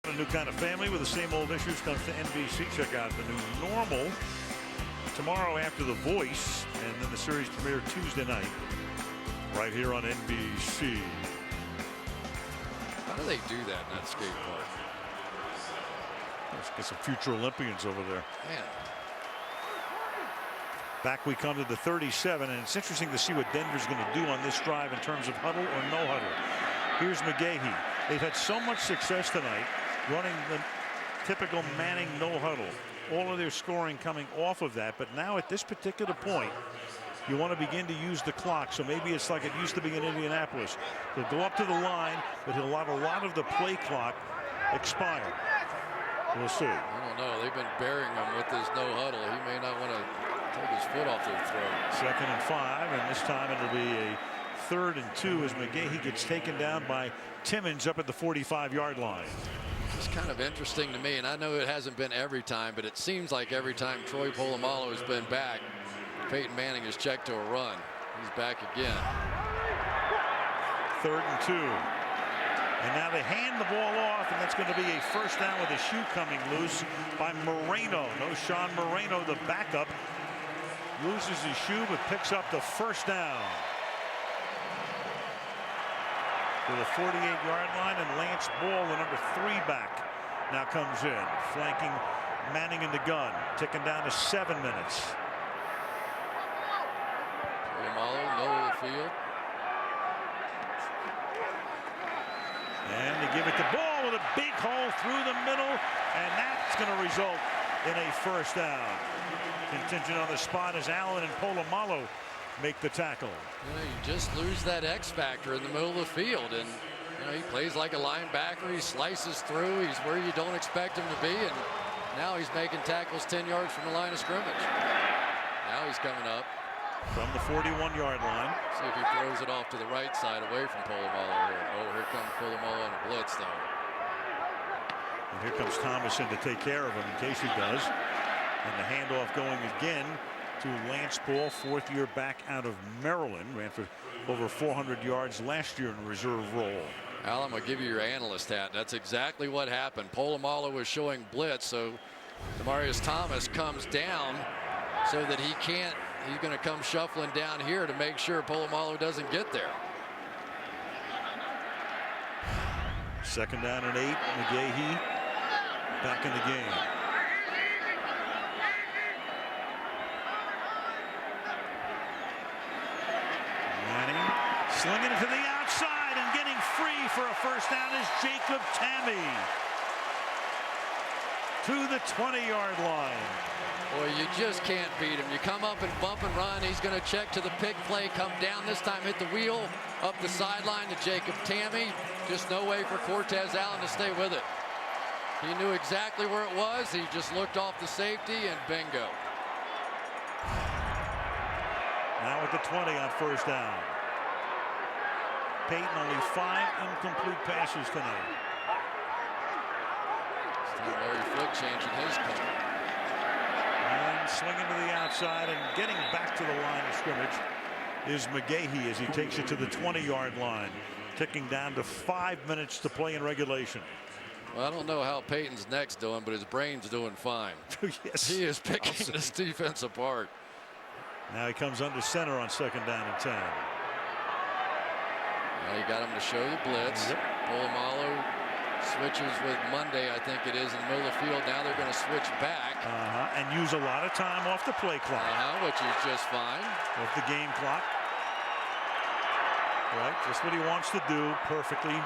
A new kind of family with the same old issues comes to NBC. Check out the new normal tomorrow after The Voice, and then the series premiere Tuesday night right here on NBC. How do they do that in that skate park? Let's get some future Olympians over there. Man. Back we come to the 37, and it's interesting to see what Denver's going to do on this drive in terms of huddle or no huddle. Here's McGahee. They've had so much success tonight running the typical Manning no huddle. All of their scoring coming off of that, but now at this particular point, you want to begin to use the clock. So maybe it's like it used to be in Indianapolis. They'll go up to the line, but he'll let a lot of the play clock expire. We'll see. I don't know. They've been burying him with this no huddle. He may not want to take his foot off their throat. 2nd and 5, and this time it'll be a 3rd and 2 as McGahee gets taken down by Timmons up at the 45-yard line. It's kind of interesting to me, and I know it hasn't been every time, but it seems like every time Troy Polamalu has been back, Peyton Manning has checked to a run. He's back again. 3rd and 2. And now they hand the ball off, and that's going to be a 1st down with a shoe coming loose by Moreno. No Sean Moreno, the backup, loses his shoe but picks up the 1st down. To the 48-yard line, and Lance Ball, the number 3 back, now comes in, flanking Manning in the gun, ticking down to 7 minutes. Polamalu, middle of the field. And they give it to Ball with a big hole through the middle, and that's going to result in a 1st down. Contingent on the spot as Allen and Polamalu make the tackle. You just lose that X factor in the middle of the field, and he plays like a linebacker. He slices through. He's where you don't expect him to be, and now he's making tackles 10 yards from the line of scrimmage. Now he's coming up from the 41-yard line. See if he throws it off to the right side away from Polamalu here. Oh, here comes Polamalu on a blitz though. And here comes Thomas in to take care of him in case he does. And the handoff going again to Lance Ball, 4th year back out of Maryland. Ran for over 400 yards last year in a reserve role. Al, I'm going to give you your analyst hat. That's exactly what happened. Polamalu was showing blitz, so Demaryius Thomas comes down so that he can't. He's going to come shuffling down here to make sure Polamalu doesn't get there. 2nd down and 8. McGahee back in the game. Manning slinging it to the outside, and getting free for a 1st down is Jacob Tamme to the 20-yard line. Boy, you just can't beat him. You come up and bump and run. He's going to check to the pick play, come down this time, hit the wheel, up the sideline to Jacob Tamme. Just no way for Cortez Allen to stay with it. He knew exactly where it was. He just looked off the safety, and bingo. Now at the 20 on 1st down. Peyton only 5 incomplete passes tonight. Still Larry Flick changing his color. And swinging to the outside and getting back to the line of scrimmage is McGahee as he takes it to the 20-yard line, ticking down to 5 minutes to play in regulation. Well, I don't know how Peyton's neck's doing, but his brain's doing fine. Yes. He is picking this defense apart. Now he comes under center on 2nd down and 10. Well, you got him to show the blitz. Yep. Polamalu switches with Monday, I think it is, in the middle of the field. Now they're going to switch back. And use a lot of time off the play clock. Which is just fine. Off the game clock. Right, just what he wants to do. Perfectly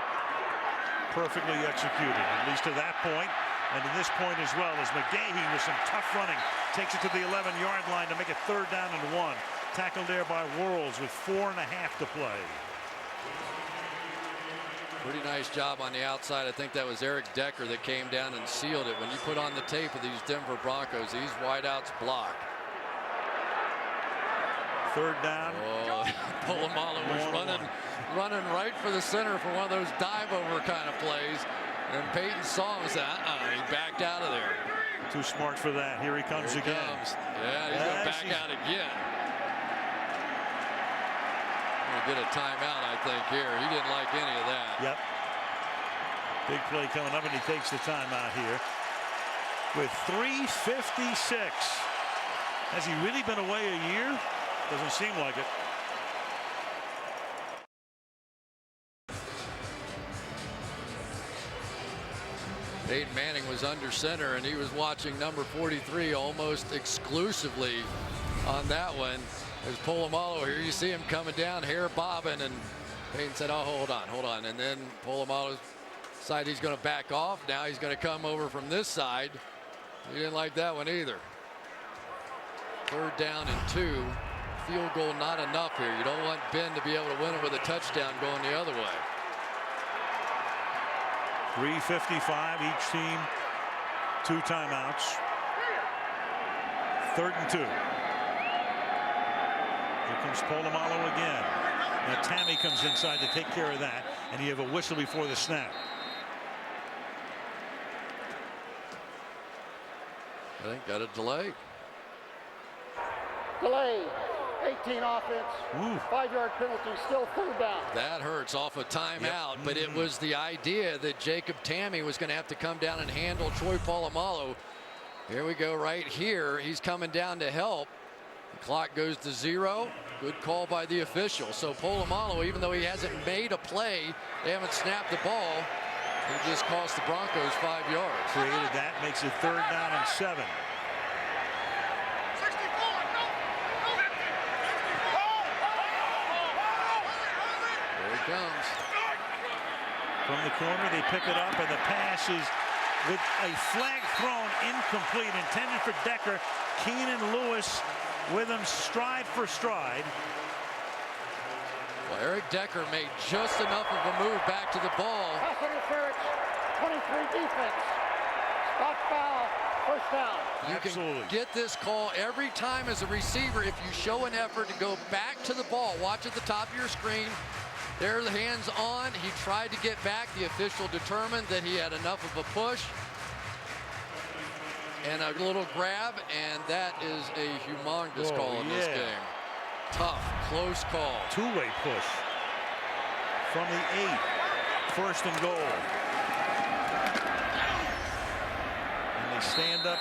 executed, at least to that point. And to this point as well, as McGahee with some tough running takes it to the 11-yard line to make it 3rd down and 1. Tackled there by Worrells with 4.5 to play. Pretty nice job on the outside. I think that was Eric Decker that came down and sealed it. When you put on the tape of these Denver Broncos, these wideouts block. 3rd down. Oh, Polamalu was running right for the center for one of those dive-over kind of plays. And Peyton saw him and said, he backed out of there. Too smart for that. Here he comes again. Yeah, he's going to back out again. Going to get a timeout, I think, here. He didn't like any of that. Yep. Big play coming up, and he takes the timeout here with 3:56. Has he really been away a year? Doesn't seem like it. Peyton Manning was under center, and he was watching number 43 almost exclusively on that one. There's Polamalu here. You see him coming down, hair bobbing, and Peyton said, oh, hold on. And then Polamalu decided he's going to back off. Now he's going to come over from this side. He didn't like that one either. 3rd down and 2. Field goal not enough here. You don't want Ben to be able to win it with a touchdown going the other way. 3:55. Each team 2 timeouts. 3rd and 2. Here comes Polamalu again. Now Tammy comes inside to take care of that, and you have a whistle before the snap. I think got a delay. Delay. 18 offense. 5-yard penalty. Still 3rd down. That hurts off a timeout, but it was the idea that Jacob Tammy was going to have to come down and handle Troy Polamalu. Here we go right here. He's coming down to help. The clock goes to 0. Good call by the official. So Polamalu, even though he hasn't made a play, they haven't snapped the ball. He just cost the Broncos 5 yards. Created that, makes it 3rd down and 7. There he comes. From the corner, they pick it up, and the pass is with a flag thrown, incomplete, intended for Decker. Keenan Lewis with him stride for stride. Well, Eric Decker made just enough of a move back to the ball. Pass interference. 23 defense. Stop foul. 1st down. You can get this call every time as a receiver if you show an effort to go back to the ball. Watch at the top of your screen. There, the hands on. He tried to get back. The official determined that he had enough of a push and a little grab, and that is a humongous call in this game. Tough, close call. 2-way push from the 8. 1st and goal. And they stand up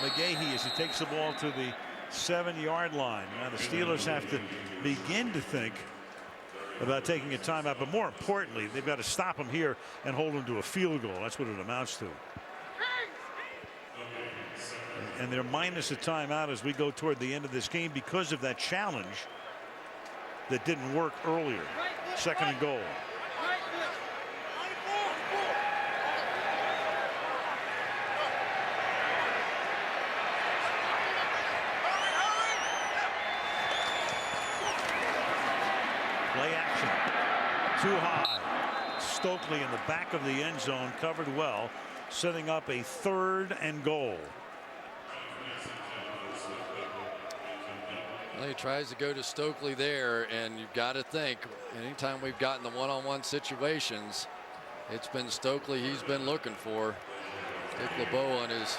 McGahee as he takes the ball to the 7-yard line. Now the Steelers have to begin to think about taking a timeout, but more importantly, they've got to stop him here and hold him to a field goal. That's what it amounts to. And they're minus a timeout as we go toward the end of this game because of that challenge that didn't work earlier. 2nd and goal. Play action. Too high. Stokely in the back of the end zone, covered well, setting up a 3rd and goal. Well, he tries to go to Stokely there, and you've got to think, anytime we've gotten the one-on-one situations, it's been Stokely he's been looking for. Dick LeBeau on his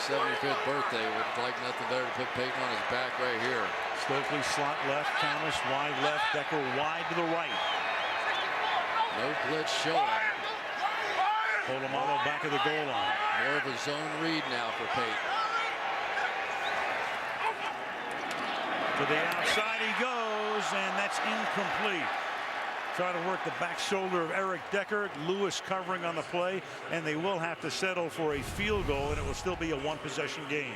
75th birthday would like nothing better to put Peyton on his back right here. Stokely slot left, Thomas wide left, Decker wide to the right. No blitz showing. Polamalu back of the goal line. More of a zone read now for Peyton. To the outside he goes, and that's incomplete. Try to work the back shoulder of Eric Decker. Lewis covering on the play, and they will have to settle for a field goal, and it will still be a 1-possession game.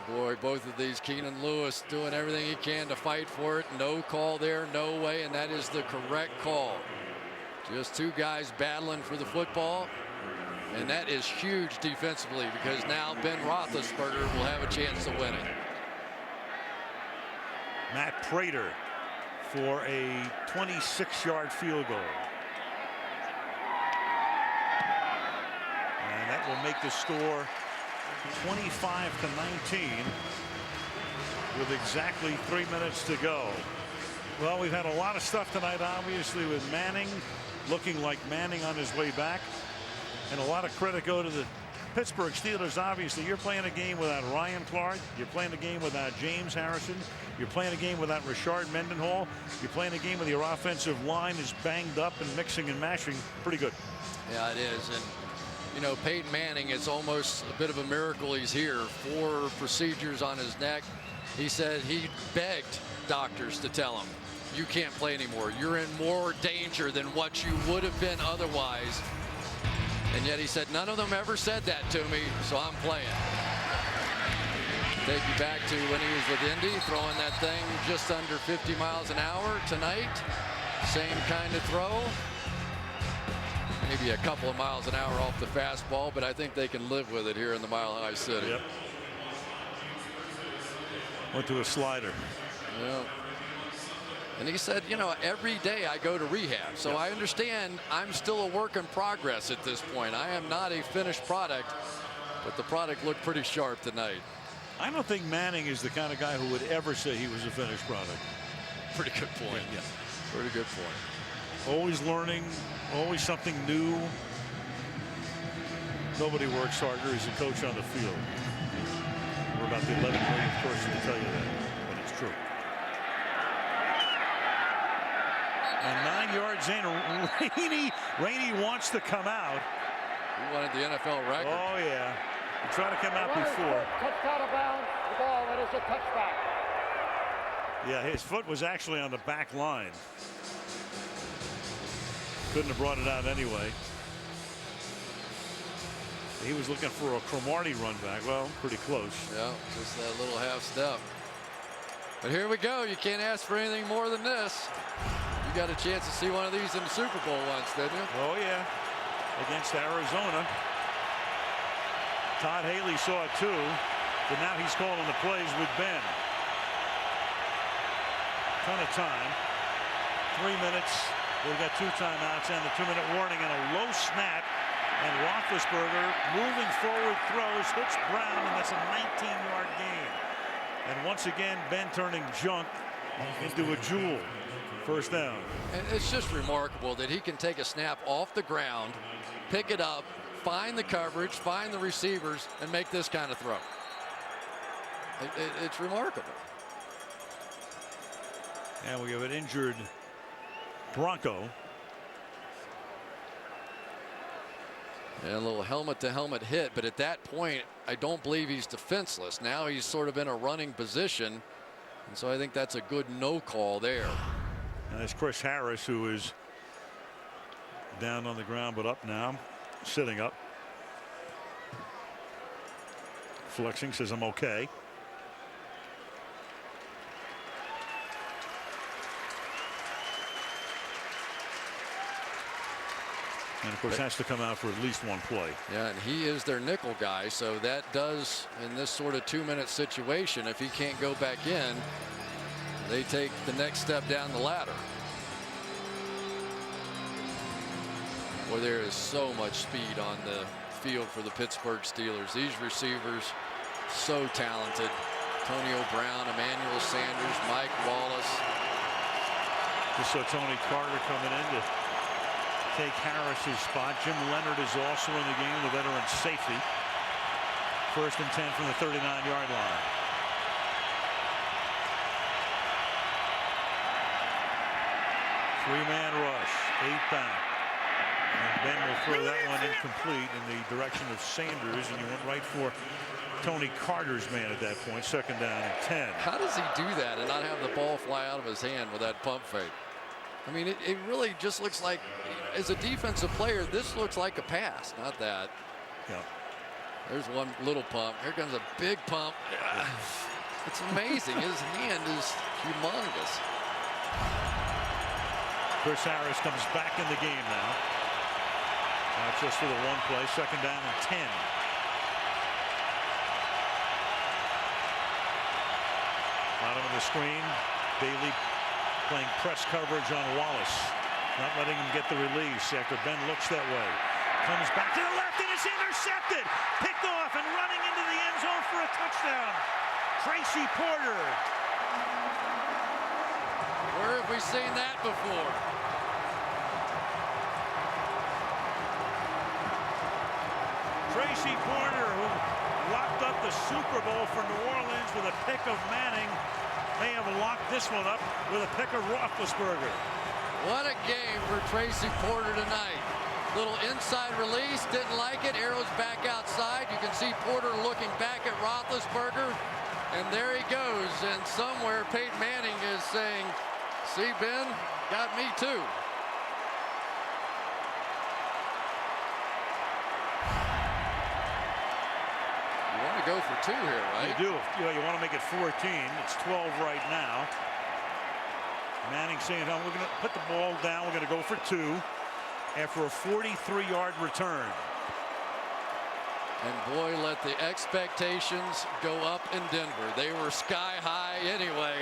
Oh boy, both of these, Keenan Lewis doing everything he can to fight for it. No call there, no way, and that is the correct call. Just 2 guys battling for the football, and that is huge defensively because now Ben Roethlisberger will have a chance to win it. Matt Prater for a 26-yard field goal. And that will make the score 25-19 with exactly 3 minutes to go. Well, we've had a lot of stuff tonight, obviously, with Manning looking like Manning on his way back. And a lot of credit go to the Pittsburgh Steelers. Obviously, you're playing a game without Ryan Clark. You're playing a game without James Harrison. You're playing a game without Rashard Mendenhall. You're playing a game where your offensive line is banged up and mixing and mashing. Pretty good. Yeah, it is. And, you know, Peyton Manning, it's almost a bit of a miracle he's here. 4 procedures on his neck. He said he begged doctors to tell him, you can't play anymore. You're in more danger than what you would have been otherwise. And yet he said, none of them ever said that to me, so I'm playing. Take you back to when he was with Indy, throwing that thing just under 50 miles an hour tonight. Same kind of throw. Maybe a couple of miles an hour off the fastball, but I think they can live with it here in the Mile High City. Yep. Went to a slider. Yeah. And he said, you know, every day I go to rehab. So I understand I'm still a work in progress at this point. I am not a finished product. But the product looked pretty sharp tonight. I don't think Manning is the kind of guy who would ever say he was a finished product. Pretty good point. Yeah. Pretty good point. Always learning, always something new. Nobody works harder as a coach on the field. We're about the 11 millionth person to tell you that, but it's true. And 9 yards in, Rainey wants to come out. He wanted the NFL record. Oh, yeah. He tried to come out before. Touched out of bounds. The ball, that is a touchback. Yeah, his foot was actually on the back line. Couldn't have brought it out anyway. He was looking for a Cromartie run back. Well, pretty close. Yeah, just that little half step. But here we go. You can't ask for anything more than this. You got a chance to see one of these in the Super Bowl once, didn't you? Oh, yeah. Against Arizona. Todd Haley saw it too, but now he's calling the plays with Ben. Ton of time. 3 minutes. They've got 2 timeouts and the 2-minute warning and a low snap. And Roethlisberger moving forward throws, hits Brown, and that's a 19-yard gain. And once again, Ben turning junk into a jewel. First down. And it's just remarkable that he can take a snap off the ground, pick it up, find the coverage, find the receivers, and make this kind of throw. It's remarkable. And we have an injured Bronco. And a little helmet-to-helmet hit, but at that point, I don't believe he's defenseless. Now he's sort of in a running position, and so I think that's a good no call there. And it's Chris Harris, who is down on the ground, but up now, sitting up. Flexing, says I'm okay. And of course has to come out for at least one play. Yeah, and he is their nickel guy, so that does, in this sort of 2-minute situation, if he can't go back in, they take the next step down the ladder. Well, there is so much speed on the field for the Pittsburgh Steelers. These receivers, so talented. Antonio Brown, Emmanuel Sanders, Mike Wallace. Just saw Tony Carter coming in to take Harris's spot. Jim Leonard is also in the game, the veteran safety. 1st and 10 from the 39-yard line. Three-man rush, 8 back. And Ben will throw that one incomplete in the direction of Sanders, and you went right for Tony Carter's man at that point. 2nd down and 10. How does he do that and not have the ball fly out of his hand with that pump fake? I mean, it really just looks like, as a defensive player, this looks like a pass, not that. Yeah. There's one little pump. Here comes a big pump. It's amazing. His hand is humongous. Chris Harris comes back in the game now. Not just for the one play. 2nd down and 10. Bottom of the screen. Bailey playing press coverage on Wallace. Not letting him get the release after Ben looks that way. Comes back to the left and it's intercepted. Picked off and running into the end zone for a touchdown. Tracy Porter. Where have we seen that before? Tracy Porter, who locked up the Super Bowl for New Orleans with a pick of Manning, may have locked this one up with a pick of Roethlisberger. What a game for Tracy Porter tonight. Little inside release, didn't like it. Arrows back outside. You can see Porter looking back at Roethlisberger, and there he goes. And somewhere Peyton Manning is saying, "See, Ben, got me too." Go for 2 here, right? You do. You want to make it 14. It's 12 right now. Manning saying, we're going to put the ball down. We're going to go for 2 after a 43-yard return. And boy, let the expectations go up in Denver. They were sky high anyway.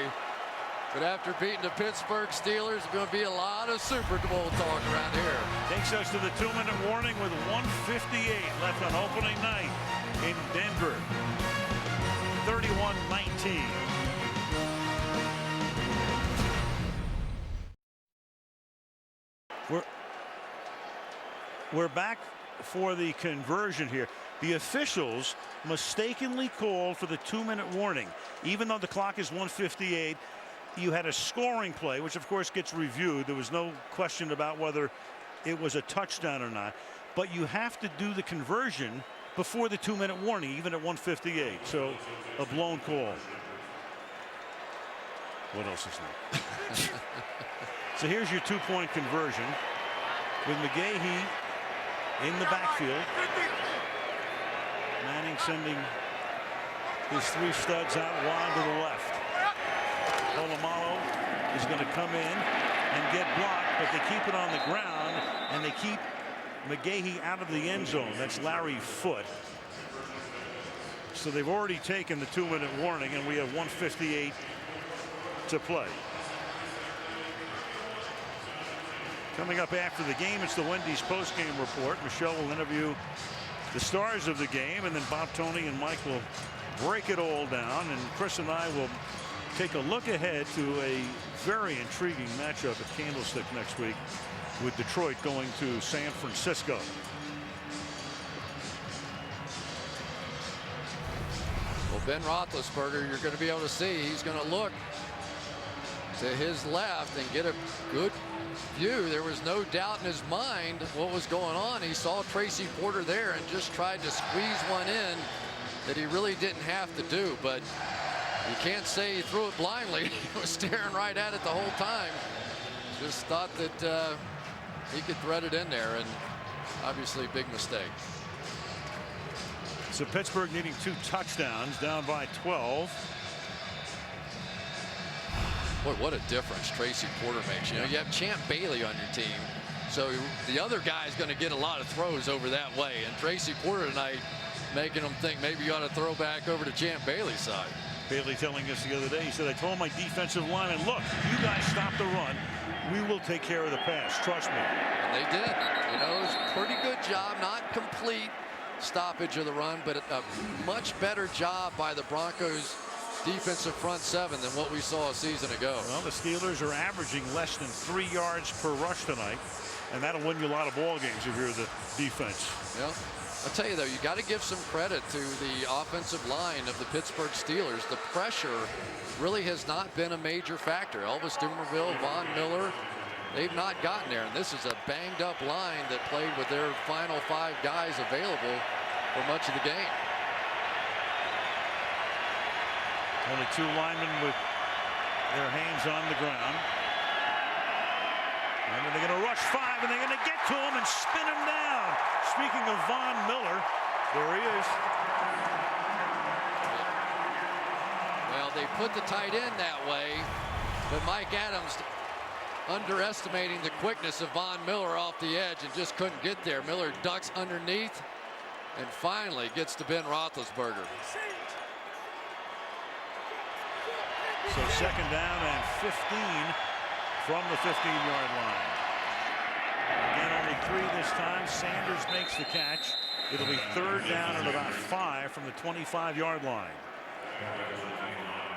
But after beating the Pittsburgh Steelers, there's going to be a lot of Super Bowl talk around here. Takes us to the 2-minute warning with 1:58 left on opening night in Denver. 31-19. We're back for the conversion here. The officials mistakenly called for the 2-minute warning. Even though the clock is 1:58, you had a scoring play, which of course gets reviewed. There was no question about whether it was a touchdown or not. But you have to do the conversion before the 2-minute warning, even at 1:58. So a blown call. What else is there? So here's your 2-point conversion with McGahee in the backfield. Manning sending his 3 studs out wide to the left. Polamalu is going to come in and get blocked, but they keep it on the ground and they keep McGahee out of the end zone. That's Larry Foote. So they've already taken the 2-minute warning, and we have 1:58 to play. Coming up after the game, it's the Wendy's postgame report. Michelle will interview the stars of the game, and then Bob, Tony, and Mike will break it all down, and Chris and I will take a look ahead to a very intriguing matchup at Candlestick next week with Detroit going to San Francisco. Well, Ben Roethlisberger, you're going to be able to see he's going to look to his left and get a good view. There was no doubt in his mind what was going on. He saw Tracy Porter there and just tried to squeeze one in that he really didn't have to do. But you can't say he threw it blindly. He was staring right at it the whole time. Just thought that he could thread it in there, and obviously big mistake. So Pittsburgh needing 2 touchdowns, down by 12. Boy, what a difference Tracy Porter makes. You know, you have Champ Bailey on your team, so the other guy is going to get a lot of throws over that way. And Tracy Porter tonight making them think maybe you ought to throw back over to Champ Bailey's side. Bailey telling us the other day, he said, I told my defensive line, and look, you guys stop the run. We will take care of the pass. Trust me. And they did. You know, it was a pretty good job. Not complete stoppage of the run, but a much better job by the Broncos defensive front 7 than what we saw a season ago. Well, the Steelers are averaging less than 3 yards per rush tonight, and that'll win you a lot of ball games if you're the defense. Yeah. I'll tell you, though, you got to give some credit to the offensive line of the Pittsburgh Steelers. The pressure really has not been a major factor. Elvis Dumervil, Von Miller, they've not gotten there. And this is a banged-up line that played with their final 5 guys available for much of the game. Only 2 linemen with their hands on the ground. And then they're going to rush 5, and they're going to get to him and spin him down. Speaking of Von Miller, there he is. Well, they put the tight end that way, but Mike Adams underestimating the quickness of Von Miller off the edge and just couldn't get there. Miller ducks underneath and finally gets to Ben Roethlisberger. So 2nd down and 15 from the 15-yard line. Again, only 3 this time. Sanders makes the catch. It'll be 3rd down and about 5 from the 25-yard line.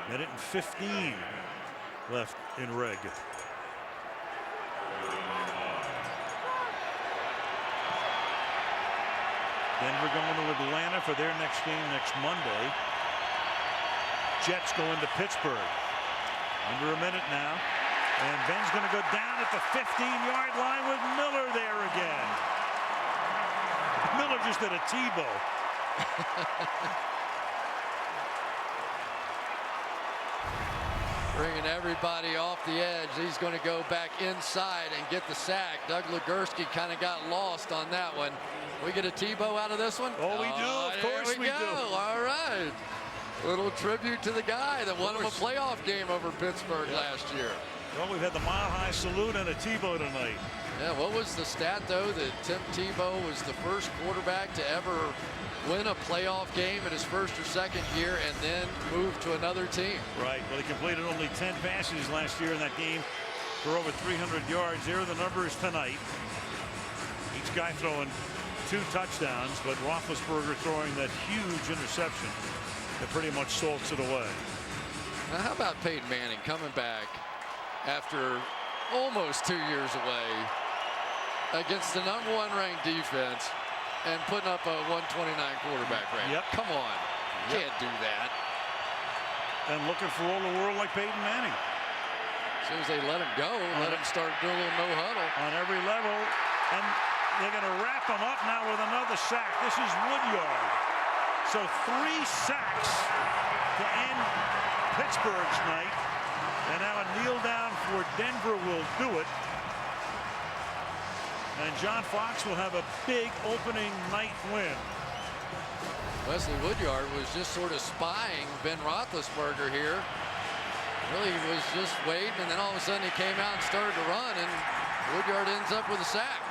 Minute and 15 left in reg. Denver going to Atlanta for their next game next Monday. Jets go into Pittsburgh. Under a minute now. And Ben's going to go down at the 15-yard line with Miller there again. Miller just did a Tebow. Bringing everybody off the edge. He's going to go back inside and get the sack. Doug Legursky kind of got lost on that one. We get a Tebow out of this one? Oh, we do. Of course we do. All right. Little tribute to the guy that won him a playoff game over Pittsburgh last year. Well, we've had the Mile High salute and a Tebow tonight. Yeah, what was the stat, though, that Tim Tebow was the first quarterback to ever win a playoff game in his first or second year and then move to another team? Right. Well, he completed only 10 passes last year in that game for over 300 yards. There are the numbers tonight. Each guy throwing 2 touchdowns, but Roethlisberger throwing that huge interception that pretty much salts it away. Now, how about Peyton Manning coming back after almost 2 years away against the #1 ranked defense and putting up a 129 quarterback rating? Yep. Come on. Can't do that. And looking for all the world like Peyton Manning. As soon as they let him go, let him start doing a little no huddle. On every level. And they're going to wrap him up now with another sack. This is Woodyard. So 3 sacks to end Pittsburgh's night. And now a kneel down for Denver will do it. And John Fox will have a big opening night win. Wesley Woodyard was just sort of spying Ben Roethlisberger here. Really, he was just waiting, and then all of a sudden he came out and started to run, and Woodyard ends up with a sack.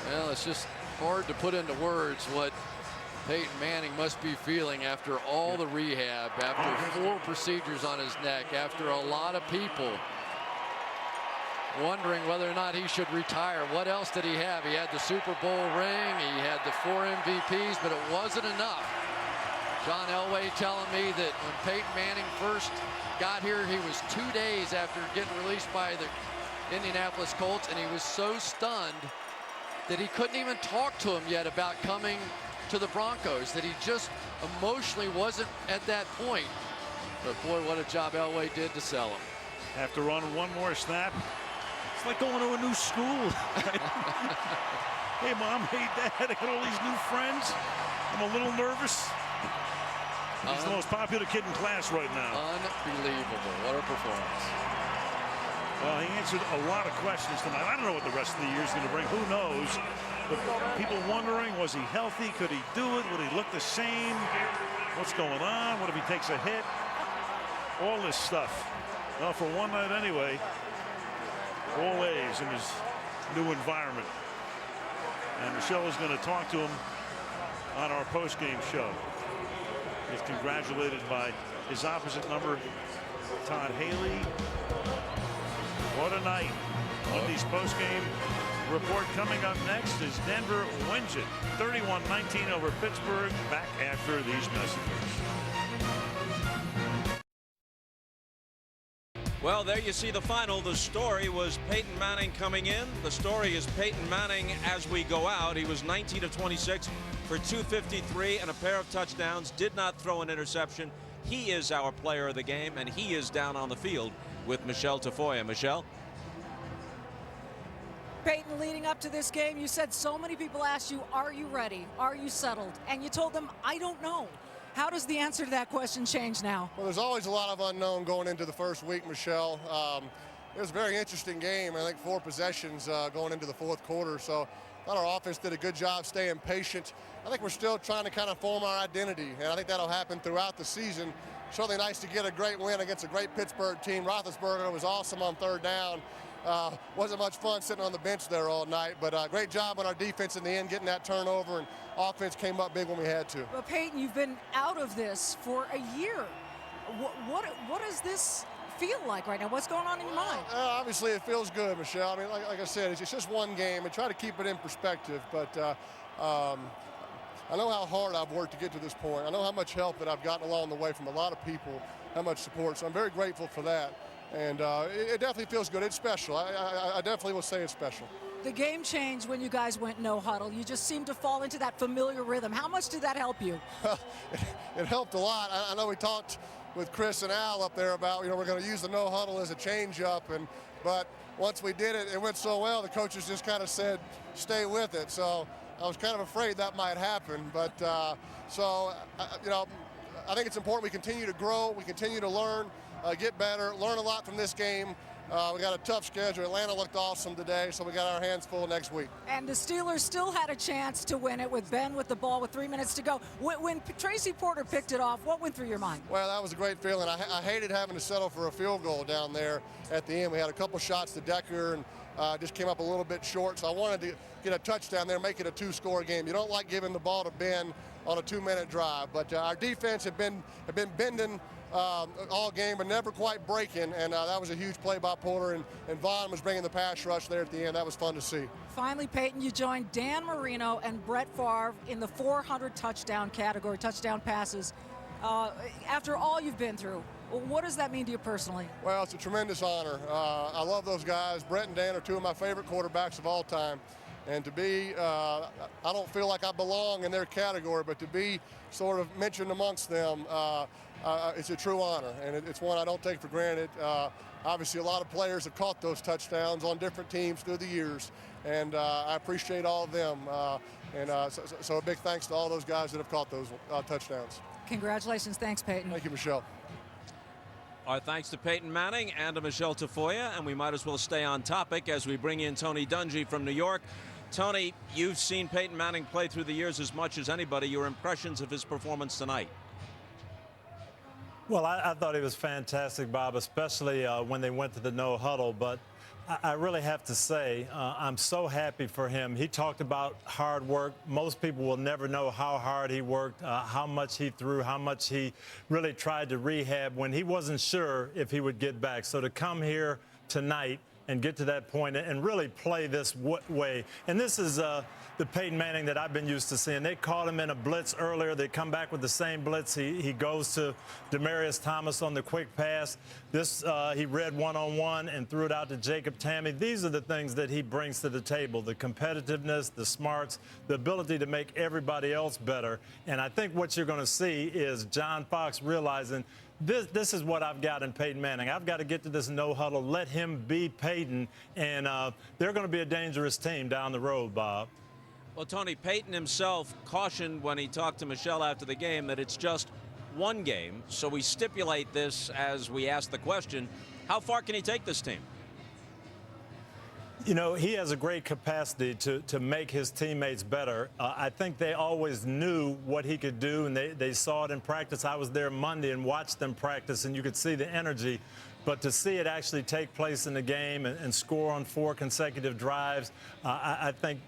Well, it's just hard to put into words what Peyton Manning must be feeling after all the rehab, after 4 procedures on his neck, after a lot of people wondering whether or not he should retire. What else did he have? He had the Super Bowl ring, he had the 4 MVPs, but it wasn't enough. John Elway telling me that when Peyton Manning first got here, he was 2 days after getting released by the Indianapolis Colts, and he was so stunned that he couldn't even talk to him yet about coming to the Broncos, that he just emotionally wasn't at that point. But boy, what a job Elway did to sell him. Have to run one more snap. It's like going to a new school. Hey, Mom, hey, Dad, I got all these new friends. I'm a little nervous. He's the most popular kid in class right now. Unbelievable. What a performance. Well, he answered a lot of questions tonight. I don't know what the rest of the year is going to bring. Who knows? But people wondering, was he healthy? Could he do it? Would he look the same? What's going on? What if he takes a hit? All this stuff. Well, for one night anyway, all A's in his new environment. And Michelle is going to talk to him on our post-game show. He's congratulated by his opposite number, Todd Haley. What a night. Wendy's post-game report coming up next is Denver wins it 31-19 over Pittsburgh. Back after these messages. Well, there you see the final. The story was Peyton Manning coming in. The story is Peyton Manning as we go out. He was 19 of 26 for 253 and a pair of touchdowns. Did not throw an interception. He is our player of the game, and he is down on the field with Michelle Tafoya. Michelle? Peyton, leading up to this game, you said so many people asked you, are you ready? Are you settled? And you told them, I don't know. How does the answer to that question change now? Well, there's always a lot of unknown going into the first week, Michelle. It was a very interesting game. I think 4 possessions going into the 4th quarter. So I thought our offense did a good job staying patient. I think we're still trying to kind of form our identity, and I think that'll happen throughout the season. Certainly nice to get a great win against a great Pittsburgh team. Roethlisberger was awesome on 3rd down. Wasn't much fun sitting on the bench there all night, but great job on our defense in the end, getting that turnover, and offense came up big when we had to. Well, Peyton, you've been out of this for a year. What does this feel like right now? What's going on in your mind? Obviously, it feels good, Michelle. I mean, like I said, it's just one game, and try to keep it in perspective, but I know how hard I've worked to get to this point. I know how much help that I've gotten along the way from a lot of people, how much support, so I'm very grateful for that. And it definitely feels good. It's special. I definitely will say it's special. The game changed when you guys went no huddle. You just seemed to fall into that familiar rhythm. How much did that help you? It helped a lot. I know we talked with Chris and Al up there about, we're going to use the no huddle as a change up, but once we did it, it went so well, the coaches just kind of said, stay with it. So I was kind of afraid that might happen, but I think it's important we continue to grow, we continue to learn, get better, learn a lot from this game, We got a tough schedule. Atlanta looked awesome today, so we got our hands full next week. And the Steelers still had a chance to win it with Ben with the ball with 3 minutes to go. When Tracy Porter picked it off, what went through your mind? Well, that was a great feeling. I hated having to settle for a field goal down there at the end. We had a couple shots to Decker and just came up a little bit short, so I wanted to get a touchdown there, make it a 2-score game. You don't like giving the ball to Ben on a 2-minute drive, but our defense have been bending all game but never quite breaking, and that was a huge play by Porter, and Vaughn was bringing the pass rush there at the end. That was fun to see. Finally, Peyton, you joined Dan Marino and Brett Favre in the 400 touchdown category, touchdown passes. After all you've been through, what does that mean to you personally? Well, it's a tremendous honor. I love those guys. Brett and Dan are two of my favorite quarterbacks of all time. And to be, I don't feel like I belong in their category, but to be sort of mentioned amongst them, it's a true honor, and it's one I don't take for granted. Obviously, a lot of players have caught those touchdowns on different teams through the years, and I appreciate all of them. So a big thanks to all those guys that have caught those touchdowns. Congratulations. Thanks, Peyton. Thank you, Michelle. Our thanks to Peyton Manning and to Michelle Tafoya, and we might as well stay on topic as we bring in Tony Dungy from New York. Tony, you've seen Peyton Manning play through the years as much as anybody. Your impressions of his performance tonight? Well, I thought he was fantastic, Bob, especially when they went to the no huddle. But I really have to say, I'm so happy for him. He talked about hard work. Most people will never know how hard he worked, how much he threw, how much he really tried to rehab when he wasn't sure if he would get back. So to come here tonight and get to that point and really play this way. And this is the Peyton Manning that I've been used to seeing. They caught him in a blitz earlier. They come back with the same blitz. He goes to Demaryius Thomas on the quick pass. This he read one-on-one and threw it out to Jacob Tamme. These are the things that he brings to the table, the competitiveness, the smarts, the ability to make everybody else better. And I think what you're going to see is John Fox realizing this is what I've got in Peyton Manning. I've got to get to this no huddle, let him be Peyton, and they're going to be a dangerous team down the road, Bob. Well, Tony, Peyton himself cautioned when he talked to Michelle after the game that it's just one game. So we stipulate this as we ask the question, how far can he take this team? You know, he has a great capacity to make his teammates better. I think they always knew what he could do, and they saw it in practice. I was there Monday and watched them practice, and you could see the energy. But to see it actually take place in the game and score on 4 consecutive drives, I think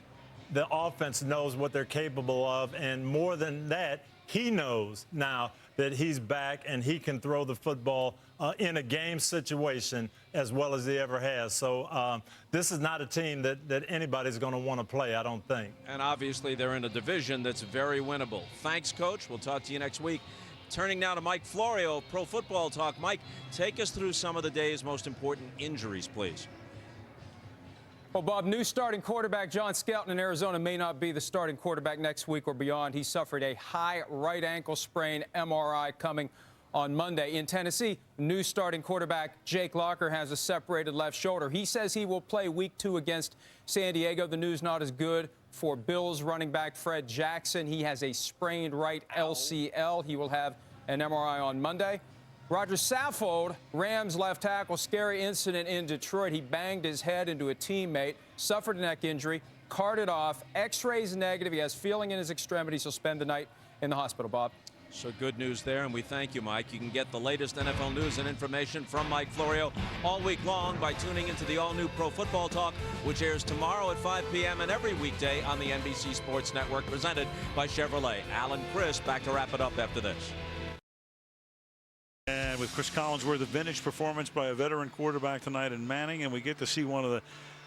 the offense knows what they're capable of. And more than that, he knows now that he's back and he can throw the football in a game situation as well as he ever has. So this is not a team that anybody's going to want to play, I don't think. And obviously they're in a division that's very winnable. Thanks, Coach. We'll talk to you next week. Turning now to Mike Florio, Pro Football Talk. Mike, take us through some of the day's most important injuries, please. Well, Bob, new starting quarterback John Skelton in Arizona may not be the starting quarterback next week or beyond. He suffered a high right ankle sprain, MRI coming on Monday. In Tennessee, new starting quarterback Jake Locker has a separated left shoulder. He says he will play week 2 against San Diego. The news not as good for Bills running back Fred Jackson. He has a sprained right LCL. He will have an MRI on Monday. Roger Saffold, Rams left tackle, scary incident in Detroit. He banged his head into a teammate, suffered a neck injury, carted off, x-rays negative. He has feeling in his extremities. He'll spend the night in the hospital, Bob. So good news there, and we thank you, Mike. You can get the latest NFL news and information from Mike Florio all week long by tuning into the all-new Pro Football Talk, which airs tomorrow at 5 p.m. and every weekday on the NBC Sports Network, presented by Chevrolet. Alan Chris back to wrap it up after this. And with Chris Collinsworth, a vintage performance by a veteran quarterback tonight in Manning, and we get to see one of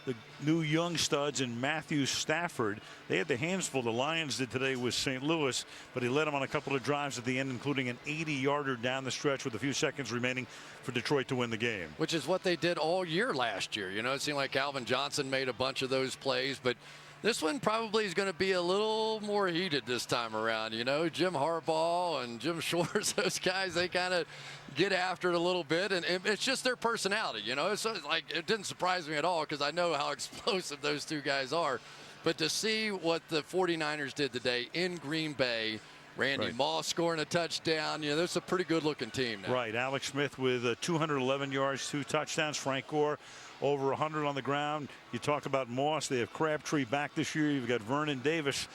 the new young studs in Matthew Stafford. They had the hands full. The Lions did today with St. Louis, but he led them on a couple of drives at the end, including an 80-yarder down the stretch with a few seconds remaining for Detroit to win the game. Which is what they did all year last year. You know, it seemed like Calvin Johnson made a bunch of those plays, but this one probably is going to be a little more heated this time around. You know, Jim Harbaugh and Jim Schwartz, those guys, they kind of get after it a little bit, and it's just their personality. You know, it's like, it didn't surprise me at all because I know how explosive those two guys are. But to see what the 49ers did today in Green Bay, Randy Moss scoring a touchdown. You know, there's a pretty good-looking team now. Right. Alex Smith with 211 yards, 2 touchdowns. Frank Gore over 100 on the ground. You talk about Moss. They have Crabtree back this year. You've got Vernon Davis.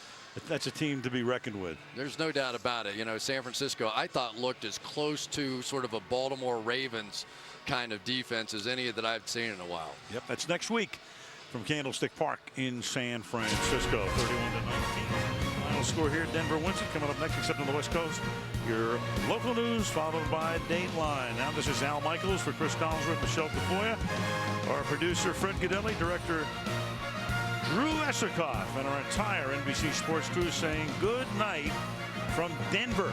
That's a team to be reckoned with. There's no doubt about it. You know, San Francisco, I thought, looked as close to sort of a Baltimore Ravens kind of defense as any that I've seen in a while. Yep, that's next week from Candlestick Park in San Francisco. 31-19. Final score here. Denver wins it. Coming up next, except on the West Coast, your local news followed by Dateline. Now this is Al Michaels for Chris Collinsworth, Michelle Tafoya, our producer Fred Godelli, director Drew Esserkoff, and our entire NBC Sports crew saying good night from Denver.